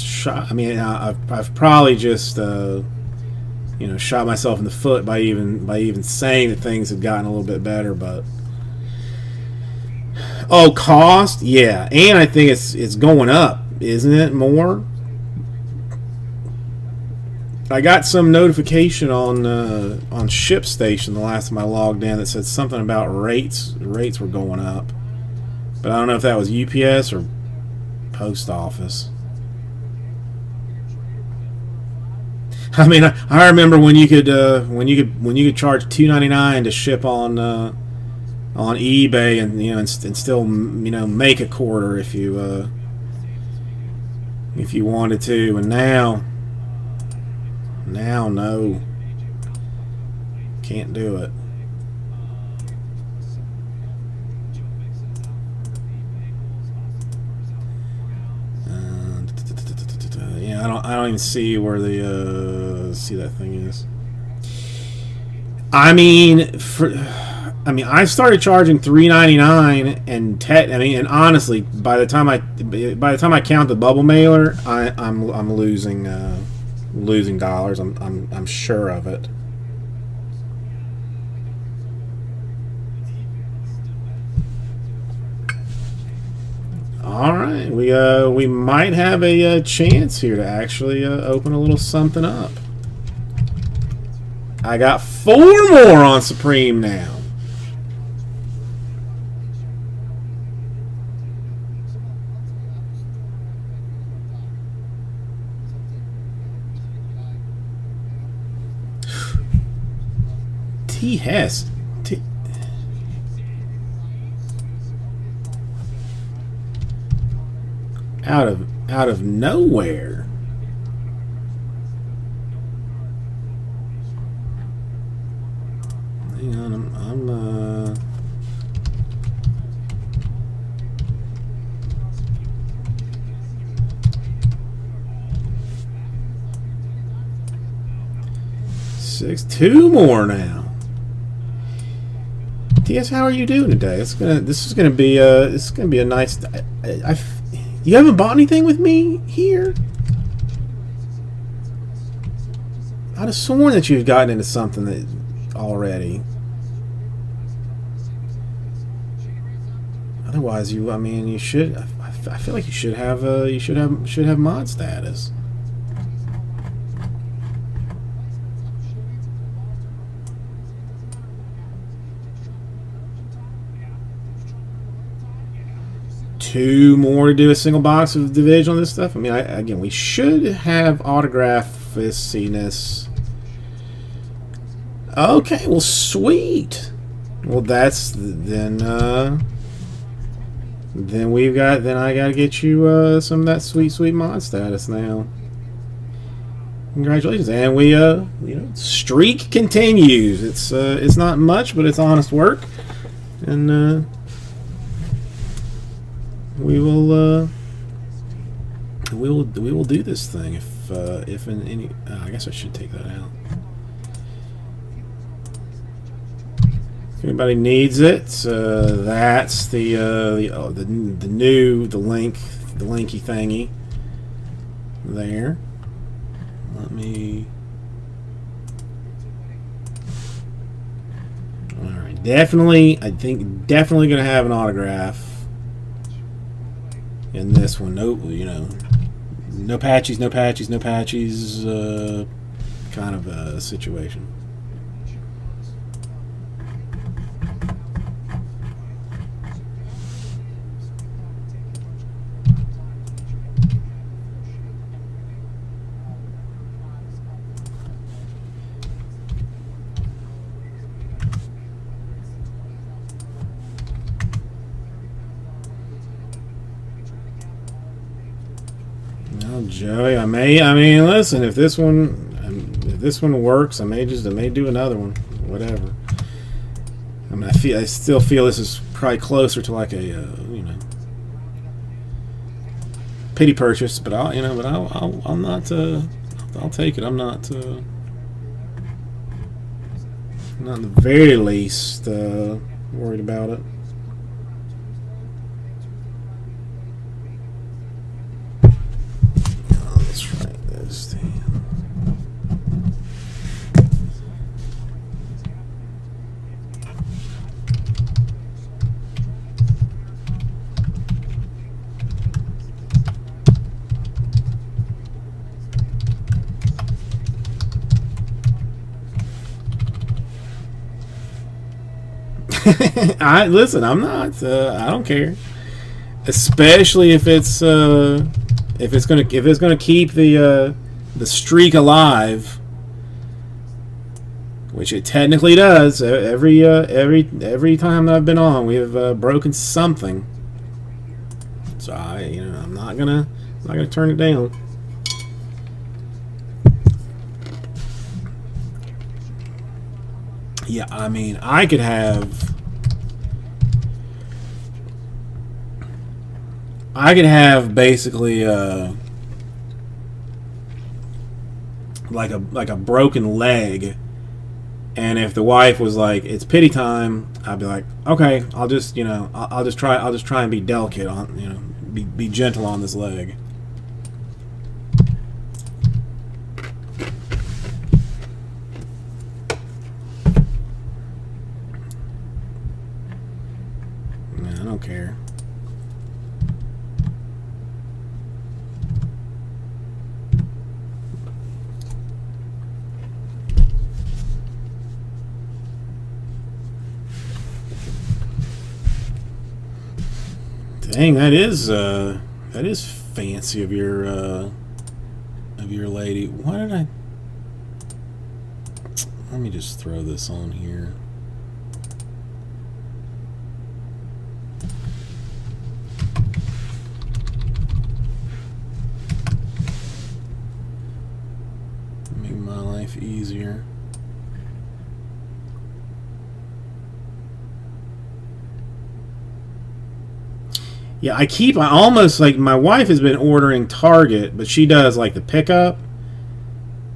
shot. I mean, I've probably just shot myself in the foot by even saying that things had gotten a little bit better. But cost, yeah, and I think it's going up, isn't it? More. I got some notification on ShipStation the last time I logged in that said something about rates. Rates were going up. But I don't know if that was UPS or post office. I mean, I remember when you could charge $2.99 to ship on eBay and still make a quarter if you wanted to, and now no, can't do it. I don't even see where the see that thing is. I mean, I started charging $3.99, and honestly, by the time I count the bubble mailer, I'm losing dollars. I'm sure of it. All right, we might have a chance here to actually open a little something up. I got 4 more on Supreme now. T. Hess. Out of nowhere. Hang on, I'm 2 more now. TS, how are you doing today? This is gonna be a nice. You haven't bought anything with me here? I'd have sworn that you've gotten into something that already. Otherwise, you should. I feel like you should have mod status. Two more to do a single box of division on this stuff. I mean, again, we should have autographiness. Okay, well, sweet. Well, that's then I gotta get you some of that sweet mod status now. Congratulations, and we streak continues. It's not much, but it's honest work, and we will do this thing if in any. I guess I should take that out. If anybody needs it, that's the linky thingy there. Let me. All right, I think definitely gonna have an autograph in this one. No, no patchies, no patchies, no patchies. Kind of a situation. Well, Joey, I mean, listen, if this one works, I may do another one, whatever. I mean, I still feel this is probably closer to like a, pity purchase, but I'll not, I'll take it. I'm not, not in the very least, worried about it. Let's write this down. Listen. I'm not. I don't care, especially if it's gonna keep the streak alive, which it technically does. Every time that I've been on, we have broken something. So I'm not gonna turn it down. Yeah, I mean, I could have basically like a broken leg, and if the wife was like, "It's pity time," I'd be like, "Okay, I'll just try and be delicate on be gentle on this leg." I don't care. Dang, that is fancy of your lady. Why did I? Let me just throw this on here. Make my life easier. Yeah, I almost, like, my wife has been ordering Target, but she does like the pickup.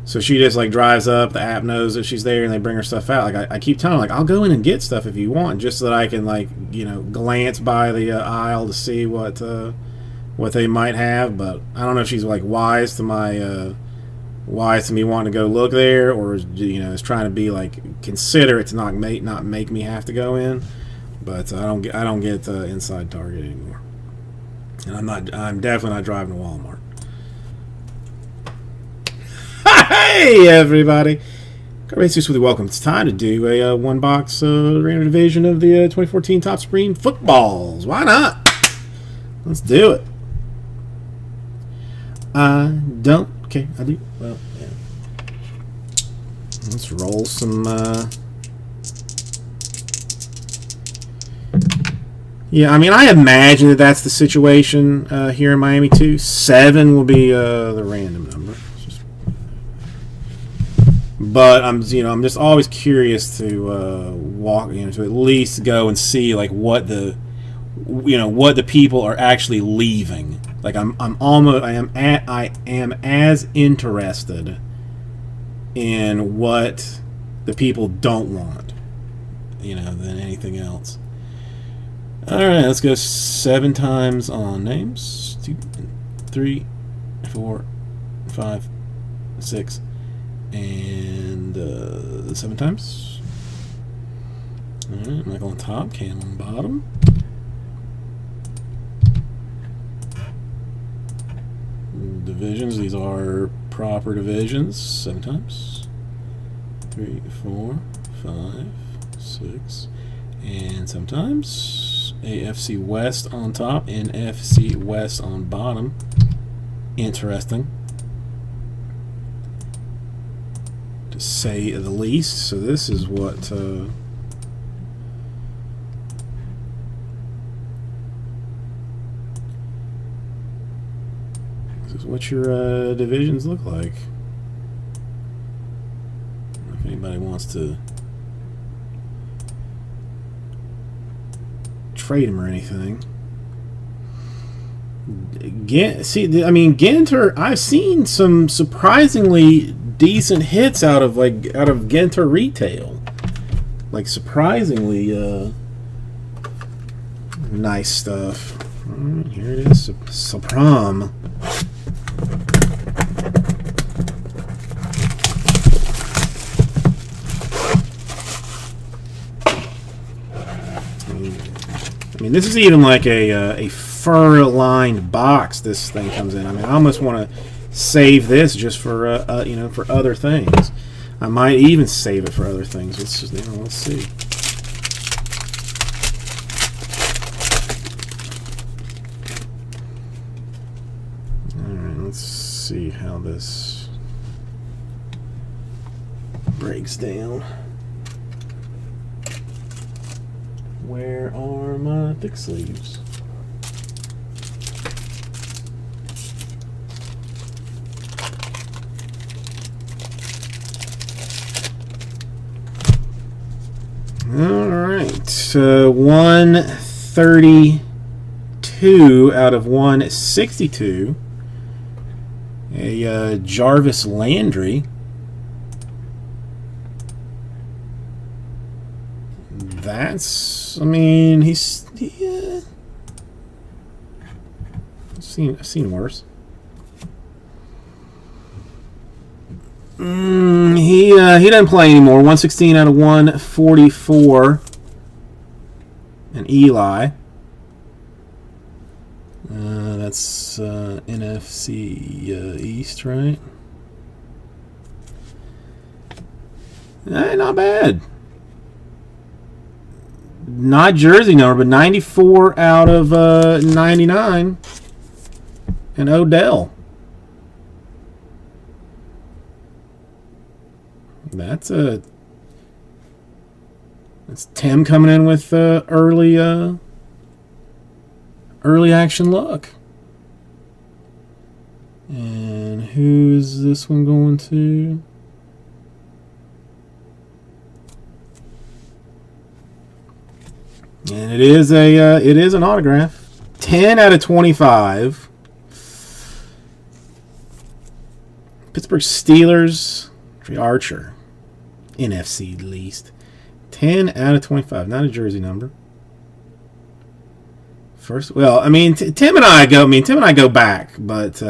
So she just like drives up, the app knows that she's there, and they bring her stuff out. Like I keep telling her, like, I'll go in and get stuff if you want, just so that I can, like, glance by the aisle to see what they might have. But I don't know if she's like wise to me wanting to go look there, or is trying to be like considerate to not make me have to go in. But I don't get inside Target anymore. And I'm definitely not driving to Walmart. Hey everybody! Racers, welcome. It's time to do a one box random division of the 2014 Top Supreme footballs. Why not? Let's do it. I don't. Okay, I do. Well, yeah. Let's roll some. Yeah, I mean, I imagine that that's the situation here in Miami too. 7 will be the random number. But I'm just always curious to walk, to at least go and see like what the people are actually leaving. Like I am as interested in what the people don't want, than anything else. All right, let's go 7 times on names. 2, 3, 4, 5, 6, and 7 times. Alright, Michael on top, Cam on bottom. Divisions, these are proper divisions. 7 times. 3, 4, 5, 6, and sometimes AFC West on top, NFC West on bottom. Interesting, to say the least. So this is what your divisions look like. I don't know if anybody wants to trade him or anything. Ginter, I've seen some surprisingly decent hits out of Ginter retail. Like surprisingly nice stuff. Here it is, Sopram. I mean, this is even like a fur-lined box. This thing comes in. I mean, I almost want to save this just for for other things. I might even save it for other things. Let's see. All right, let's see how this breaks down. Where are my thick sleeves? All right, 132 out of 162. A Jarvis Landry. That's, I mean, I've seen worse. He doesn't play anymore. 116 out of 144. And Eli. That's NFC East, right? Not bad. Not jersey number, but 94 out of 99. And Odell. That's Tim coming in with early action luck. And who's this one going to? And it is an autograph. 10 out of 25. Pittsburgh Steelers. Trey Archer. NFC least. 10 out of 25. Not a jersey number. First, well, I mean, Tim and I go back, but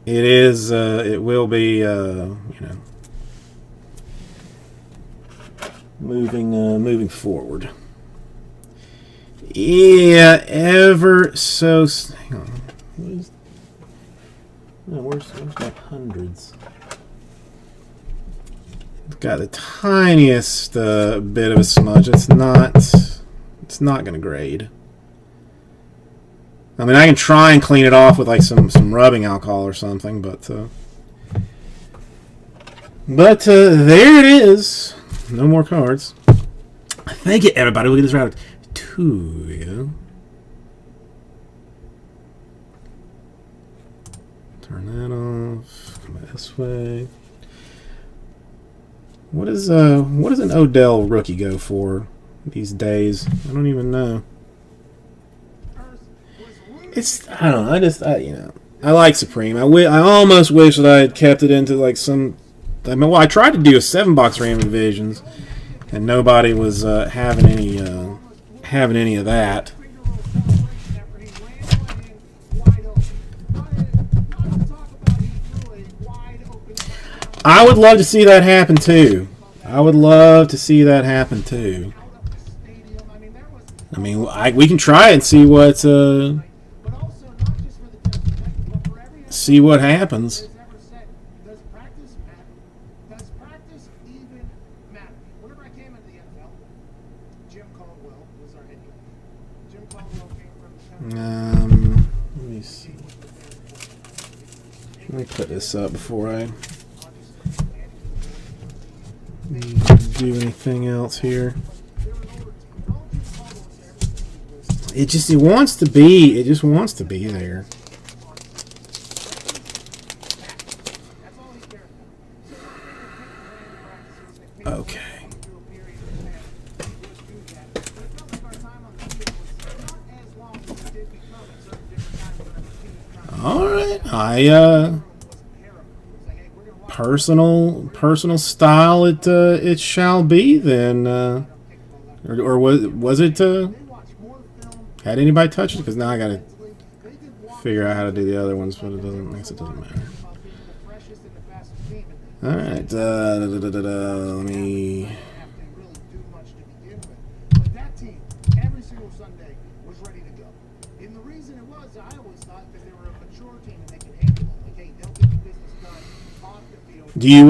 it will be, moving forward. Yeah, ever so. Hang on. Where's my hundreds? It's got the tiniest bit of a smudge. It's not going to grade. I mean, I can try and clean it off with like some rubbing alcohol or something, but there it is. No more cards. Thank you, everybody. Look at this round. 2, yeah. Turn that off. Come back this way. What does an Odell rookie go for these days? I don't even know. I don't know. I like Supreme. I almost wish that I had kept it into like some. I tried to do a 7-box random divisions, and nobody was having any of that. I would love to see that happen too. I would love to see that happen too. out of the stadium. I mean, there was. I mean, we can try and see what But also not just for the Tennessee Titans, but for every see what happens. has ever said, does practice matter? Does practice even matter? Whenever I came into the NFL, Jim Caldwell was our head coach. Jim Caldwell came from the Tennessee. Let me see. Let me put this up before I do anything else here. It just wants to be. It just wants to be there. Okay. All right. Personal style. It shall be then. Or was it? Had anybody touched it? Because now I gotta figure out how to do the other ones, but it doesn't. I guess it doesn't matter. All right. Let me. But that team, every single Sunday, was ready to go. And the reason it was, I always thought that they were a mature team and they can handle it. Like, hey, they'll get the business done off the field. Do you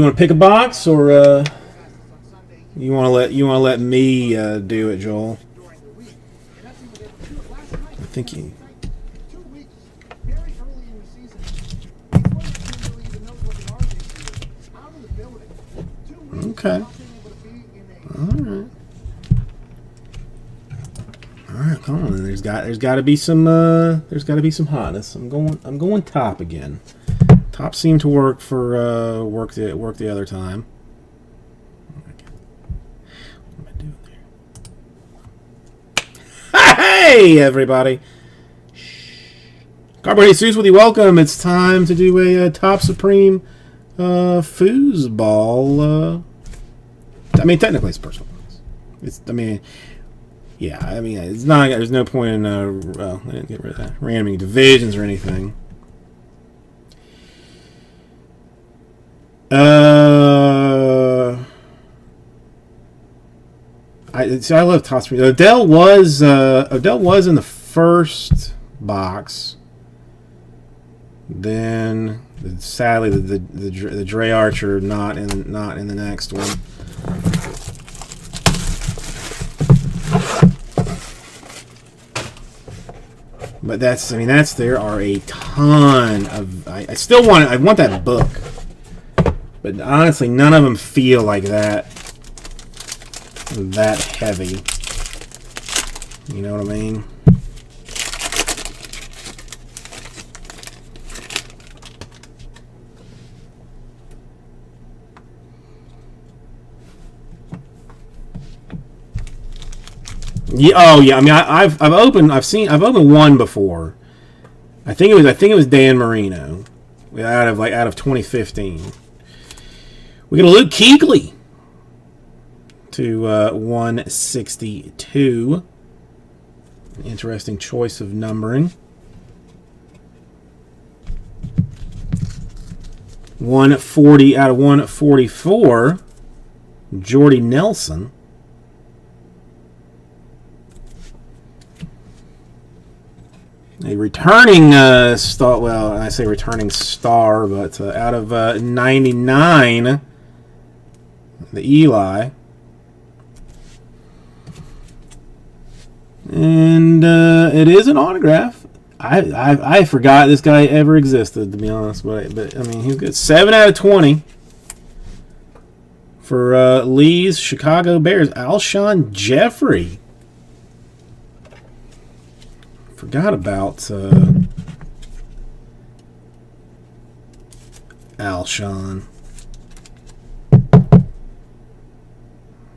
want to pick a box or On Sunday you want to let me do it, Joel? during the week. And that's even able to do it last night. I think you. 2 weeks, very early in the season, before the team really even knows what they are this year, out of the building. 2 weeks Okay. without being able to be in a All right, come on. There's got to be some hotness. I'm going top again. Top seemed to work for work the other time. What am I doing there? Hey everybody! Carbo Jesus with you. Welcome. It's time to do a Top Supreme foosball. I mean, technically it's personal. It's it's not. There's no point in. Well, I didn't get rid of that. Randoming divisions or anything. I love Top Supreme. Odell was in the first box. Then, sadly, the Dre Archer not in the next one. But there are a ton of. I still want it. I want that book, but honestly, none of them feel like that heavy. You know what I mean? Yeah. Oh, yeah. I mean, I've opened one before. I think it was Dan Marino, out of 2015. We got a Luke Kuechly to 162. Interesting choice of numbering. 140 out of 144. Jordy Nelson. A returning star. Well, I say returning star, but out of 99, the Eli. And it is an autograph. I forgot this guy ever existed, to be honest. But I mean, he's good. 7 out of 20 for Lee's Chicago Bears. Alshon Jeffrey. Forgot about Alshon.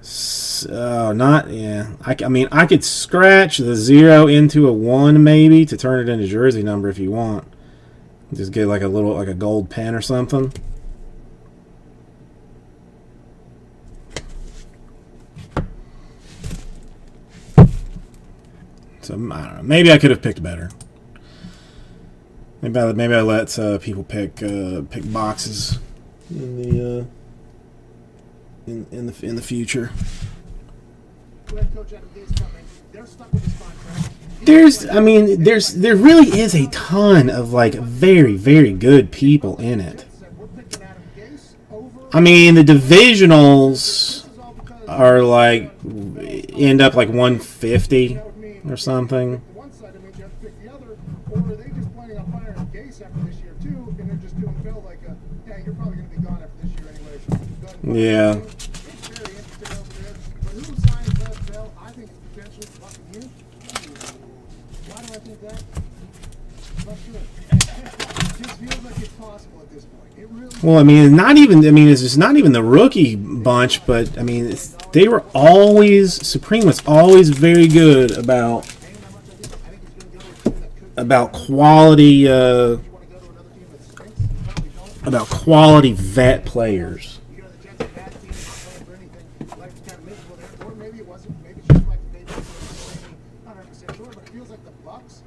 So, not, yeah. I mean, I could scratch the 0 into a 1 maybe to turn it into jersey number if you want. Just get like a gold pen or something. So, I don't know. Maybe I could have picked better. Maybe I let people pick boxes in in the future. Head coach Adam Gase coming. They're stuck with his contract. There really is a ton of like very, very good people in it. We're picking Adam Gase over. I mean, the divisionals are like end up like 150 or something. One side, it means you have to pick the other, or are they just planning on firing Gase after this year too, and they're just doing Bill like a, yeah, you're probably going to be gone after this year anyway. So go ahead and Yeah. It's very interesting over there. But who signs that Bill? I think it's potentially Buccaneers. Why do I think that? Not sure. It just feels like it's possible at this point. It really. Well, I mean, not even. I mean, it's just not even the rookie bunch, but I mean, they were always Supreme was always very good about quality about quality vet players. You know, the Jets are a bad team, not playing for anything. Life is kind of miserable there. Or maybe it wasn't. Maybe it's just like the Patriots. Not 100% sure, but it feels like the Bucks.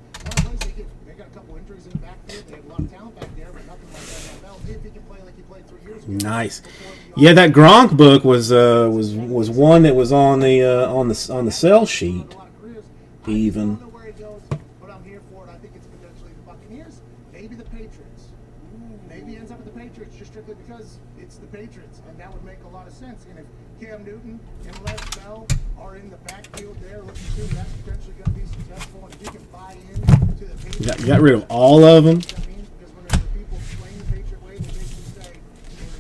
One place they got a couple injuries in the backfield. They have a lot of talent back there, but nothing like that in the NFL. If he can play like he played 3 years ago. Nice. Yeah, that Gronk book was one that was on the sell sheet. A lot of careers. Even. I don't know where he goes, but I'm here for it. I think it's potentially the Buccaneers, maybe the Patriots. Maybe he ends up with the Patriots just strictly because it's the Patriots, and that would make a lot of sense. And if Cam Newton and Les Bell are in the backfield there, looking through, that's potentially going to be successful. And if you can buy in to the Patriots, Got rid of all of them. that means because whenever people playing the Patriot way, they basically say,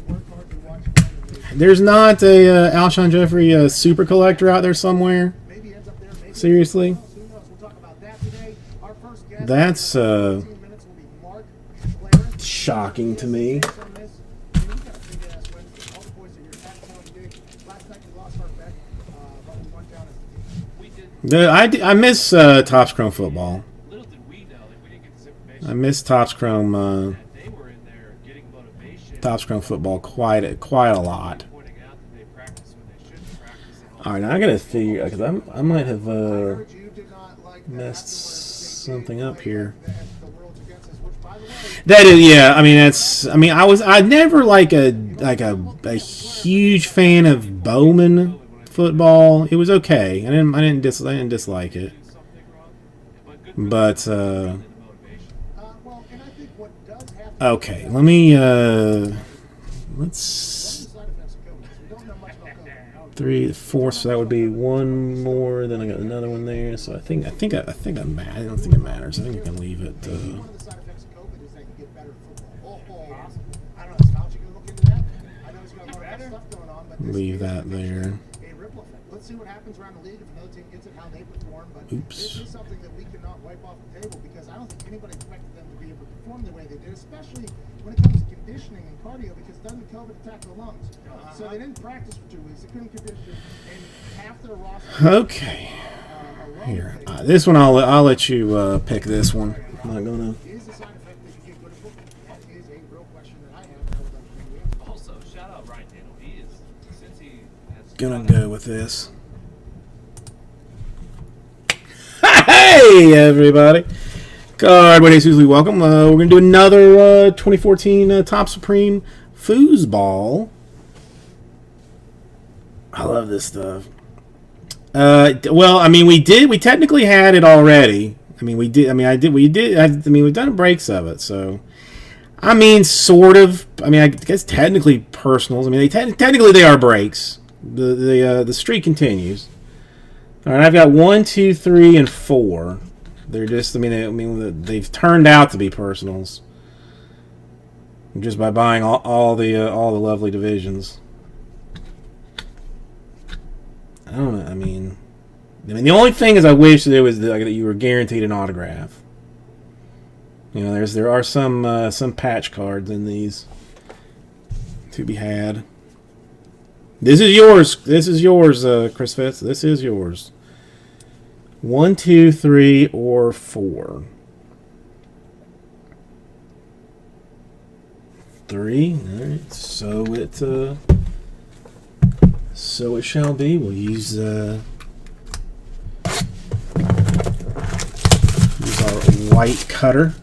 they work hard to watch them. There's not a Alshon Jeffrey super collector out there somewhere. Maybe he ends up there. Maybe Seriously? Who knows? We'll talk about that today. Our first guest. That's 15 minutes will be Mark Clarence. shocking to me. I miss Topps Chrome football. Little did we know that we didn't get this information. I miss Topps Chrome that they were in there getting motivation. Topps Chrome football quite a lot. Pointing out that they practice when they shouldn't practice. And All right, now I gotta figure because I might have messed something up here. That is, yeah. I mean, that's. I mean, I never like a huge fan of Bowman football. It was okay. I didn't dislike it, something wrong. But good but the motivation. okay. Let me let's 3, 4. So that would be one more. Then I got another one there. So I think that I don't think it matters. I think you can leave it. One of the side effects of COVID is that you get better at football. I don't know, Slouch, you can look into that. I know he's got a lot of that stuff going on, but this Leave is that there. a ripple effect. Let's see what happens around the league if another team gets it, how they perform. But Oops. this is something that we cannot wipe off the table because I don't think anybody expected them to be able to perform the way they did, especially when it comes to conditioning and cardio, because doesn't COVID attack the lungs? So they didn't practice for 2 weeks. They couldn't condition, and half their roster. Okay. Here, this one I'll let you pick this one. I'm not gonna. Is a side effect that you get good at football? That is a real question that I have. I would like to know. Also, shout out Ryan Daniel. He is, since he has Gonna go with this. Hey everybody! Card What is usually welcome. We're gonna do another 2014 Top Supreme foosball. I love this stuff. Well, I mean, we technically had it already. I mean, we did. I mean, we've done breaks of it. So, I mean, sort of. I mean, I guess technically personals. I mean, technically they are breaks. The streak continues. All right, I've got 1, 2, 3, and 4. They're just. I mean, they've turned out to be personals. Just by buying all the lovely divisions. I don't know. I mean, the only thing is, I wish that it was that you were guaranteed an autograph. You know, there are some patch cards in these to be had. This is yours. This is yours, Chris Fitz. This is yours. 1, 2, 3, or 4. 3. All right. So it shall be. We'll use our white cutter.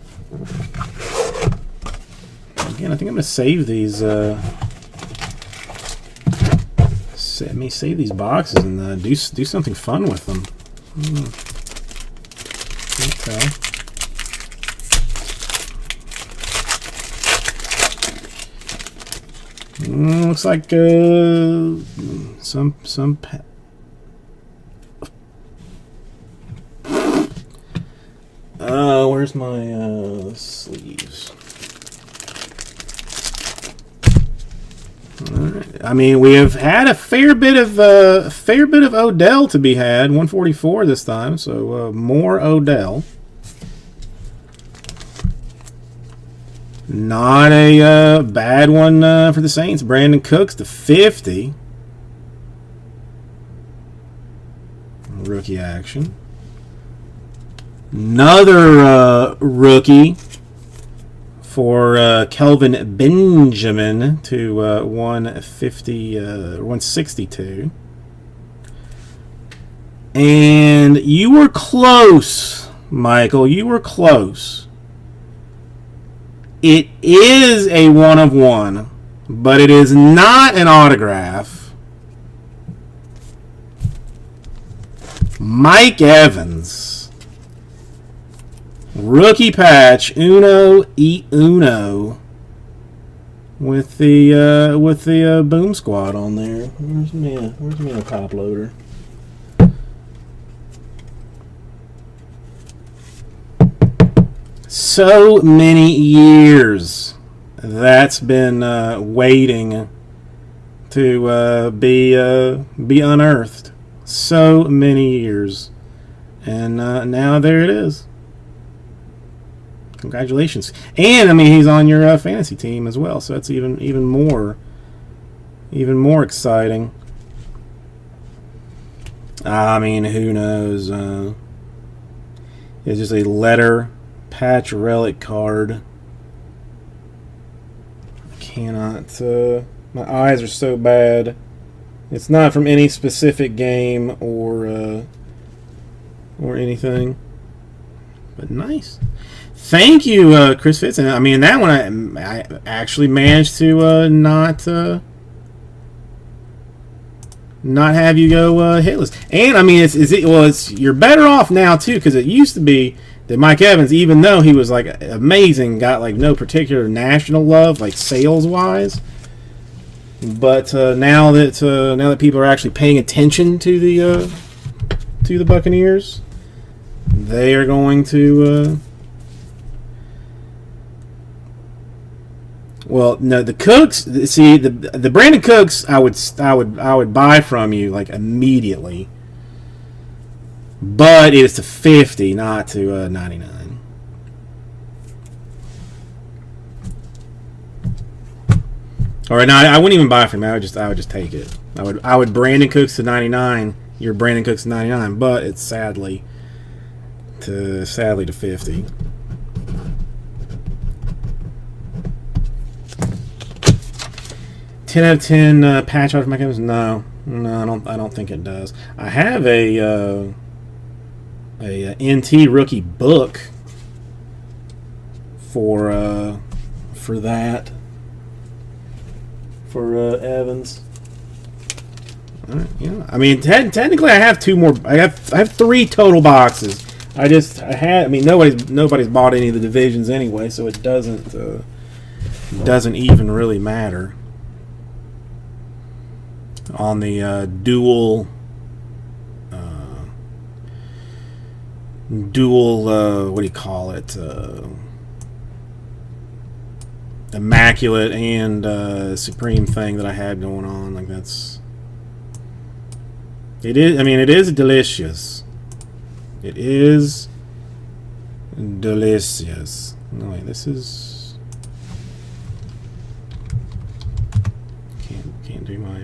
Again, I think I'm going to save these Let me save these boxes and do something fun with them. Okay. Looks like some. Where's my sleeves? All right. I mean, we have had a fair bit of Odell to be had. 144 this time, so more Odell. Not a bad one for the Saints. Brandon Cooks to 50. Rookie action. Another rookie for Kelvin Benjamin to 162. And you were close, Michael. You were close. It is a 1/1, but it is not an autograph. Mike Evans. Rookie patch, Uno e Uno, with the Boom Squad on there. Where's me a top loader? So many years that's been waiting to be unearthed. So many years, and now there it is. Congratulations. And I mean, he's on your fantasy team as well, so that's even more exciting. I mean, who knows? It's just a letter patch relic card. I cannot. My eyes are so bad. It's not from any specific game or anything, but nice. Thank you, Chris Fitz. And I mean, that one I actually managed to not have you go hitless. And I mean, you're better off now too, because it used to be that Mike Evans, even though he was like amazing, got like no particular national love, like sales wise. But now that people are actually paying attention to the Buccaneers, they are going to. Well, no, the Cooks. See, the Brandon Cooks, I would buy from you like immediately, but it is to 50, not to 99. All right, now I wouldn't even buy from you. I would just take it. I would Brandon Cooks to 99. Your Brandon Cooks to 99, but it's sadly to 50. $10 out of 10 patch out for Mike Evans? No, I don't think it does. I have a NT rookie book for that for Evans. All right, yeah. I mean, technically, I have two more. I have 3 total boxes. I mean, nobody's bought any of the divisions anyway, so it doesn't even really matter. On the dual what do you call it, immaculate and supreme thing that I had going on, like it is delicious. It is delicious. No, wait, this is can't do my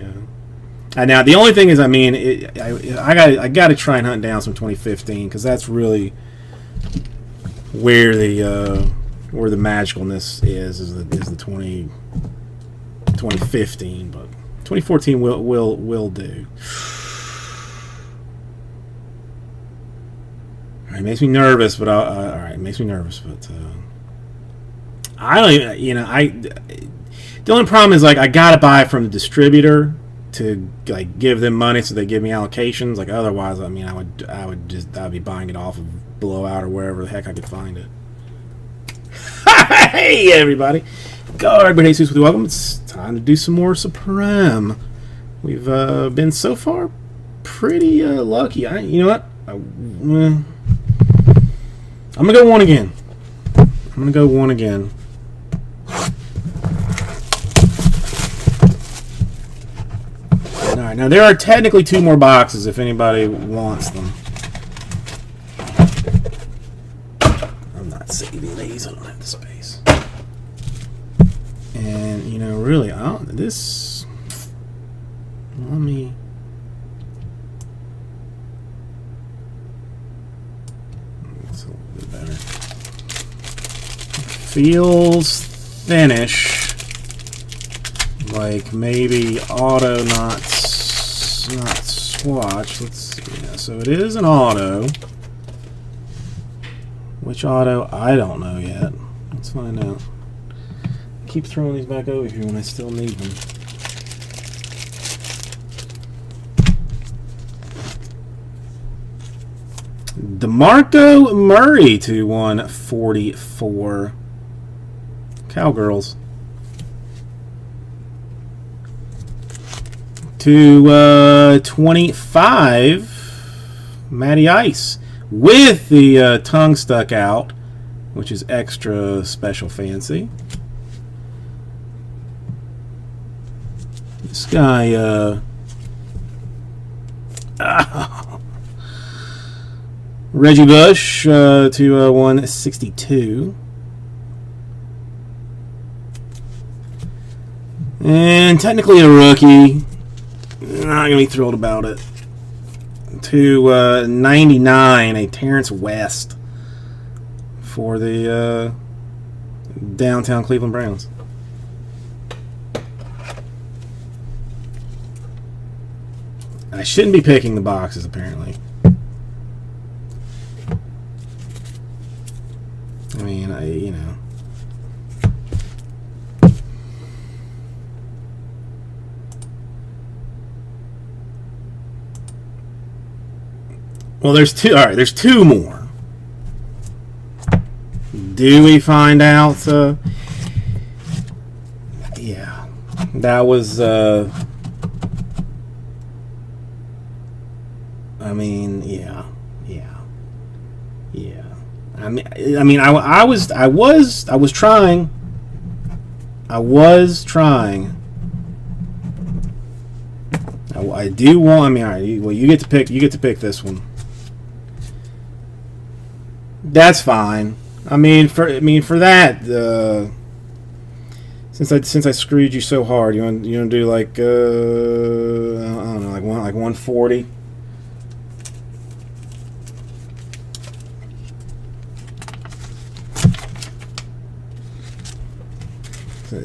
now the only thing is, I mean, I got to try and hunt down some 2015, because that's really where the magicalness is the 2015, but 2014 will do. All right, it makes me nervous, but all right, it makes me nervous, but I don't even, the only problem is, like, I got to buy from the distributor. to like give them money so they give me allocations. Like otherwise, I mean, I'd be buying it off of Blowout or wherever the heck I could find it. Hey everybody, Guard but Jesus with you. Welcome. It's time to do some more Supreme. We've been so far pretty lucky. You know what? I'm gonna go one again. Alright, now there are technically 2 more boxes if anybody wants them. I'm not saving these, I don't have the space. And, you know, really, let me... It's a little bit better. Feels thinnish. Like maybe auto, not swatch. Let's see. Yeah, so it is an auto. Which auto? I don't know yet. Let's find out. Keep throwing these back over here when I still need them. DeMarco Murray to 144. Cowgirls. To 25, Matty Ice with the tongue stuck out, which is extra special fancy. This guy, Reggie Bush to 162. And technically a rookie. Not going to be thrilled about it. To 99, a Terrence West for the downtown Cleveland Browns. I shouldn't be picking the boxes, apparently. I mean, you know. Well, there's 2. All right, there's 2 more. Do we find out? Yeah, that was. I mean, yeah. I mean, I was trying. I do want. I mean, all right. Well, you get to pick. You get to pick this one. That's fine. I mean, for that, since I screwed you so hard, you want to do like I don't know, like 140.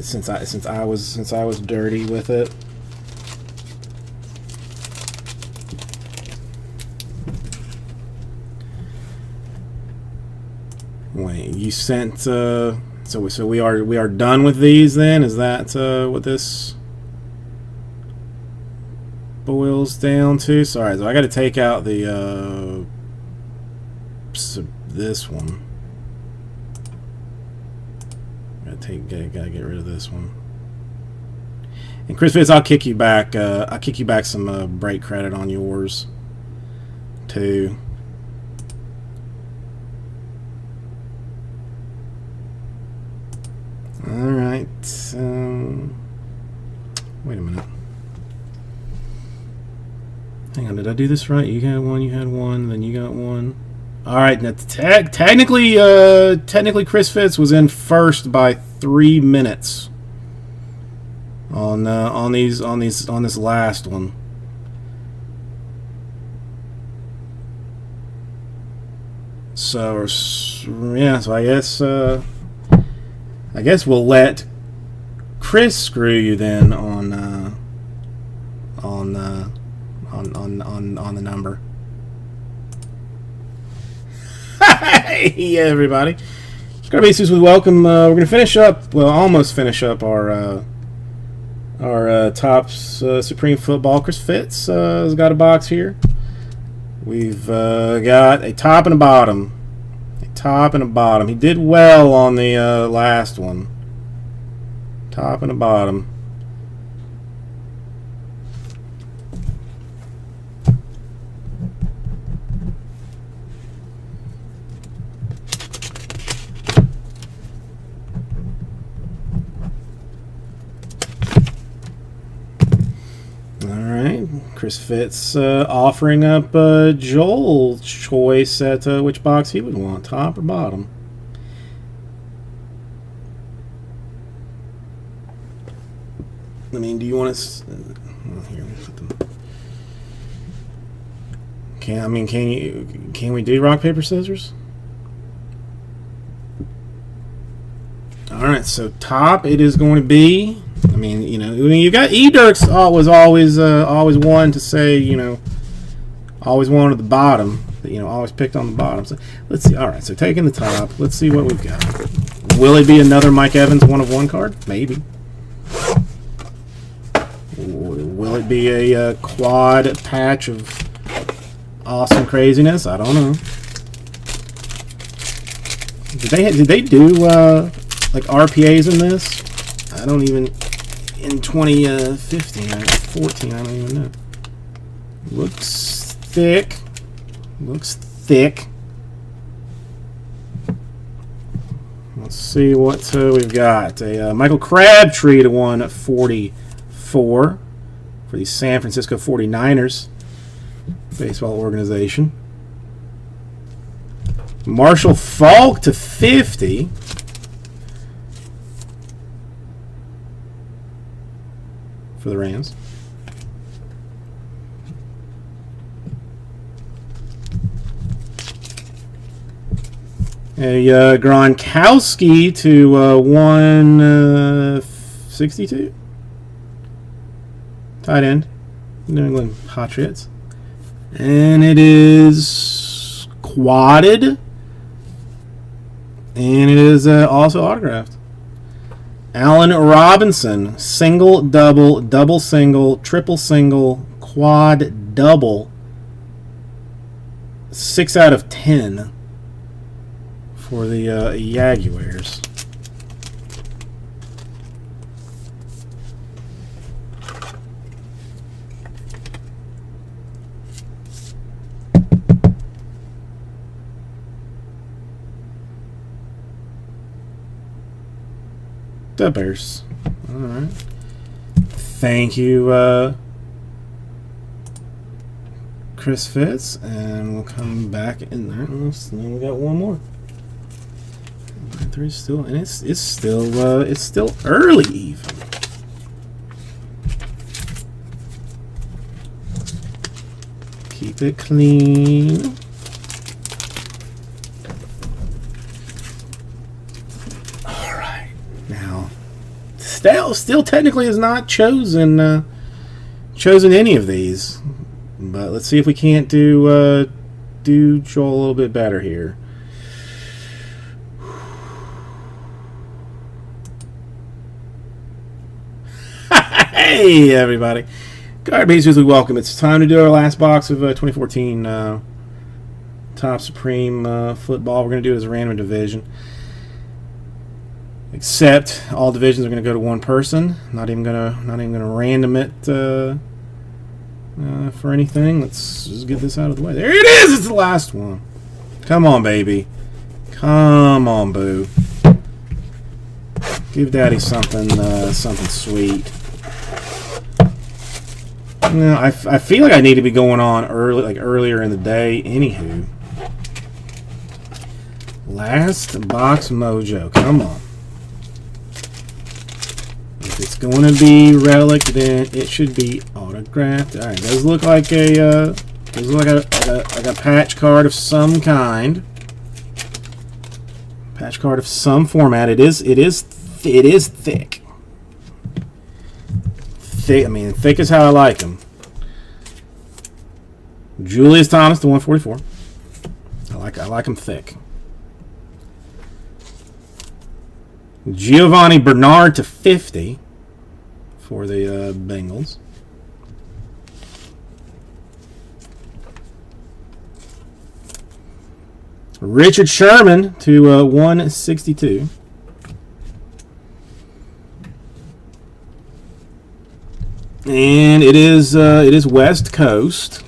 Since I was dirty with it. Wait, you sent so we are done with these then? Is that what this boils down to? Sorry, so I got to take out the this one. Gotta get rid of this one. And Chris Fitz, I'll kick you back. I'll kick you back some break credit on yours too. All right. Wait a minute. Hang on. Did I do this right? You got one. You had one. Then you got one. All right. Now, technically, Chris Fitz was in first by 3 minutes on this last one. So yeah. So I guess we'll let Chris screw you then on the number. Hey everybody, Scarbase with welcome. We're gonna finish up. Well, almost finish up our Our Topps Supreme Football, Chris Fitz, has got a box here. We've got a top and a bottom. A top and a bottom. He did well on the last one. Top and a bottom. Chris Fitz offering up Joel's choice at which box he would want, top or bottom. I mean, do you want to? Here, we'll put them. Can we do rock paper scissors? All right, so top it is going to be. I mean, you got E-Dirks was always one to say, always wanted the bottom, always picked on the bottom. So let's see. All right, so taking the top, let's see what we've got. Will it be another Mike Evans 1/1 card? Maybe. Will it be a quad patch of awesome craziness? I don't know. Did they do like RPAs in this? I don't even. In 2015 or 14, I don't even know. Looks thick. Looks thick. Let's see what we've got. A Michael Crabtree to 144 for the San Francisco 49ers baseball organization. Marshall Faulk to 50. For the Rams. A Gronkowski to 162. Tight end. New England Patriots. And it is quadded. And it is also autographed. Allen Robinson, single, double, double single, triple single, quad double. 6 out of 10 for the Jaguars. The Bears. All right. Thank you, Chris Fitz, and we'll come back in there. And we got one more. There's still, and it's still early even. Keep it clean. Still technically has not chosen any of these, but let's see if we can't do Joel a little bit better here. Hey everybody, Card Beats Weekly, welcome. It's time to do our last box of 2014 Topps Supreme football. We're going to do it as a random division. Except all divisions are going to go to one person. Not even gonna random it for anything. Let's just get this out of the way. There it is. It's the last one. Come on, baby. Come on, boo. Give Daddy something sweet. I feel like I need to be going on earlier in the day. Anywho, last box mojo. Come on. If it's going to be relic, then it should be autographed. All right, does look like a patch card of some kind. Patch card of some format. It is thick. Thick. I mean, thick is how I like them. Julius Thomas to 144. I like them thick. Giovanni Bernard to 50 for the Bengals. Richard Sherman to 162. And it is West Coast.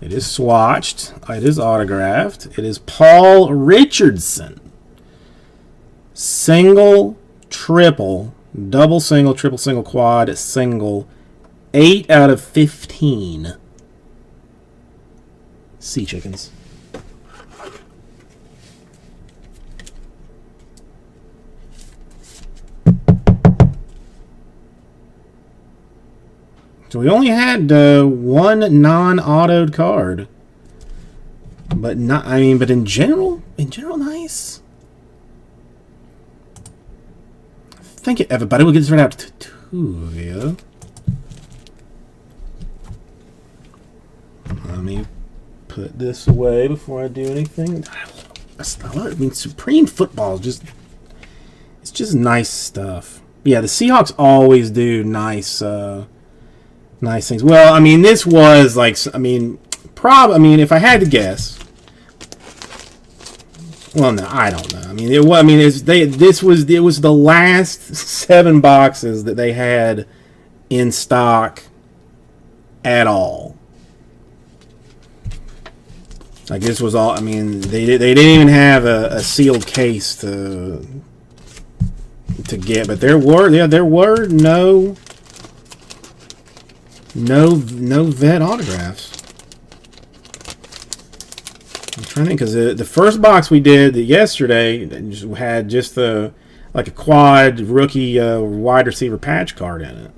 It is swatched. It is autographed. It is Paul Richardson. Single, triple, double single, triple single, quad, single. 8 out of 15. Sea chickens. So we only had one non-autoed card, but not. I mean, but in general, nice. I think everybody will get this right out to 2 of you. Let me put this away before I do anything. I mean, Supreme Football is it's just nice stuff. Yeah, the Seahawks always do nice. Nice things. Well, I mean, this was like, I mean, if I had to guess, well, no, I don't know. I mean, it was the last 7 boxes that they had in stock at all. Like this was all. I mean, they didn't even have a sealed case to get, but there were no vet autographs. I'm trying to think because the first box we did yesterday had just like a quad rookie wide receiver patch card in it.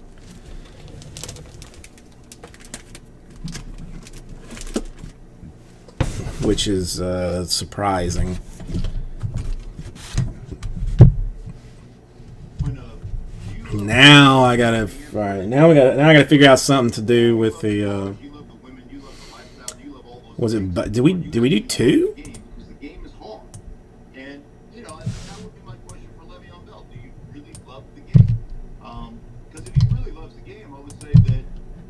Which is surprising. Now I gotta. All right, now I gotta figure out something to do with the. Was it? Did we do 2? Because the game is hard, and you know that would be my question for Le'Veon Bell. Do you really love the game? Because if he really loves the game, I would say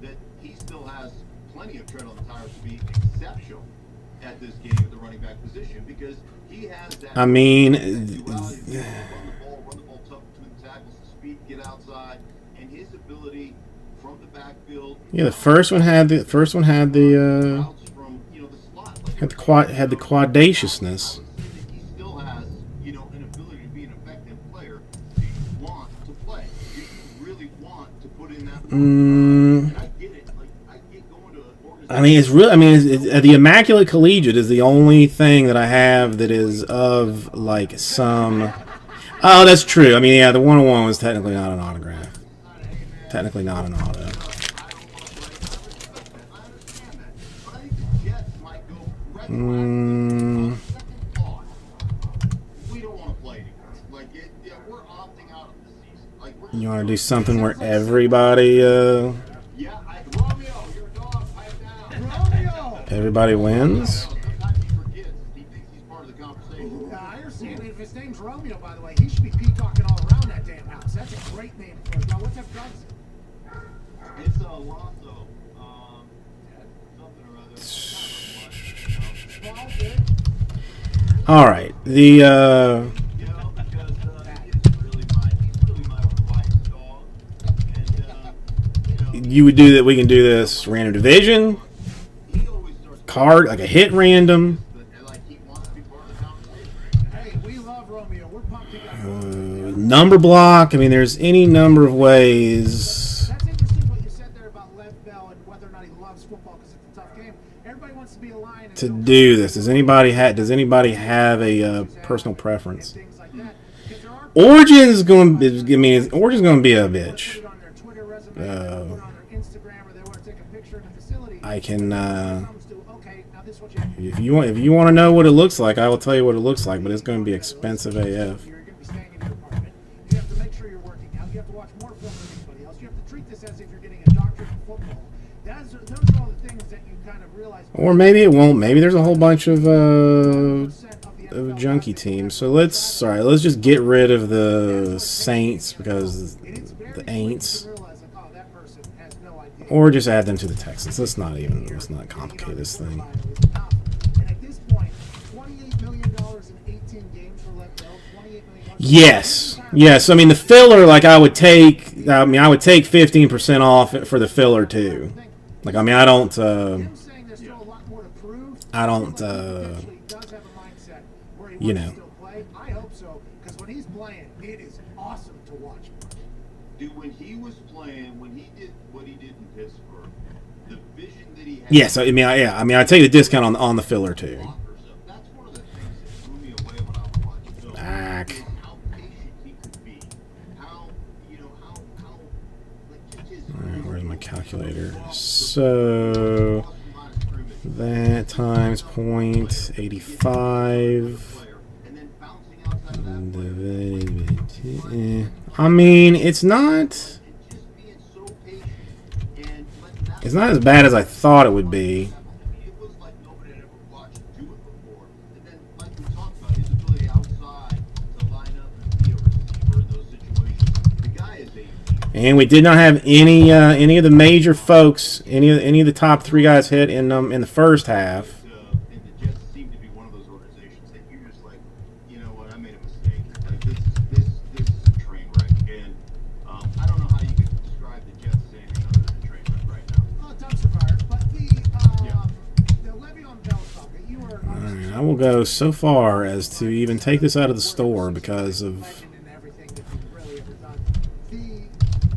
that he still has plenty of tread on the tires to be exceptional at this game at the running back position because he has that. I mean. Run the ball tough between the tackles, the speed, get outside, and his ability from the backfield. Yeah, the first one had the routes from, you know, the slot. Like had the quadaciousness. He still has, you know, an ability to be an effective player. Do you want to play? Do you really want to put in that work? And I get it. Like I get going to an organization. I mean, it's really. I mean, the Immaculate Collegiate is the only thing that I have that is of like some. Oh, that's true. I mean, yeah, the 101 was technically not an autograph. Technically not an auto. You want to do something where everybody, everybody wins? I understand. If his name's Romeo, by the way, he should be peacocking all around that damn house. That's a great name for a dog. What's that dog's? It's Alonso. Something or other. Well, good. All right. The You know, because he's really my wife's dog, and you would do that. We can do this random division he always starts card, like a hit random. like he wants to be part of the conversation. Hey, we love Romeo. We're pumped he got Number block. I mean, there's any number of ways. That's interesting what you said there about Lev Bell and whether or not he loves football because it's a tough game. Everybody wants to be a Lion. To do this, does anybody have a personal preference? Things like that. 'Cause there are Origin's going. I mean, Origin's going to be a bitch. put it on their Twitter resume, they put it on their Instagram, or they want to take a picture in the facility. I can. Comes to, okay, now this is what you have to do. If you want to know what it looks like, I will tell you what it looks like. But it's going to be expensive AF. You're going to be staying in your apartment. You have to make sure you're working out. You have to watch more film than anybody else. You have to treat this as if you're getting a doctorate in football. Those are all the things that you kind of realize. Or maybe it won't. Maybe there's a whole bunch of 100% of the NFL junkie teams. So let's just get rid of the Saints because the Aints. You realize, like, oh, that person has no idea. Or just add them to the Texans. Let's not complicate this thing. And at this point, $28 million in 18 games for Lev Bell, $28 million. Yes. Yes. I mean, the filler, like, I would take 15% off for the filler, too. Like, I mean, I don't, Him saying there's still a lot more to prove. I don't, Potentially does have a mindset where he you wants know. to still play. I hope so, because when he's playing, it is awesome to watch. Dude, when he was playing, when he did what he did in Pittsburgh, the vision that he had. yes. I mean, I take the discount on the filler, too. That's one of the things that blew me away when I was watching Bill. Back. is how patient he could be. How, like, just his. All right, where's my calculator? So that times 0.85. And then bouncing outside of that. I mean, it's not. Just being so patient and letting that. It's not as bad as I thought it would be. It was like nobody had ever watched him do it before. And then, like we talked about, his ability outside to line up and be a receiver in those situations. The guy is a. And we did not have any of the major folks, any of the top 3 guys hit in the first half. And the Jets seem to be one of those organizations that you're just like, you know what, I made a mistake. Like this is a train wreck. And I don't know how you could describe the Jets as anything other than a train wreck right now. Oh, dumpster fire. But the Le'Veon Bell topic, you were All right, I will go so far as to even take this out of the store because of legend in everything that you've really ever done.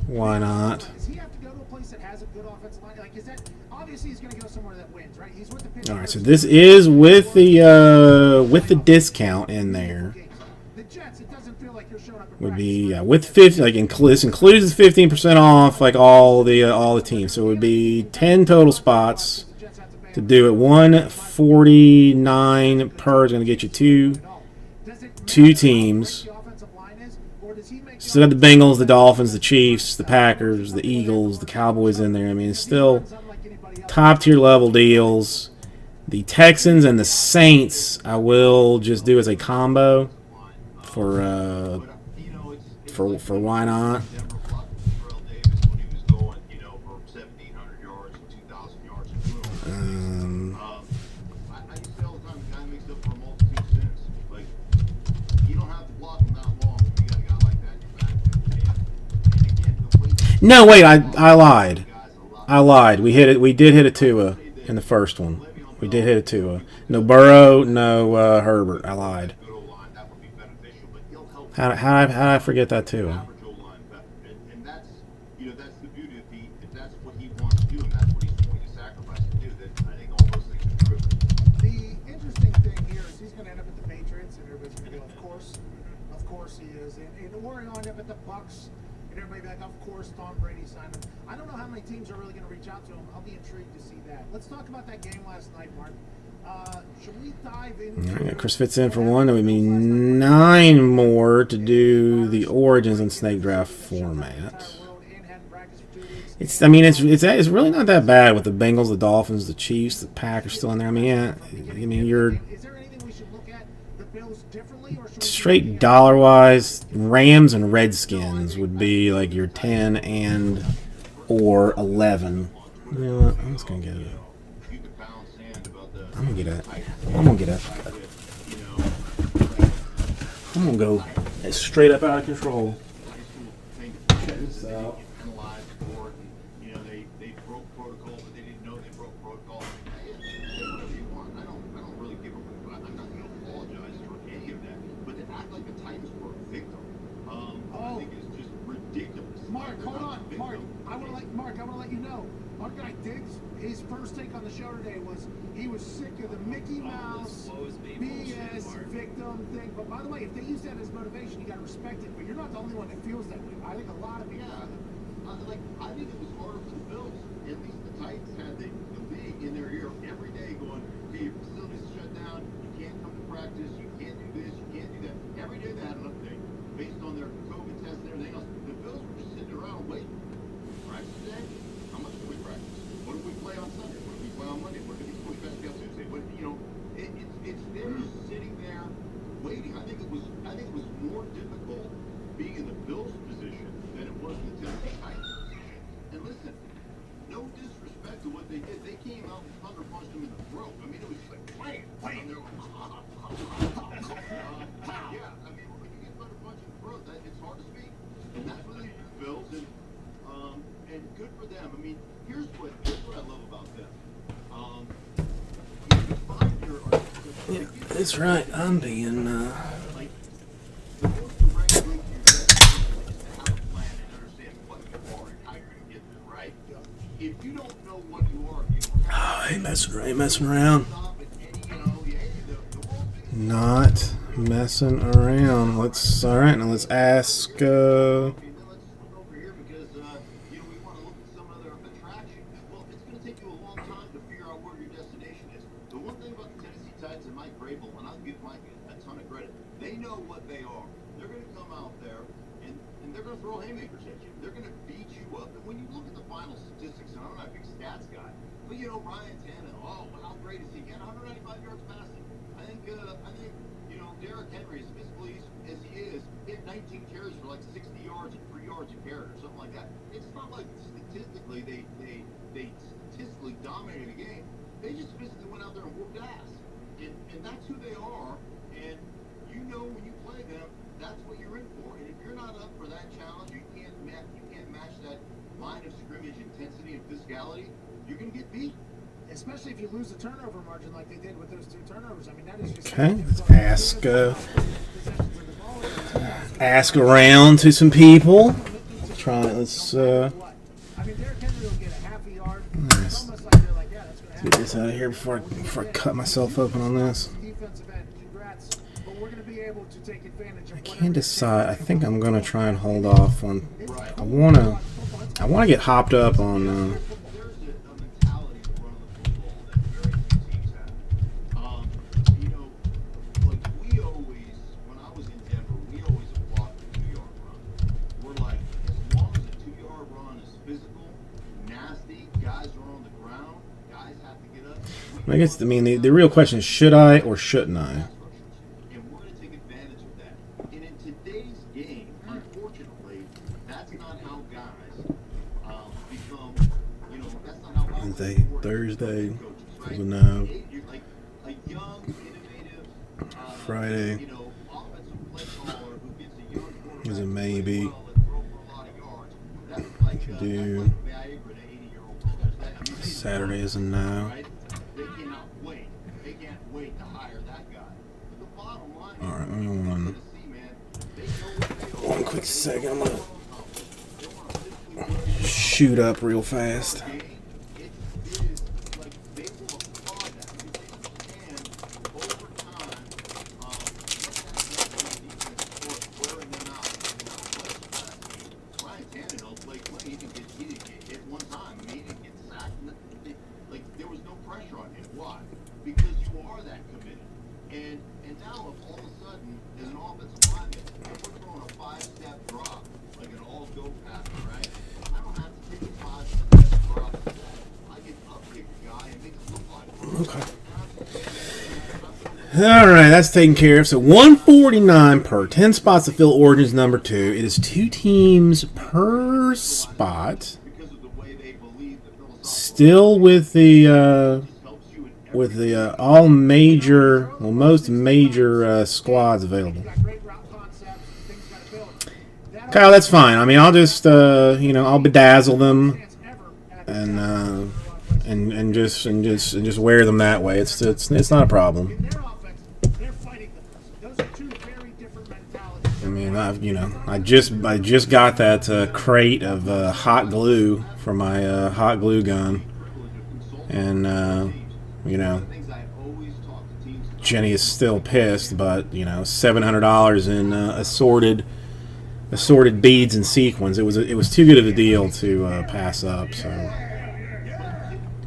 why not? Does he have to go to a place that has a good offensive line? Like, is that obviously he's going to go somewhere that wins, right? He's with the Pittsburgh. All right, so this is with the discount in there. The Jets, it doesn't feel like you're showing up. Would be with 50, like this includes the 15% off, like all the teams. So it would be 10 total spots to do it. 149 per is going to get you two teams. Still got the Bengals, the Dolphins, the Chiefs, the Packers, the Eagles, the Cowboys in there. I mean, it's still top tier level deals. The Texans and the Saints, I will just do as a combo for why not. Denver blocked Terrell Davis when he was going, for 1,700 yards and 2,000 yards and boom. I used to say all the time, the guy makes up for a multitude of sins. Like, you don't have to block him that long when you got a guy like that in your back. And again, the way No, wait, I lied. I lied. We did hit a Tua in the first one. We did hit a Tua. No Burrow, no Herbert. I lied. good old line, that would be beneficial, but he'll help How did I forget that Tua? average old line better. And that's, that's the beauty if that's what he wants to do and that's what he's willing to sacrifice to do, then I think all those things are true. The interesting thing here is he's going to end up at the Patriots, and everybody's going to go, of course he is. And or he'll end up at the Bucks, and everybody back, of course Tom Brady signed him. I don't know how many teams are really going to reach out to him. I'll be intrigued to see that. Let's talk about that game last night, Mark. Should we dive into? All right, Chris fits in for one. It would be 9 more to do the Origins and Snake Draft format. It's really not that bad with the Bengals, the Dolphins, the Chiefs, the Packers still in there. I mean, yeah, you're Is there anything we should look at the Bills differently, or should we straight dollar wise. Rams and Redskins would be like your 10 and or 11. You know what? I'm just gonna get it. You could pound sand about the I'm gonna go straight up out of control. thing this out. penalized for it, and they broke protocol, but they didn't know they broke protocol. Say whatever you want. I don't really give a I'm not going to apologize for any of that. But to act like the Titans were a victim, I think is just ridiculous. Mark, They're hold not on. a Mark, victim. I want to let you know. Our guy Diggs, his first take on the show today was he was sick of the Mickey Mouse BS victim thing. But by the way, if they use that as motivation, you got to respect it. But you're not the only one that feels that way. I think a lot of people. Yeah, I think it was harder for the Bills. At least the Titans had the league in their ear every day going, hey, your facilities shut down, you can't come to practice, you can't do this, you can't do that. Every day they had an update based on their COVID tests and everything else. The Bills were just sitting around waiting. Practice today? How much do we practice? What do we play on Sunday? What do we play on Monday? What do we push back till Tuesday? But it's they're just sitting there waiting. I think it was more difficult being in the Bills' position than it was in the Tennessee Yeah, that's right. I'm being. Like, the most direct way to get is to have a plan and understand what you are and how you're going to get there, right? If you don't know what you are, you don't have I ain't messing around. stop it, and you know, yeah, the world's biggest Not messing around. All right, now let's ask. okay, then let's look over here because you know, we want to look at some other attraction. Well, it's going to take you a long time to figure out where your destination is. The one thing about the Tennessee Titans and Mike Vrabel, and I'll give Mike a ton of credit, they know what they are. They're going to come out there and they're going to throw haymakers at you. They're going to beat you up. And when you look at the final statistics, and I'm not a big stats guy, but you know, Ryan Tannehill, oh, how great is he? He had 195 yards passing. I think you know, Derrick Henry, as physically as he is, hit 19 carries for like 60 yards and 3 yards a carry or something like that. It's not like statistically they statistically dominated the game. They just physically went out there and whooped ass. And that's who they are. And you know when you play them, that's what you're in for. And if you're not up for that challenge, you can't match that line of scrimmage intensity and physicality, you're going to get beat. Especially if you lose the turnover margin like they did with those 2 turnovers. I mean, that is just Okay, let's ask around to some people. Try. Let's I mean, Derrick Henry will get a half a yard. It's Nice. almost like they're like, yeah, that's going to get this out of here before I cut myself open on this. Defensive end, congrats. But we're going to be able to take advantage of I can't decide. I think I'm gonna try and hold off on. I wanna get hopped up on. There's a mentality to run the football that very few teams have. You know, like we always, when I was in Denver, we always applaud the 2-yard run. We're like, as long as the 2-yard run is physical, nasty, guys are on the ground, guys have to get up. I guess the real question is, should I or shouldn't I? And we're going to take advantage of that. And in today's game, unfortunately, that's not how guys become, you know, that's not how guys Wednesday, work. Thursday, Coaches, right? so no. You're like a young, innovative, Friday you know, offensive play caller who gets a young quarterback is a to play maybe. well and throw for a lot of yards. That's like, Could that's do. like Viagra to 80-year-old coach. I mean, they Saturday is a no. right? They cannot wait. They can't wait to hire that guy. But the bottom line is, All right, let me one. Tennessee, man, they know what they are. One quick second. I'm gonna They want to physically work shoot up real fast. the game. It is like they will applaud that because they understand over time defense wearing them out. Ryan Tannehill played well. He didn't get hit one time. I mean, he didn't get sacked. Like there was no pressure on him. Why? Because you are that committed. And now if all of a sudden as an offensive lineman, if we're throwing a 5-step drop like an all-go pass, right? I don't have to take a 5-step drop. I can upkick a guy and make it look like Okay. All right, that's taken care of. So 149 per 10 spots to fill Origins number 2. It is 2 teams per spot. because of the way they believe the philosophical Still with the helps you in every all major, well, most major squads available. got great route concepts, things got to build. That Kyle, that's fine. I mean, I'll just I'll bedazzle them chance ever at and just wear them that way. It's not a problem. in their offense, they're fighting the person. Those are 2 very different mentalities. I mean, I just got that crate of hot glue for my hot glue gun, and things I always talk to teams about. Jenny is still pissed, but $700 in assorted beads and sequins. It was too good of a deal to pass up. So,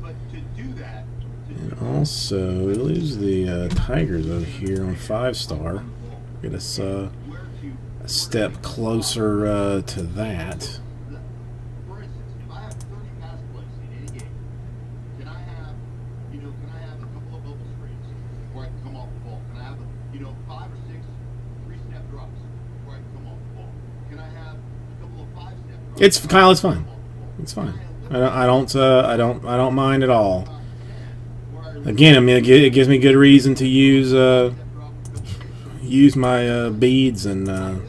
But to do that, and also it leaves the Tigers over here on 5-star. Get us a step closer to that. for instance, if I have 30 pass plays in any game, can I have a couple of bubble screens where I can come off the ball? Can I have 5 or 6 3-step drops where I can come off the ball? Can I have a couple of 5-step drops? It's Kyle. It's fine. It's fine. I don't mind at all. Again, I mean, it gives me good reason to use my beads and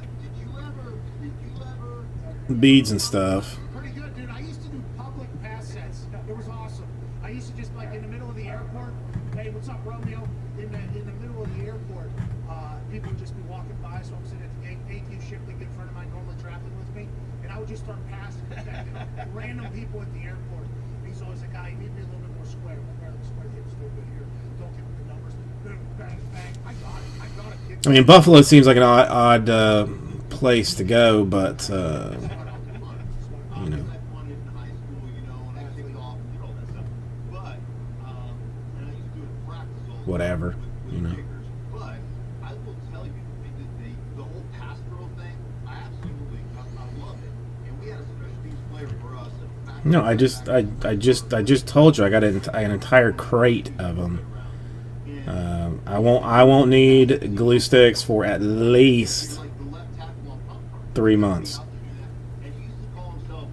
beads and stuff. Pretty good, dude. I used to do public pass sets. It was awesome. I used to just, like, in the middle of the airport, hey, what's up? stop Romeo in the middle of the airport. People would just be walking by, so I'm sitting at the gate. A.Q. Shipley, good friend of mine, normally traveling with me, and I would just start passing random people at the airport. He's always a guy. You need to be a little bit more square. Square hips a little bit here. Don't give him the numbers. Boom, bang, bang. I got it. I got it. I mean, Buffalo seems like an odd place to go, but you know. I had fun in high school, you know, and I kicked off and did all that stuff. But, and I used to do it in practice all the time Whatever, with you know. kickers. But I will tell you, the whole pastoral thing, I absolutely, I love it. And we had a special teams player for us. No, I just told you I got an entire crate of them. I won't need glue sticks for at least 3 months. And he used to call himself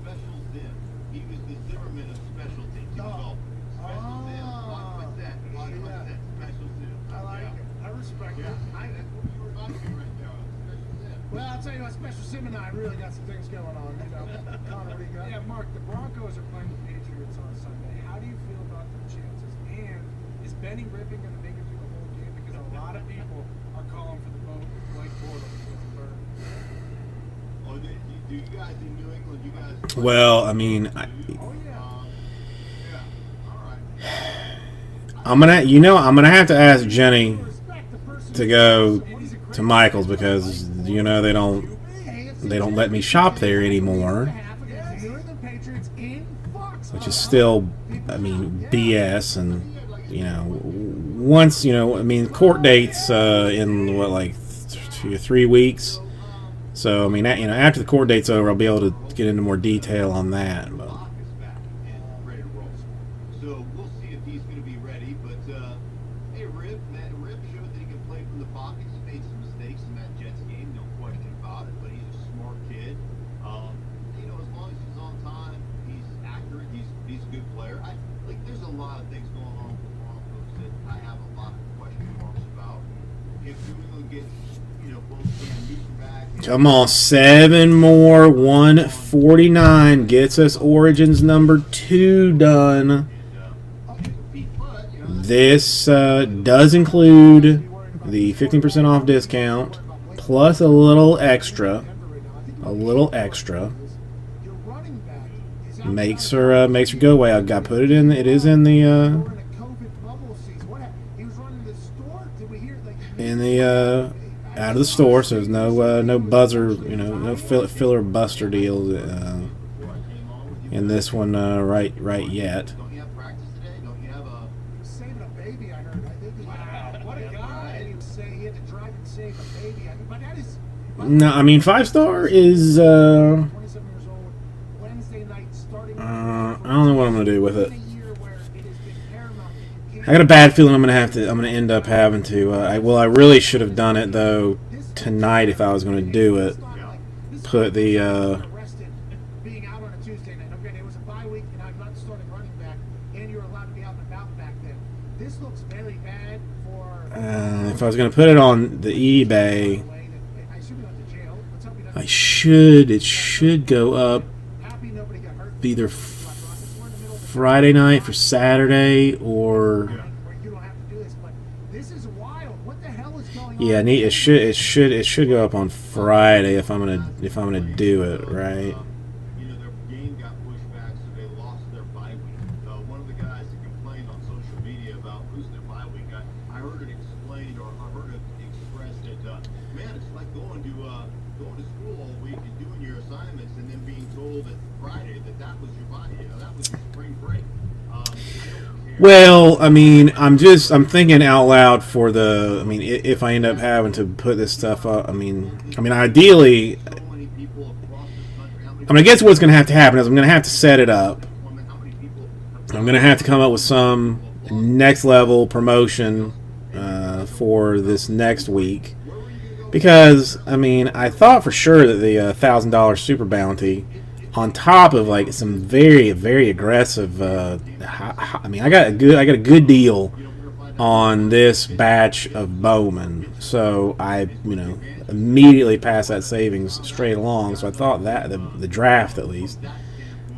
Special Zim. He was the Zimmerman of special teams. He was all Special Zim, watch my set, Special Zim. I like it. I respect it. You reminded me right there of Special Zim. Well, I'll tell you what, Special Sim and I really got some things going on. You know, Connor, what do you got? Yeah, Mark, the Broncos are playing the Patriots on Sunday. How do you feel about their chances? And is Benny Ripping going to make it through the whole game? Because a lot of people are calling for the vote with Blake Bortles with Burn. Oh, do you guys in New England, you guys? Well, I mean, Oh, yeah. Yeah. All right. I'm gonna have to ask Jenny to go to Michael's because you know they don't let me shop there anymore, which is still, I mean, BS. And you know, once I mean, court dates in what, like 3 weeks. So I mean, after the court date's over, I'll be able to get into more detail on that. But Bach is back and ready to roll. So we'll see if he's going to be ready. But hey, Rib showed that he can play from the pocket. He made some mistakes in that Jets game, no question about it. But he's a smart kid. You know, as long as he's on time, he's accurate. He's a good player. There's a lot of things going on with the Broncos that I have a lot of question marks about. If New England gets, both Cam Newton back. come on, 7 more, 149 gets us Origins number 2 done. This does include the 15% off discount plus a little extra. Makes her go away. I got put it in. It is in the out of the store. So there's no buzzer, no filler buster deal in this one right yet. Don't you have practice today? Don't you have a... Saving a baby, I heard. I think Wow, what a guy. He would say he had to drive and save a baby. But that is No, I mean 5-star is 27 years old. Wednesday night starting. I don't know what I'm gonna do with it. I got a bad feeling I'm gonna end up having to. I really should have done it though tonight if I was gonna do it. Put the Arrested being out on a Tuesday night. Okay, there was a bye week, and I'm not starting running back, and you're allowed to be out and about back then. This looks very bad for. if I was gonna put it on the eBay, I assume you went to jail. Let's hope he doesn't. I should. It should go up Happy nobody got hurt. either Friday night for Saturday or. Where you don't have to do this, but this is wild. What the hell is going on? Yeah, it should go up on Friday if I'm gonna do it right. Their game got pushed back, so they lost their bye week. One of the guys that complained on social media about losing their bye week, I heard it explained, or I heard it expressed that, man, it's like going to school all week and doing your assignments and then being told that Friday that was your bye. That was your spring break. I don't care. Well, I mean, I'm thinking out loud for the. I mean, if I end up having to put this stuff up, I mean, ideally, So many people across this country. How many I mean, I guess what's going to happen is I'm going to have to set it up. how many people I'm going to have to come up with some next level promotion for this next week. Because, I mean, I thought for sure that the $1,000 super bounty, on top of like some very, very aggressive, I mean, I got a good deal on this batch of Bowman, so I, immediately passed that savings straight along. So I thought that the draft, at least,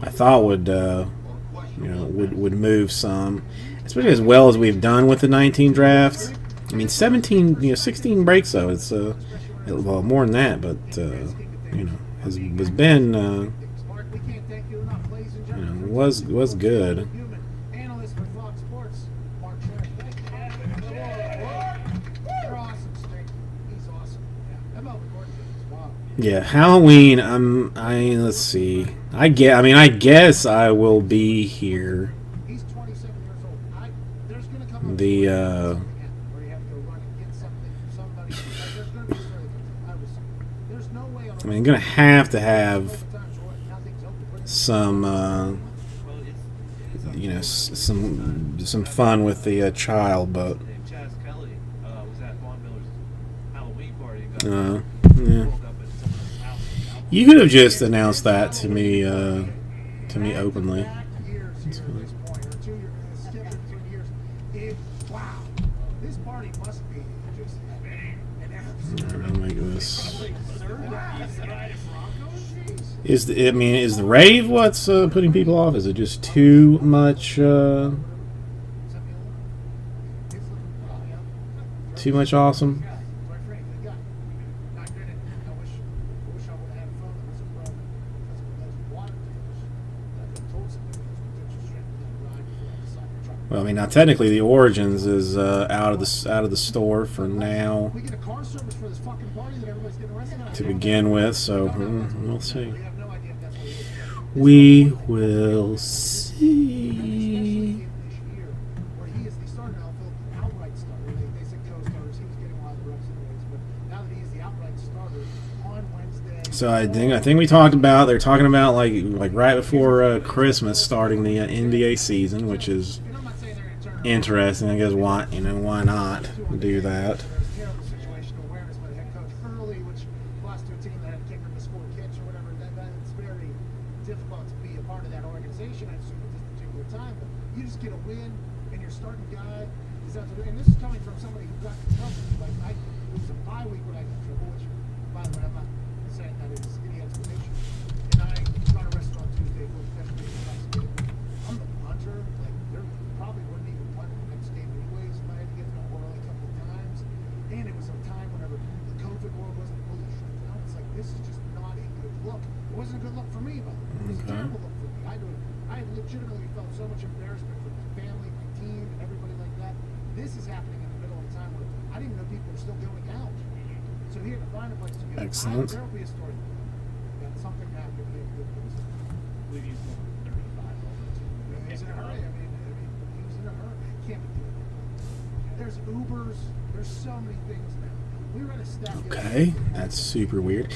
I thought would move some. especially as well as we've done with the 19 draft. I mean, 17, 16 breaks though. It's well more than that, but has been Mark, we can't thank you enough, ladies and gentlemen. was good. Human analyst for Fox Sports, Mark Shannon. You're awesome, Snake. He's awesome. Yeah. That Melvin Gordon thing is wild. Yeah, Halloween. Let's see. I guess I will be here. He's 27 years old. There's gonna come The, where you have to go run and get something from somebody. Like, there's gonna be a story that there's no way on I mean, I'm gonna have to have nothing's open. some Well, some fun with the child, but named Chaz Kelly was at Von Miller's Halloween party and got yeah. woke up at someone's house. You could have just announced that to me openly. Years here at this point, or 2 years, skip it 3 years. Wow, this party must be just an absolute. I'll make this. Jeez. Is the rave what's putting people off? Is it just too much? Too much awesome. Quite frankly, yeah. Not good at it. I wish I would have had a phone that was a pro. That's water dealers that I told somebody there's potential strength in that ride before I decide to try. Well, I mean, now technically the Origins is out of the store for now We get a car service for this fucking party that everybody's getting arrested on. to begin with, so we'll see. We have no idea if that's what it is. We will see. Especially this year, where he is the starter now, the outright starter. They said co-starters. He was getting a lot of reps anyways, but now that he's the outright starter on Wednesday. So I think we talked about they're talking about like right before Christmas starting the NBA season, which is And I'm not saying they're going to turn around. interesting. I guess why not do that? There was terrible situational awareness by the head coach early, which lost to a team that had a kicker to score kicks or whatever. It's very difficult to be a part of that organization, I assume, at this particular time. But you just get a win, and your starting guy is out to. And this is coming from somebody who got in trouble. Like it was a bye week when I got in trouble, which, by the way, I'm not saying that is any explanation. And I got arrested on Tuesday for potentially intoxicated. I'm the punter. Like there probably wouldn't even punt the next game anyways if I had to get in a whirl a couple of times. And it was a time whenever the COVID world wasn't fully shut down. It's like this is just not a good look. It wasn't a good look for me, but it was a Okay. terrible look for me. I legitimately felt so much embarrassment for my family, my team, and everybody like that. This is happening in the middle of a time where I didn't even know people were still going out. So here to find a place to go, Excellent. there will be a story that something happened here. I believe he's going 35 over to He's in a hurry. I mean, he was in a hurry. He can't be doing that. There's Ubers. There's so many things now. We were at a stat. the other Okay, day. that's super weird.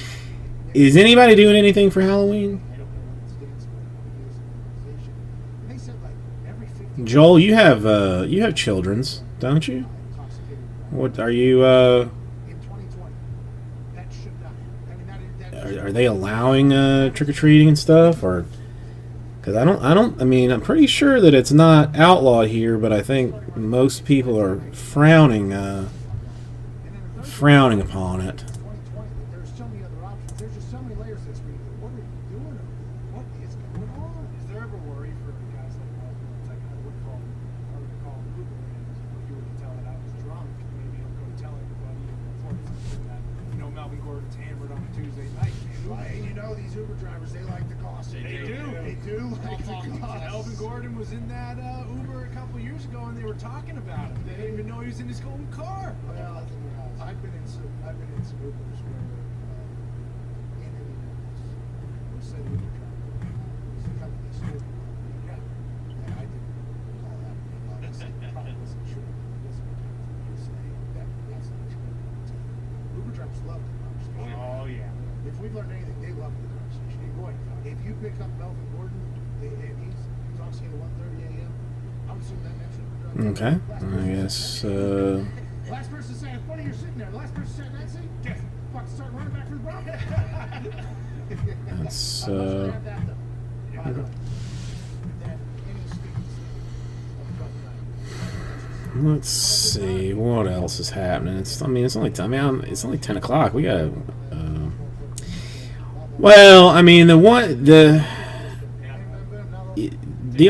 Is anybody doing anything for Halloween? I don't know what it stands for. It is an organization. And they said like every 50 Joel, you have children's, don't you? intoxicated What are you? in 2020. That should not. I mean, that Are they allowing trick or treating and stuff, or? Because I mean, I'm pretty sure that it's not outlawed here, but I think most people are frowning upon it. 2020. But there's so many other options. There's just so many layers to this. Where you go, what are you doing? What is going on? Is there ever worry for guys like Melvin? It's like I would call him Uber, and if you were to tell that I was drunk, maybe he'll go tell everybody and report something that Melvin Gordon's hammered on a Tuesday night. Right, and you know these Uber drivers, they like to gossip. They do. They do like to gossip. Melvin Gordon was in that Uber a couple years ago, and they were talking about him. They didn't even know he was in his own car. Well, I've been in some Ubers where in Indianapolis, we said Uber driver was a company store. Yeah, and I didn't call that. Obviously, probably wasn't true. It wasn't true. Say that's not true. Uber drivers love the conversation. Oh yeah. If we've learned anything, they love the conversation. Hey, boy, if you pick up Melvin Gordon and he's talking at 1:30 a.m., I would assume that next Uber driver. Okay, I guess. Last person saying, it's funny you're sitting there. The last person saying that seat, guess about to start running back for the Broncos. That's I'd much rather have that, though, by the way, than any students of Friday night. Let's see what else is happening. It's only 10 o'clock. We got. Well, I mean the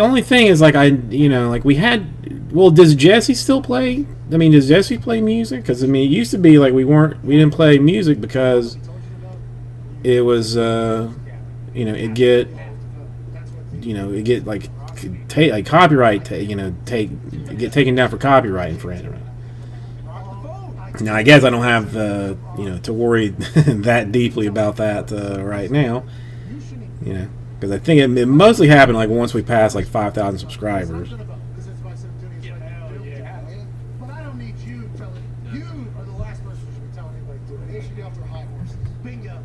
only thing is like we Well, does Jesse still play? I mean, does Jesse play music? Because I mean, it used to be like we didn't play music because it was it get like like copyright get taken down for copyright infringement. Now I guess I don't have to worry that deeply about that right now, because I think it mostly happened like once we passed like 5,000 subscribers. But I don't need you telling. You are the last person who should be telling anybody to do it. They should get off their high horses. Bingo.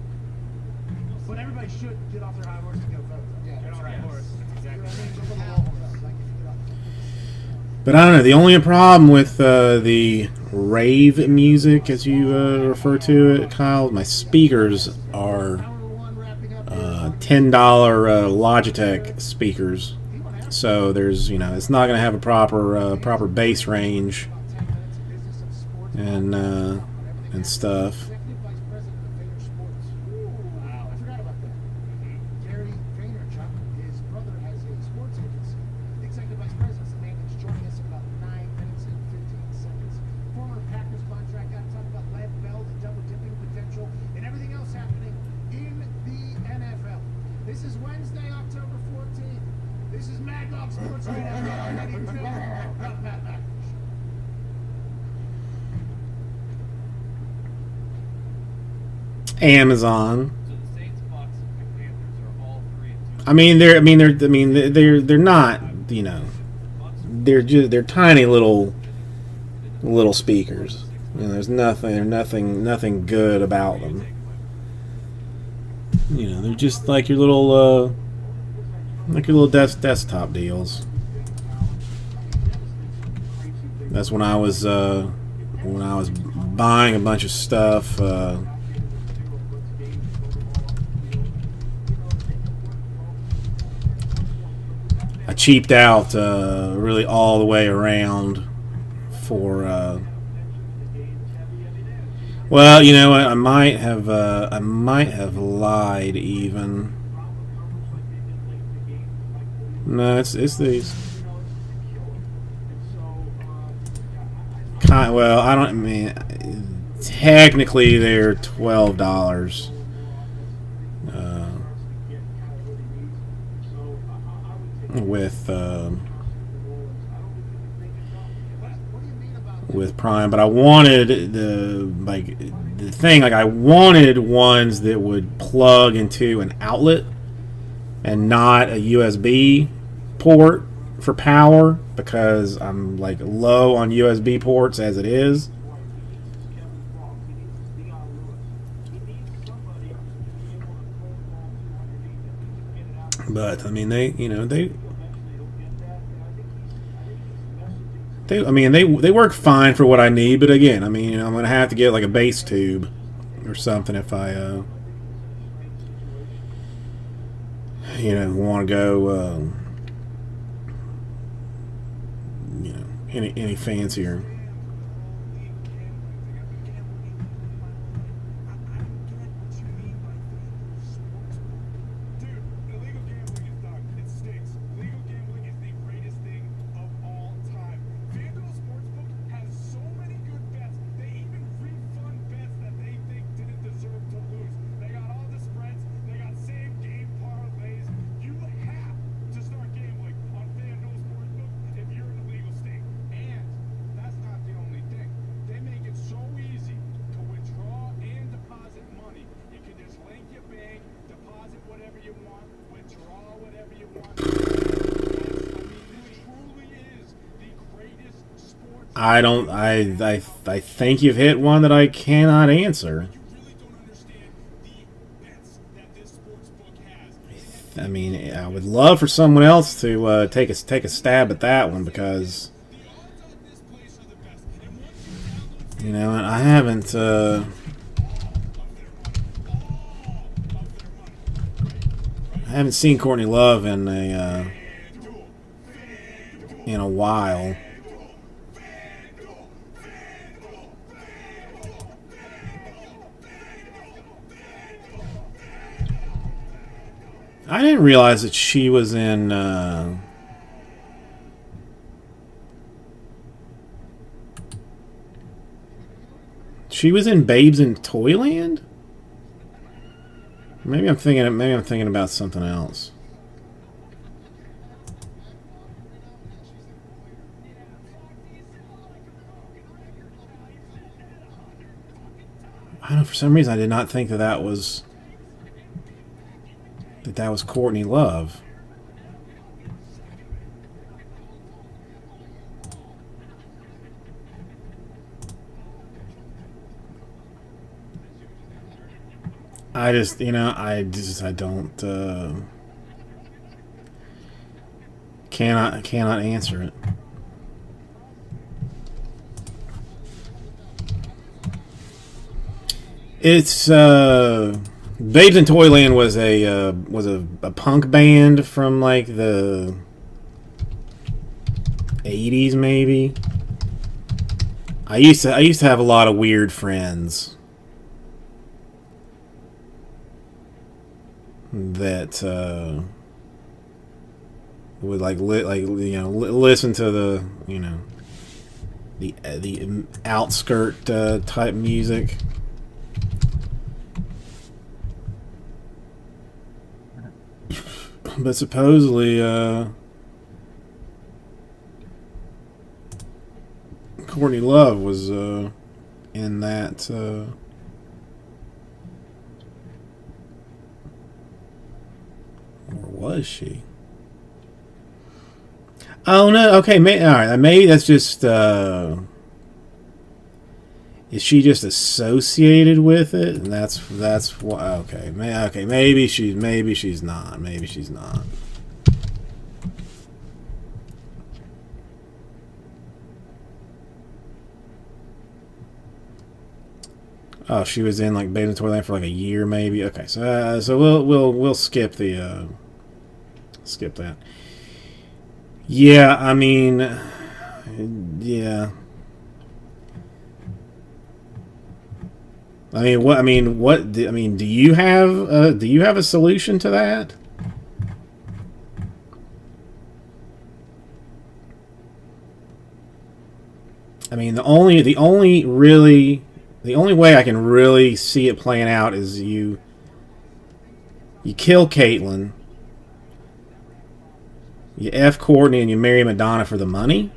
But everybody should get off their high horse and go vote. Yeah, Get on that horse. That's You know exactly what I mean? right. Jump on the wall horse. Like if you get off. But I don't know. The only problem with the rave music, as you refer to it, Kyle, my speakers are $10 Logitech speakers. So there's it's not going to have a proper bass range and stuff. Executive Vice President of Vayner Sports. Wow, I forgot about that. Gary Vaynerchuk, his brother, has a sports agency. The Executive Vice President is the man that's joining us in about 9 minutes and 15 seconds. Former Packers contract guy to talk about Lev Bell, the double dipping potential, and everything else happening in the NFL. This is Wednesday, October 14th. This is Mad Dog Sports Radio. I'm Eddie Phil, not Matt McIntosh. Amazon. So the Saints, Bucks, and Panthers are all 3-2. They're not, they're tiny little speakers. There's nothing good about them. They're just like your little desktop deals. That's when I was buying a bunch of stuff. I cheaped out really all the way around for. Well, you know what? I might have lied even. No, it's these. Well, I mean, technically they're $12. With Prime, but I wanted I wanted ones that would plug into an outlet and not a USB port for power, because I'm like low on USB ports as it is. But I mean, they work fine for what I need. But again, I mean, I'm gonna have to get like a base tube or something if I want to go any fancier. Dude, illegal gambling is done. It stinks. Legal gambling is the greatest thing of all time. FanDuel Sportsbook has so many good bets. They even refund bets that they think didn't deserve to lose. They got all the spreads. They got same game parlays. You have to start gambling on FanDuel Sportsbook if you're in a legal state. And that's not the only thing. They make it so easy to withdraw and deposit money. You can just link your bank, deposit whatever you want, withdraw whatever you want. Yes, I mean, this truly is the greatest sports. I think you've hit one that I cannot answer. You really don't understand the bets that this sports book has. I mean, I would love for someone else to take a stab at that one, because The odds on this place are the best. And once you download and I haven't. I haven't seen Courtney Love in a while. I didn't realize that she was in She was in Babes in Toyland? Maybe I'm thinking about something else. I don't know, for some reason I did not think that was Courtney Love. I just, I don't cannot answer it. It's Babes in Toyland was a punk band from like the 80s maybe. I used to have a lot of weird friends that would listen to the the outskirt type music. But supposedly Courtney Love was in that or was she? Oh no, okay, alright, maybe that's just is she just associated with it? And that's what. Okay, maybe she's not. Maybe she's not. Oh, she was in like Babes in Toyland for like a year, maybe. Okay, so we'll skip the skip that. Yeah, I mean, yeah. Do you have a solution to that? I mean, the only way I can really see it playing out is you kill Caitlyn, you F Courtney, and you marry Madonna for the money.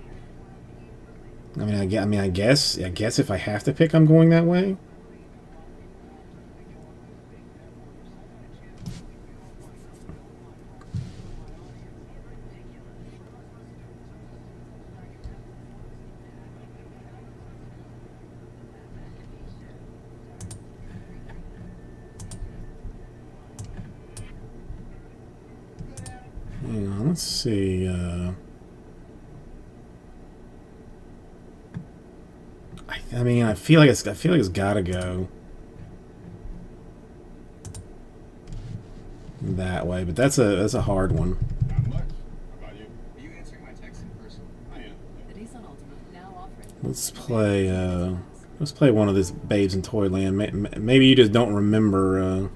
I guess if I have to pick, I'm going that way. Hang on, let's see. I feel like it's got to go that way, but that's a hard one. Not much. How about you? Are you answering my text in person? I am. The Nissan Altima now offering. Let's play one of this Babes in Toyland. Maybe you just don't remember.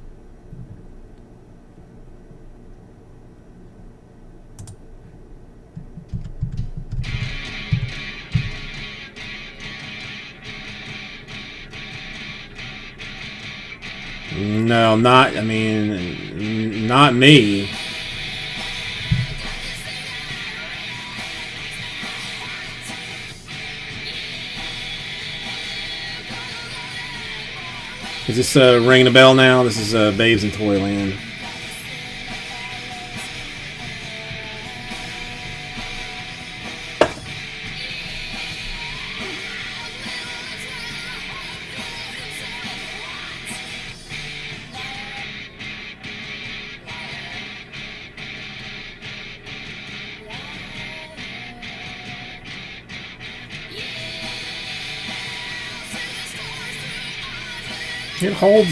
No, not me. Is this ringing a bell now? This is Babes in Toyland.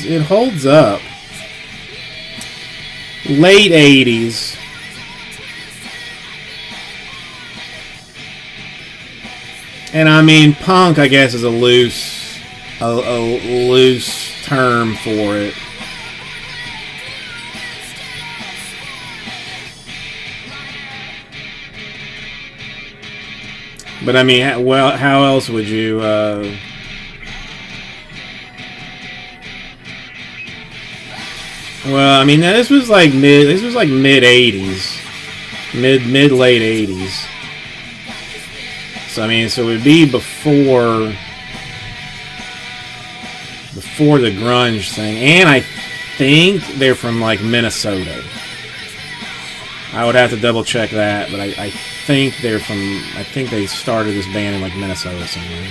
It holds up. Late 80s. And I mean, punk, I guess, is a loose term for it. But I mean, how else would you Well, I mean, this was like mid '80s, mid late '80s. So I mean, so it would be before the grunge thing, and I think they're from like Minnesota. I would have to double check that, but I think they're from. I think they started this band in like Minnesota somewhere.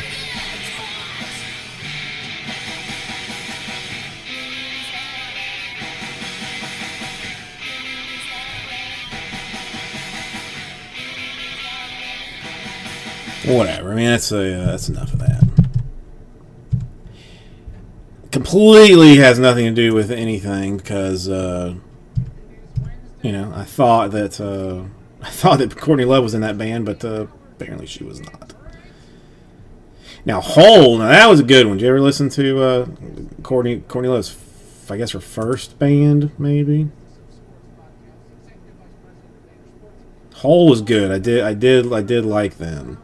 Whatever. I mean, that's enough of that. Completely has nothing to do with anything because you know I thought that Courtney Love was in that band, but apparently she was not. Now Hole, now that was a good one. Did you ever listen to Courtney Love's? I guess her first band, maybe. Hole was good. I did like them.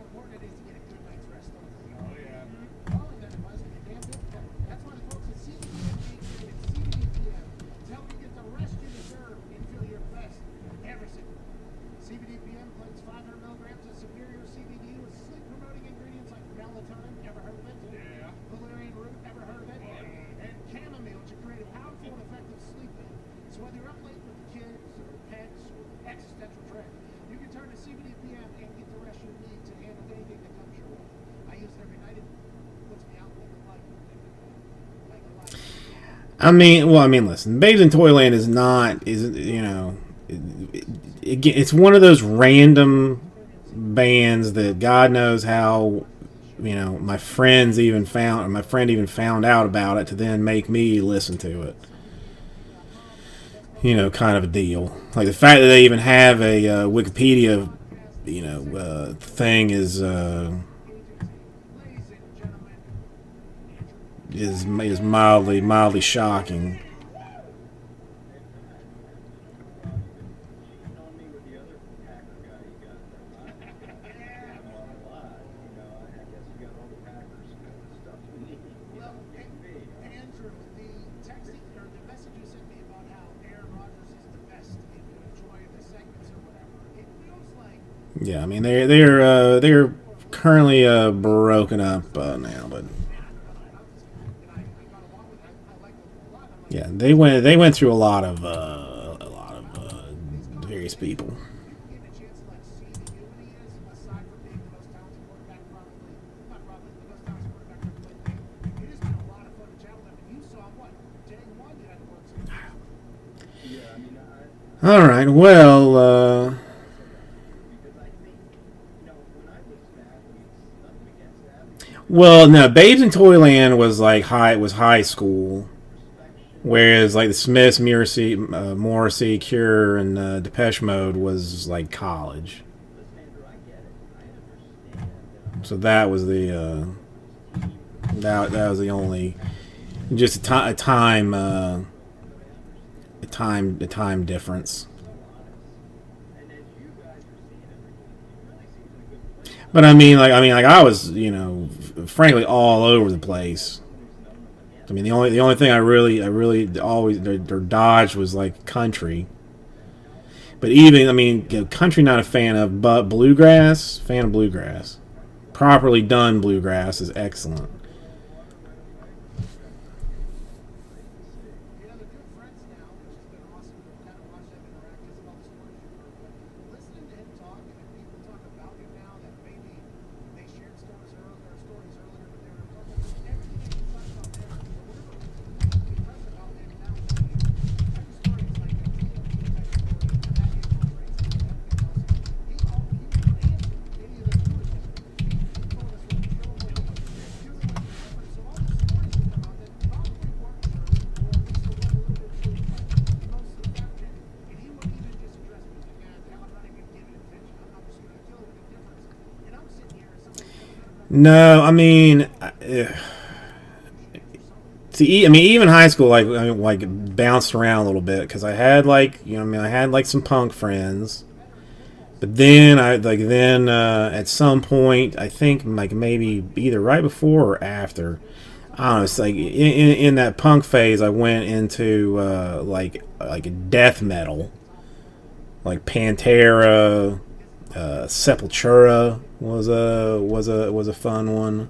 I mean, listen, Babes in Toyland it's one of those random bands that God knows how, my friend even found out about it to then make me listen to it. Kind of a deal. Like the fact that they even have a Wikipedia, thing is mildly shocking. Yeah, I mean they're currently broken up now, but yeah, they went through a lot of various people. All right, well. Well, no, Babes in Toyland was like high school, whereas like the Smiths, Morrissey, Cure, and Depeche Mode was like college. So that was the that was the only just a time difference. But I mean, I was, frankly, all over the place. I mean, the only thing I really always dodged was like country. But even, country not a fan of, but bluegrass, fan of bluegrass. Properly done bluegrass is excellent. No, I mean, see, even high school, like bounced around a little bit because I had I had like some punk friends, but then at some point, I think like maybe either right before or after, I don't know. It's like in that punk phase, I went into like death metal, like Pantera, Sepultura was a fun one.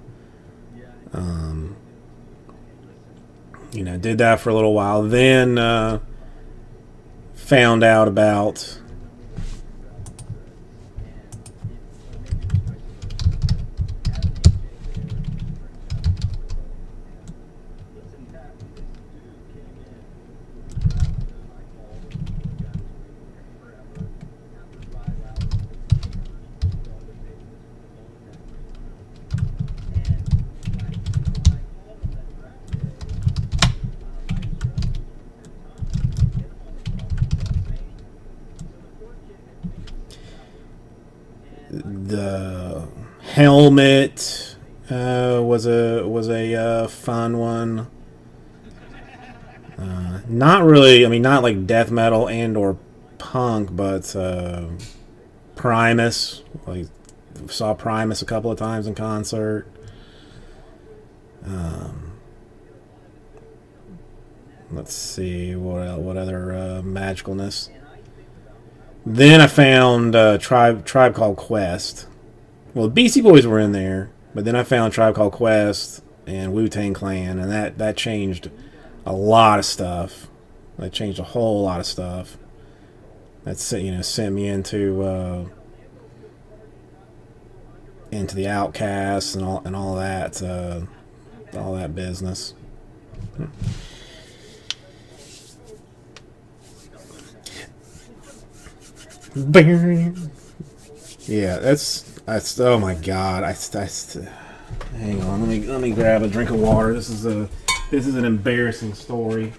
You know, did that for a little while. Then found out about the Helmet. Was a fun one. Not really. I mean, not like death metal and or punk, but Primus. Like, saw Primus a couple of times in concert. Let's see what other magicalness. Then I found Tribe Called Quest. Well, the Beastie Boys were in there, but then I found Tribe Called Quest and Wu-Tang Clan, and that changed a lot of stuff. That changed a whole lot of stuff. That's, you know, sent me into the Outcasts and all that business. Yeah, that's oh my god. Hang on, let me grab a drink of water. This is an embarrassing story.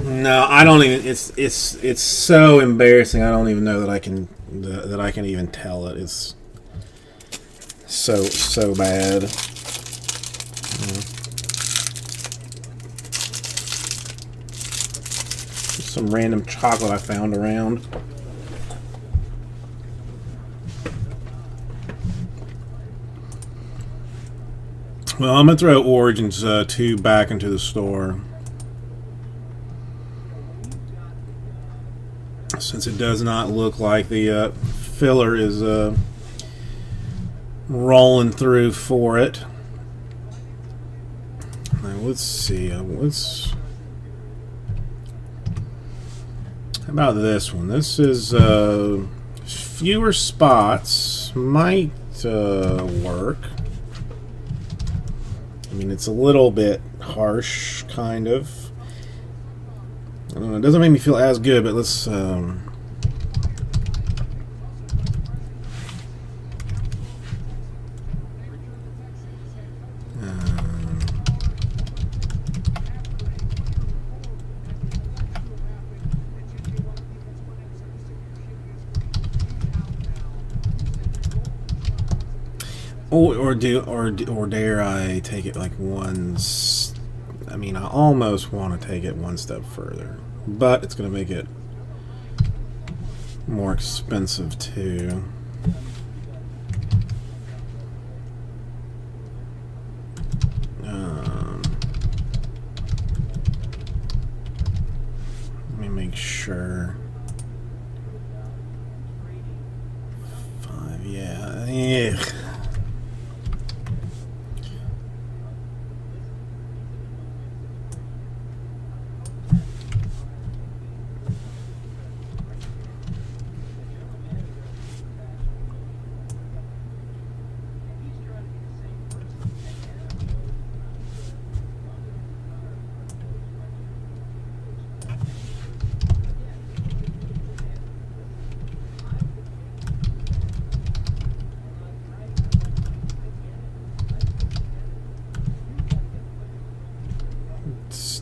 No, I don't even. It's so embarrassing. I don't even know that I can even tell it. It's so bad. Some random chocolate I found around. Well, I'm gonna throw Origins 2 back into the store, since it does not look like the filler is rolling through for it. Now, let's see. How about this one? This is fewer spots. Might work. I mean, it's a little bit harsh, kind of. I don't know, it doesn't make me feel as good, but let's or dare I take it like I mean, I almost want to take it one step further, but it's going to make it more expensive too. Let me make sure. 5, yeah. Ugh.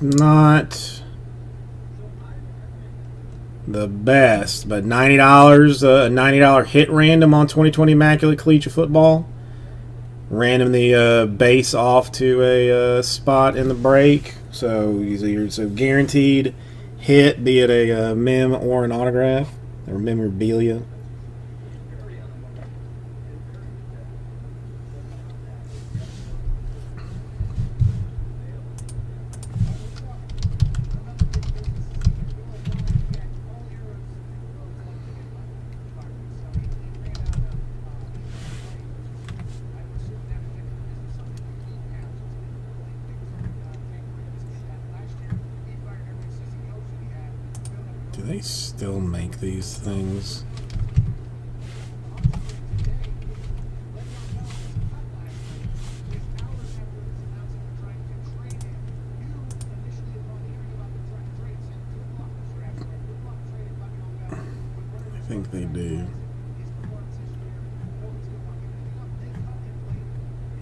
It's not the best, but $90, a $90 hit random on 2020 Immaculate Collegiate Football. Random the base off to a spot in the break, so it's a guaranteed hit, be it a mem or an autograph or memorabilia. Do they still make these things? I think they do.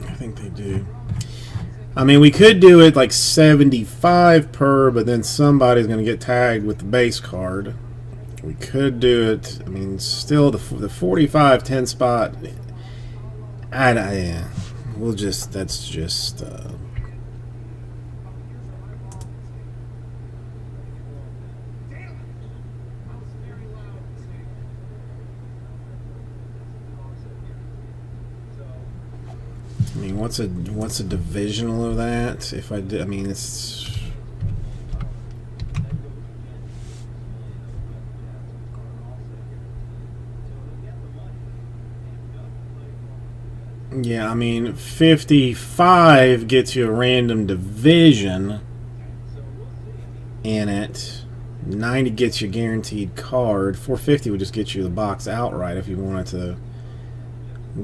I think they do. I mean, we could do it like 75 per, but then somebody's going to get tagged with the base card. We could do it. I mean, still the 45 10 spot. Yeah, we'll just. That's just. I mean, what's a divisional of that? If I did, I mean, it's. Yeah, I mean, 55 gets you a random division in it. 90 gets you a guaranteed card. 450 would just get you the box outright if you wanted to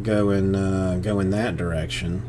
go in that direction.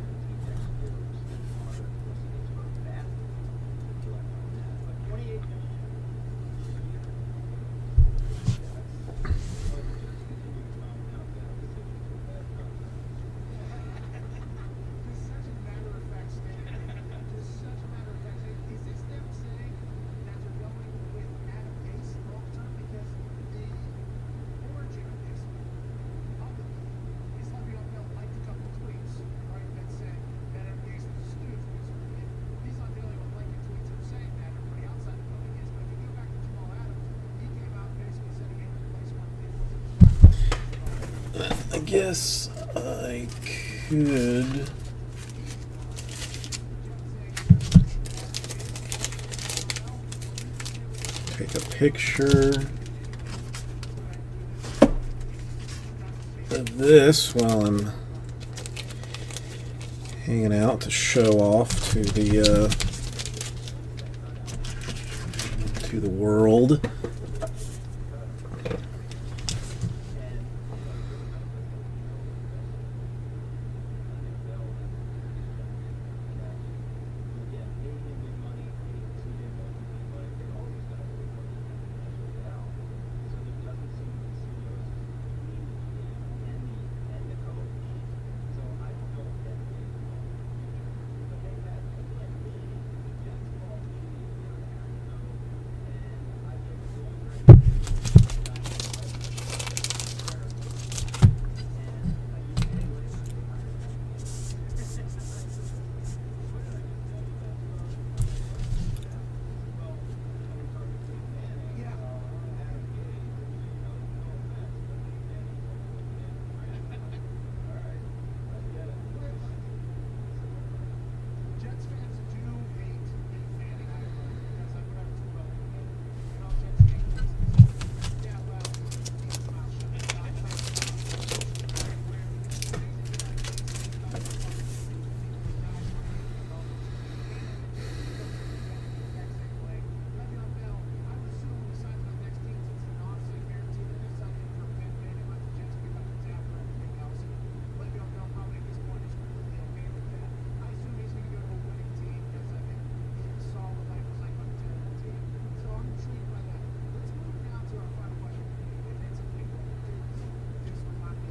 I guess I could. Take a picture of this while I'm hanging out to show off to the world.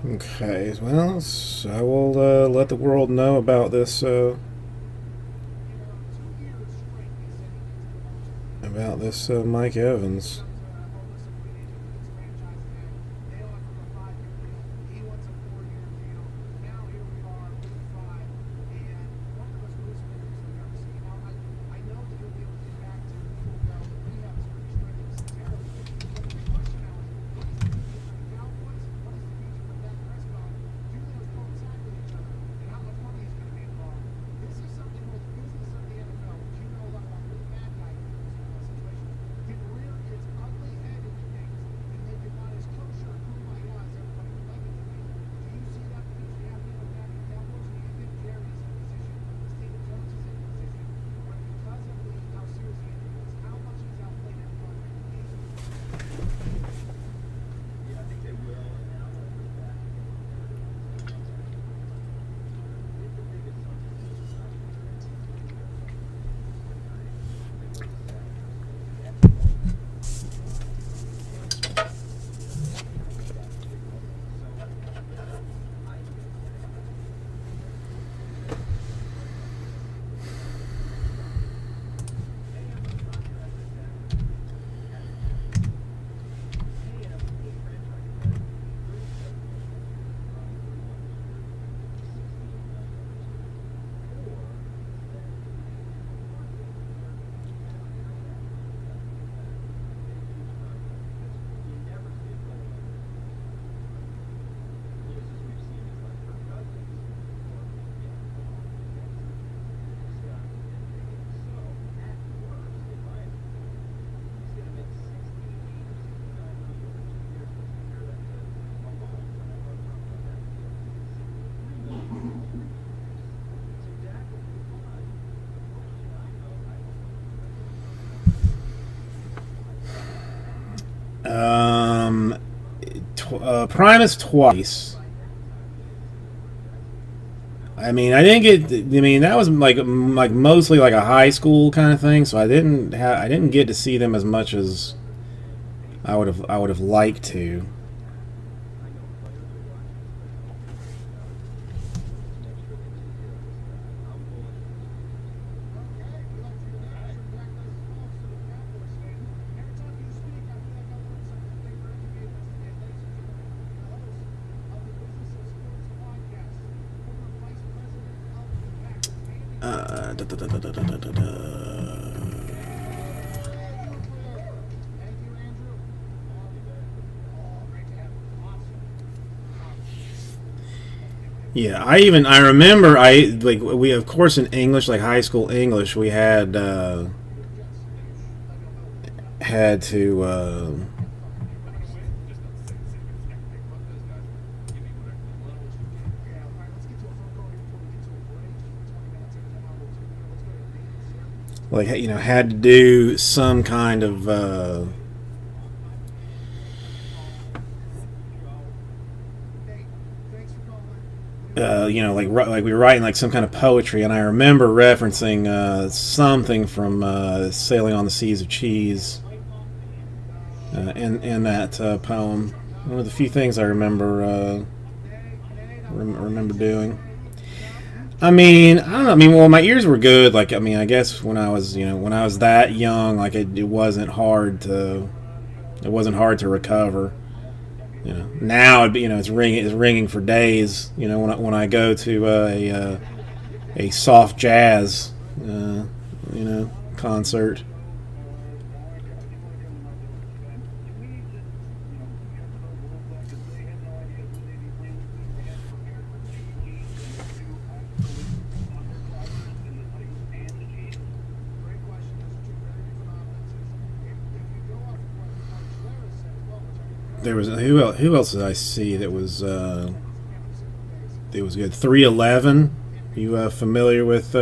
Okay, well, so I will let the world know about this this Mike Evans. Primus twice. I mean, I didn't get. I mean, that was like mostly like a high school kind of thing. So I didn't get to see them as much as I would have liked to. Yeah, I remember we of course in English, like high school English, we had to like, you know, had to do some kind of you know, like we were writing like some kind of poetry, and I remember referencing something from "Sailing on the Seas of Cheese" in that poem. One of the few things I remember remember doing. I mean, I don't know. I mean, well, my ears were good. Like, I mean, I guess when I was that young, like it wasn't hard to recover. You know, now it's ringing for days. You know, when I go to a soft jazz concert. There was who else did I see that was good? 311. You familiar with?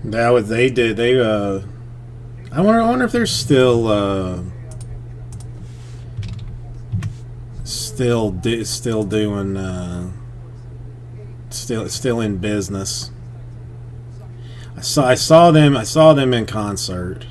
That was they did they. I wonder if there's still. still doing still in business. I saw them in concert.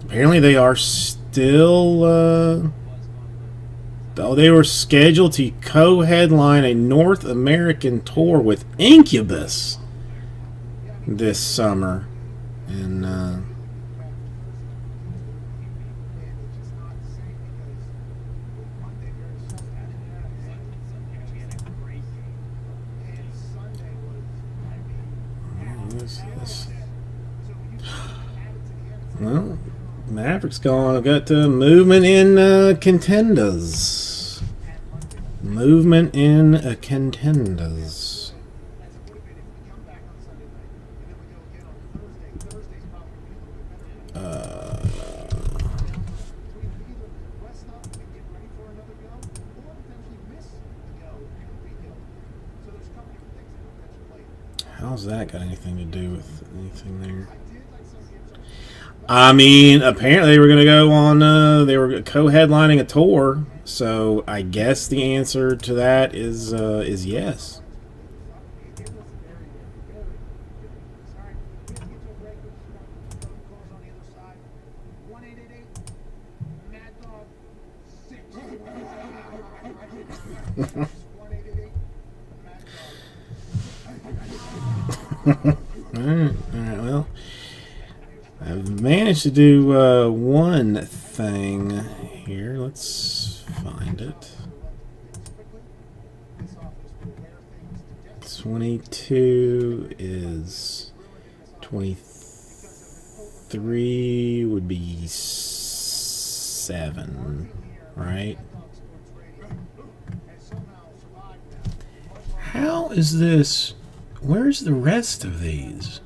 Apparently they are still they were scheduled to co-headline a North American tour with Incubus this summer. And well, Maverick's gone. I've got movement in contenders. Movement in contenders. How's that got anything to do with anything there? I mean, apparently they were going to go on, they were co-headlining a tour, so I guess the answer to that is yes. Alright, well, I've managed to do one thing here. Let's find it. 22 is 23 would be 7, right? How is this? Where's the rest of these?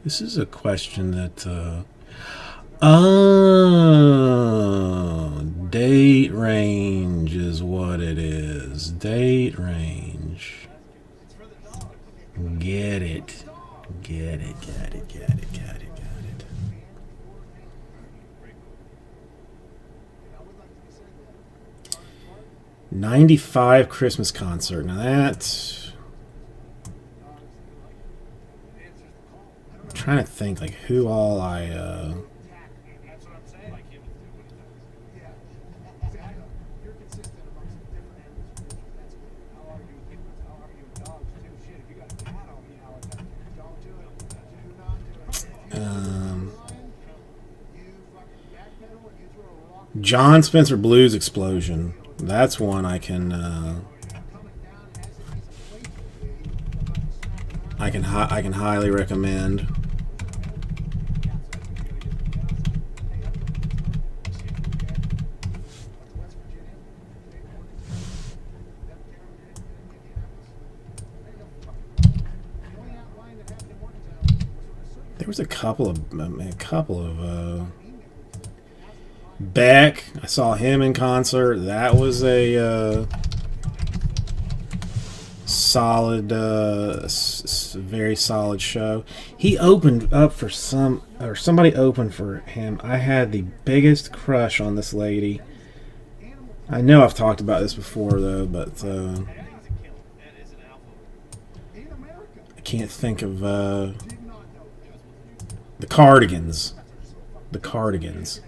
This is a question that, oh, date range is what it is. Date range. Get it. Get it, get it, get it, get it, get it. 95 Christmas concert. Now that's... I'm trying to think like who all I John Spencer Blues Explosion. That's one I can highly recommend. There was a couple of Beck. I saw him in concert. That was a solid, very solid show. He opened up for somebody opened for him. I had the biggest crush on this lady. I know I've talked about this before though, but I can't think of the Cardigans. The Cardigans.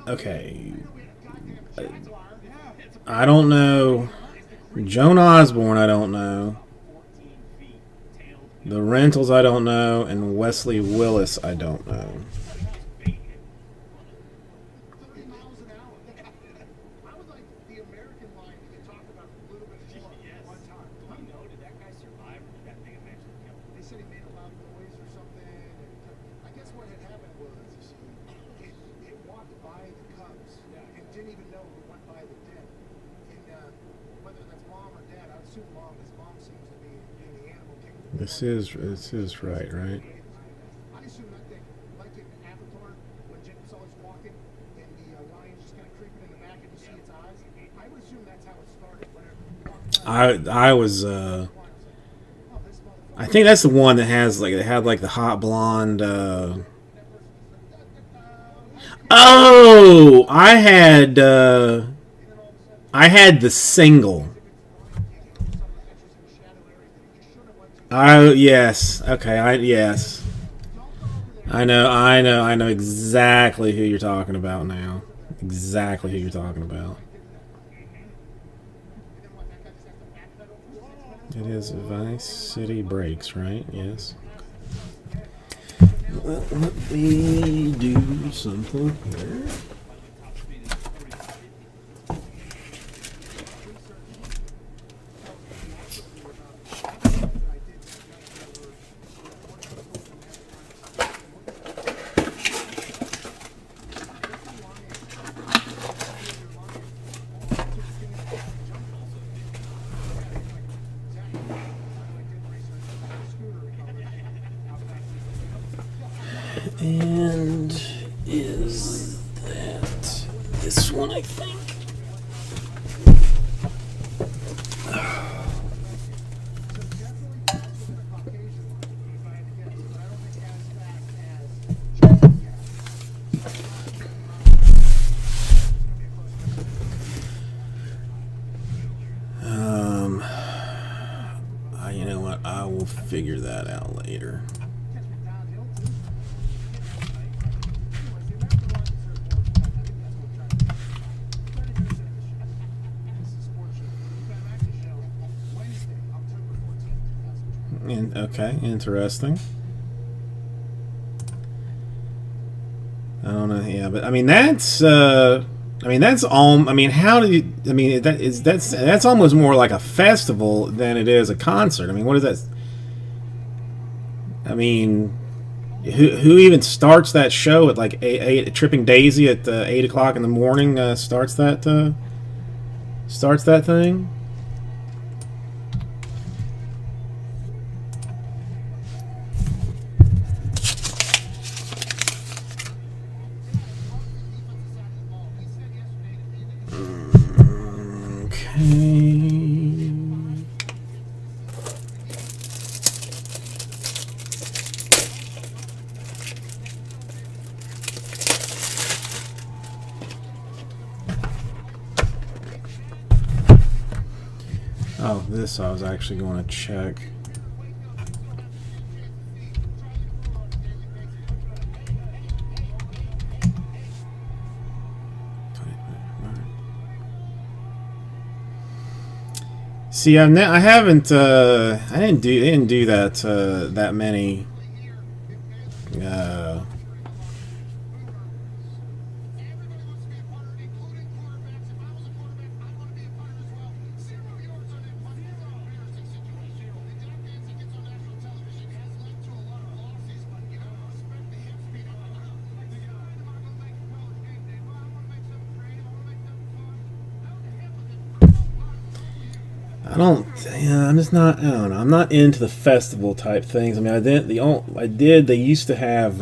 Okay. I don't know. Joan Osborne, I don't know. The Rentals, I don't know. And Wesley Willis, I don't know. who went by the den. And whether that's mom or dad, I would assume mom, because mom seems to be in the animal kingdom. This is right, right? I assume that thing, like in Avatar, when Jacob's always walking, and the lion's just kind of creeping in the back, and you see its eyes. I would assume that's how it started. Whenever you walk by, I was I think that's the one that has like it had like the hot blonde. Oh, I had the single. Yes. Okay. Yes. I know exactly who you're talking about now. Exactly who you're talking about. It is Vice City Breaks, right? Yes. Well, let me do something here. And is that this one, I think? You know what? I will figure that out later. Okay, interesting. I don't know. Yeah, but I mean that's all. I mean, how do you? I mean, that's almost more like a festival than it is a concert. I mean, what is that? I mean, who even starts that show at like eight Tripping Daisy at 8 o'clock in the morning? Starts that thing. Oh, this I was actually going to check. See, I haven't. I didn't do that that many. I don't. Yeah, I'm just not. I don't know. I'm not into the festival type things. I mean, I did. They used to have.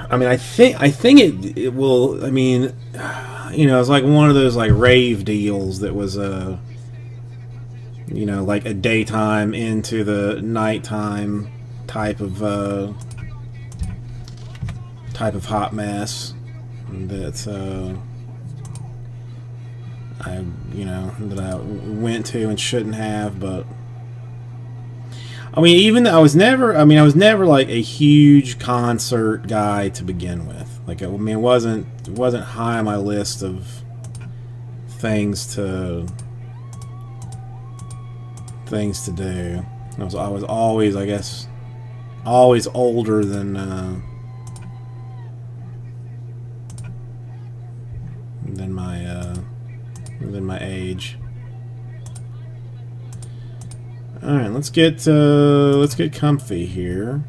I mean, I think it will. I mean, you know, it's like one of those like rave deals that was you know, like a daytime into the nighttime type of hot mess that's that I went to and shouldn't have. But I mean, even though I was never like a huge concert guy to begin with. Like, I mean, it wasn't high on my list of things to do. I was always, I guess, always older than my age. All right, let's get comfy here.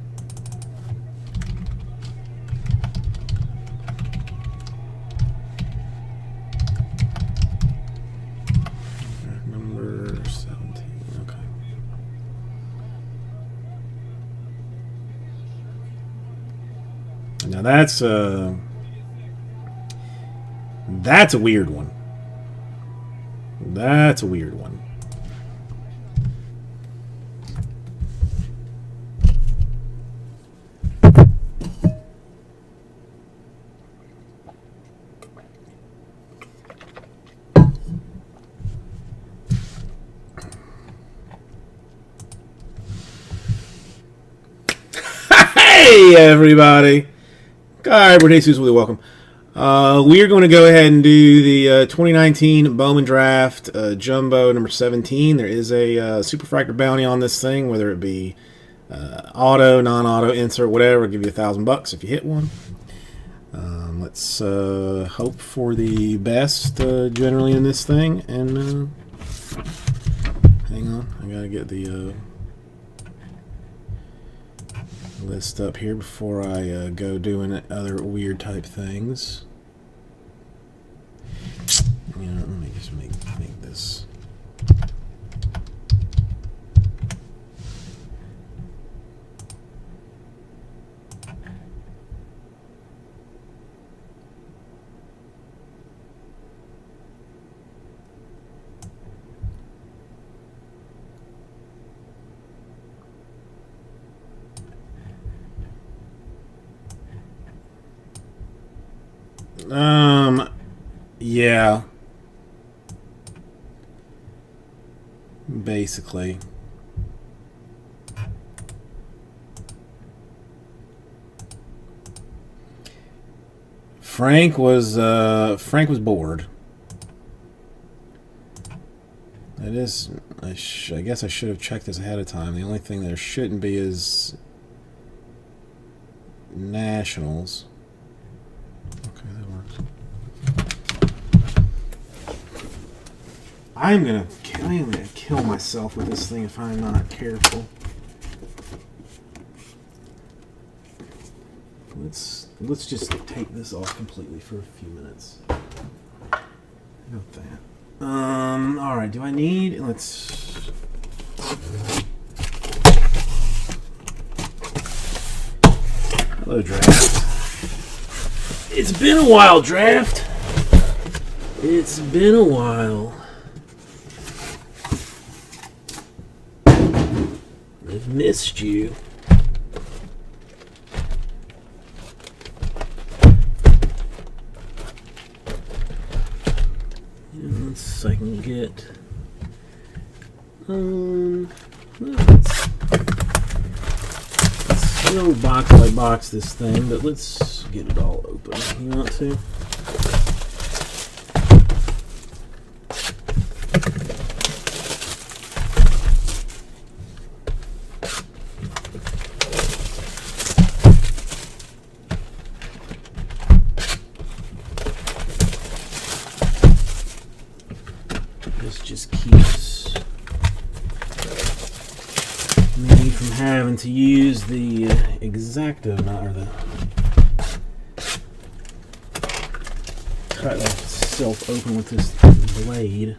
that's a weird one. That's a weird one. Hey, everybody. Hi, we're Jesus. Really welcome. We're going to go ahead and do the 2019 Bowman Draft Jumbo number 17. There is a Superfractor bounty on this thing, whether it be auto, non-auto, insert, whatever. I'll give you $1,000 if you hit one. Let's hope for the best generally in this thing. And hang on, I got to get the list up here before I go doing other weird type things. You know, let me just make this. Yeah. Basically. Frank was bored. It is. I guess I should have checked this ahead of time. The only thing there shouldn't be is Nationals. Okay, that works. I am gonna kill myself with this thing if I'm not careful. Let's just take this off completely for a few minutes. Got that. All right. Do I need? Let's. Hello, Draft. It's been a while, Draft. It's been a while. I've missed you. Let's see if I can get. Let's go box by box this thing, but let's get it all open. You want to? This just keeps me from having to use the X-Acto, or the cut myself open with this blade,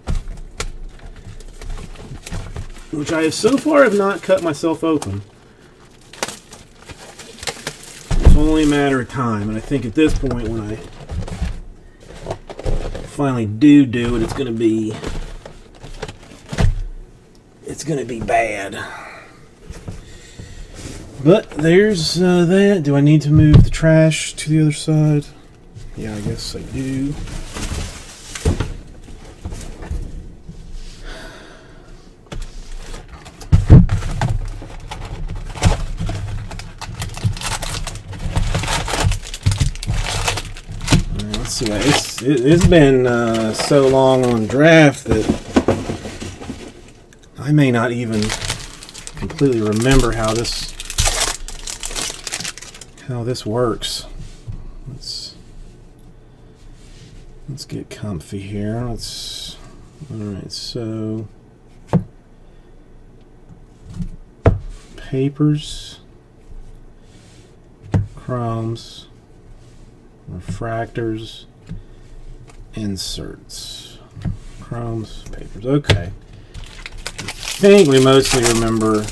which I have so far have not cut myself open. It's only a matter of time, and I think at this point, when I finally do it, it's going to be bad. But there's that. Do I need to move the trash to the other side? Yeah, I guess I do. Let's see. It's been so long on draft that I may not even completely remember how this works. Let's get comfy here. All right, so papers, chromes, refractors, inserts, chromes, papers. Okay. I think we mostly remember.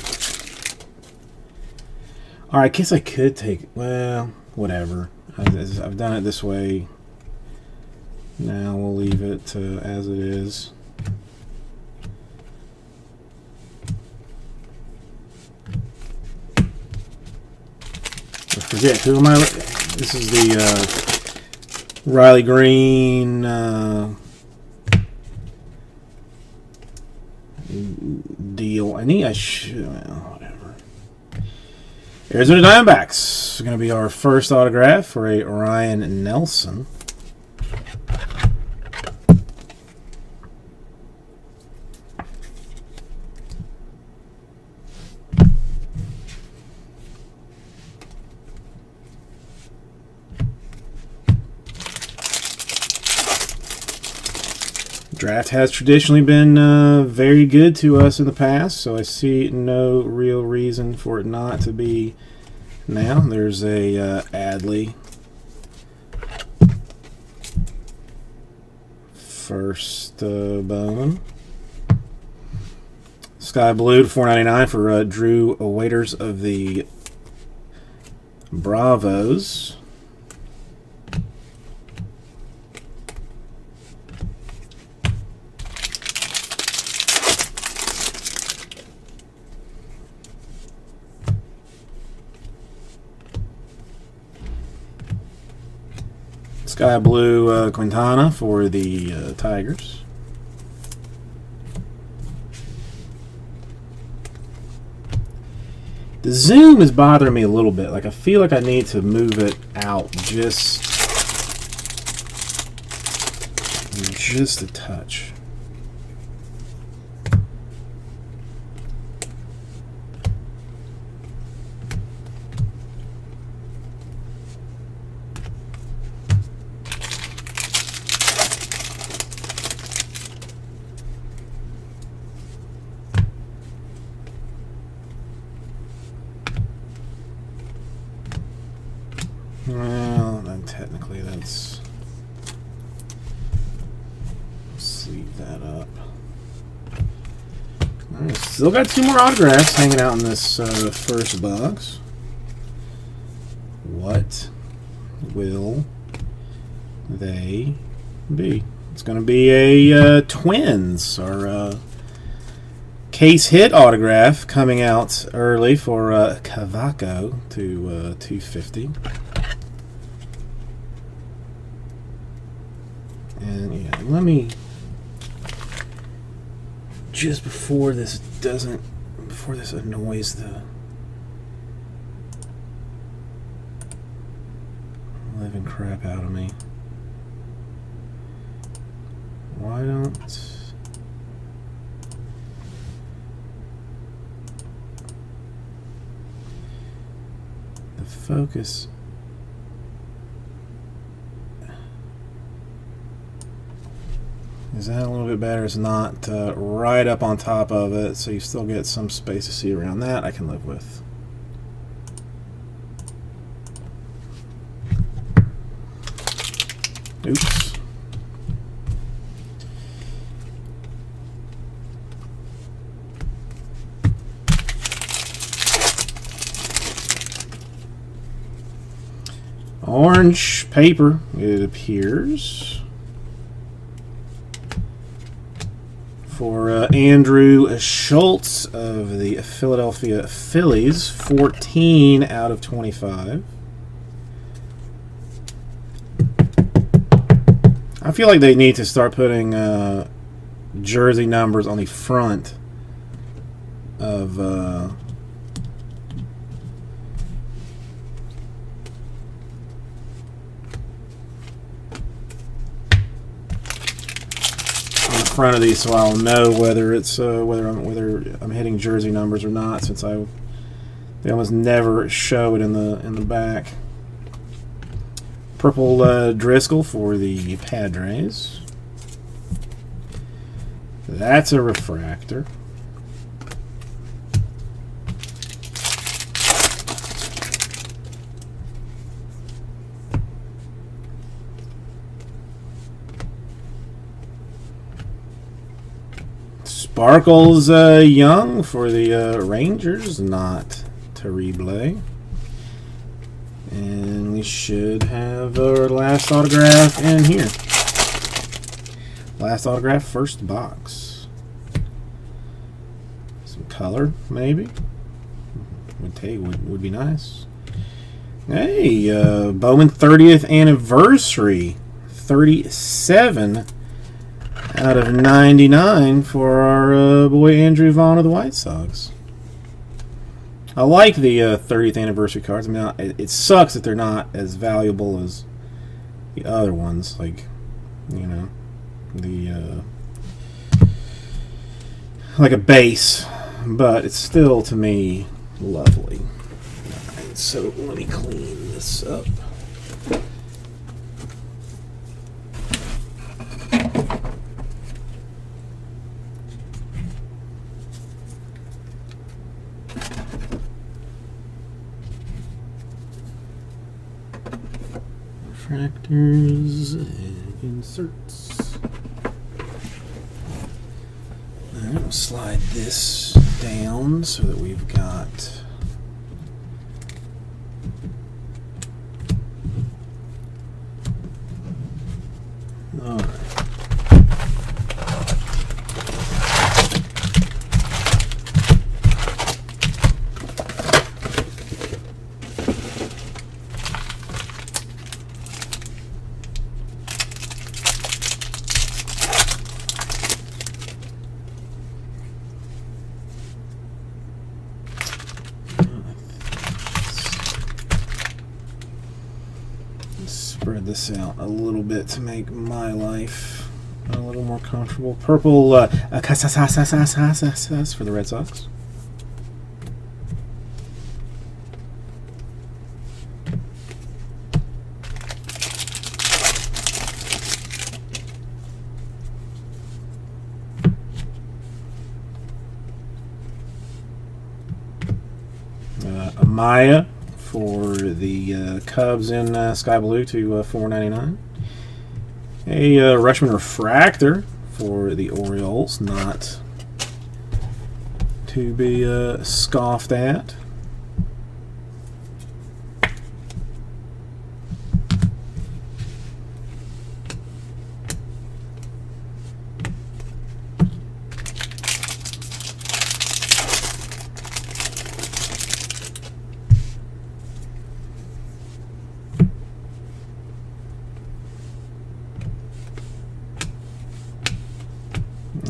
Alright, I guess I could take, well, whatever. I've done it this way. Now we'll leave it as it is. I forget, who am I? This is the Riley Green deal. Well, whatever. Arizona Diamondbacks. Going to be our first autograph for a Ryan Nelson. Draft has traditionally been very good to us in the past, so I see no real reason for it not to be now. There's a Adley first Bowman. Sky Blue to $4.99 for Drew Waiters of the Bravos. Sky Blue Quintana for the Tigers. The zoom is bothering me a little bit. Like, I feel like I need to move it out just a touch. Well, then technically that's... Let's leave that up. Alright, still got 2 more autographs hanging out in this first box. What will they be? It's going to be a Twins, or case hit autograph coming out early for Cavaco to 250. And yeah, let me just before this annoys the living crap out of me. Why don't the focus? Is that a little bit better? It's not right up on top of it, so you still get some space to see around that. I can live with. Oops. Orange paper, it appears. For Andrew Schultz of the Philadelphia Phillies, 14 out of 25. I feel like they need to start putting jersey numbers on the front of front of these, so I'll know whether it's whether I'm hitting jersey numbers or not, since they almost never show it in the back. Purple Driscoll for the Padres. That's a refractor. Sparkles Young for the Rangers, not terrible. And we should have our last autograph in here. Last autograph, first box. Some color, maybe. Would be nice. Hey, Bowman 30th anniversary. 37 out of 99 for our boy Andrew Vaughn of the White Sox. I like the 30th anniversary cards. I mean, it sucks that they're not as valuable as the other ones, like, you know, the like a base, but it's still, to me, lovely. Alright, so let me clean this up. Refractors and inserts. Alright, we'll slide this down so that we've got alright. Spread this out a little bit to make my life a little more comfortable. Purple Casas for the Red Sox. Amaya for the Cubs in Sky Blue to $4.99. A Rutschman refractor for the Orioles, not to be scoffed at.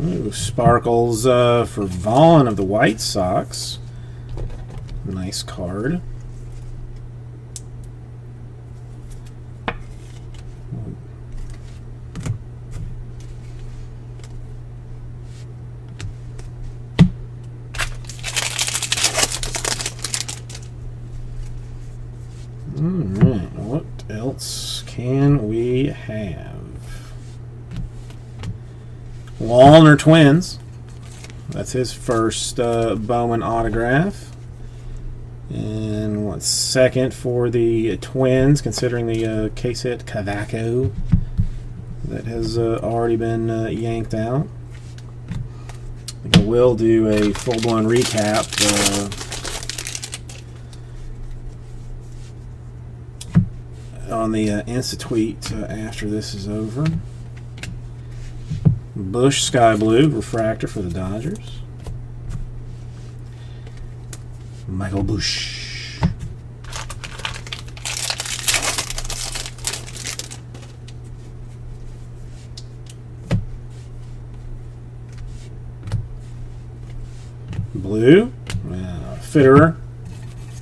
Ooh, sparkles for Vaughn of the White Sox. Nice card. Alright, what else can we have? Wallner Twins. That's his first Bowman autograph. And what's second for the Twins, considering the case hit Cavaco that has already been yanked out. I think I will do a full-blown recap on the Insta-tweet after this is over. Bush Sky Blue refractor for the Dodgers. Michael Bush. Blue. Fitterer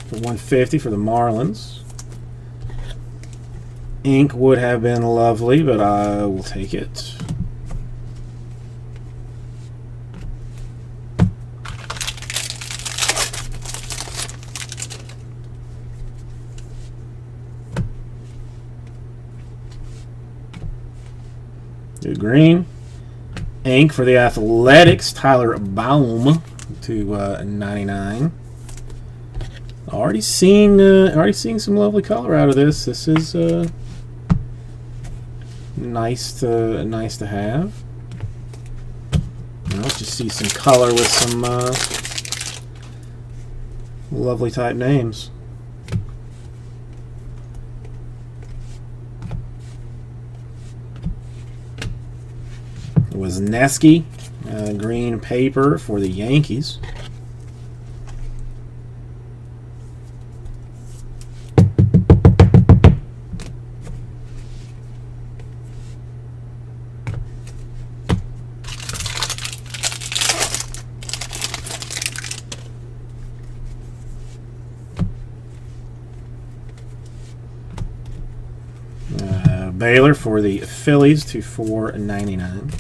for $150 for the Marlins. Ink would have been lovely, but I will take it. Do green. Ink for the Athletics, Tyler Baum to $99. Already seeing some lovely color out of this. This is nice to have. Let's just see some color with some lovely type names. Wisniewski, green paper for the Yankees. Baylor for the Phillies to 499.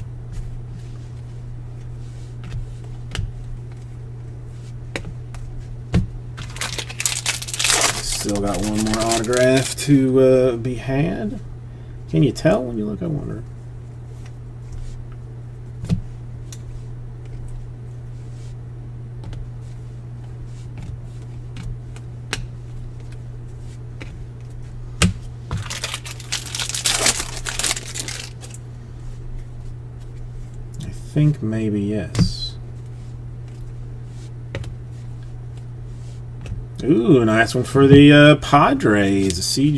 Still got one more autograph to be had. Can you tell when you look? I wonder. I think maybe yes. Ooh, nice one for the Padres.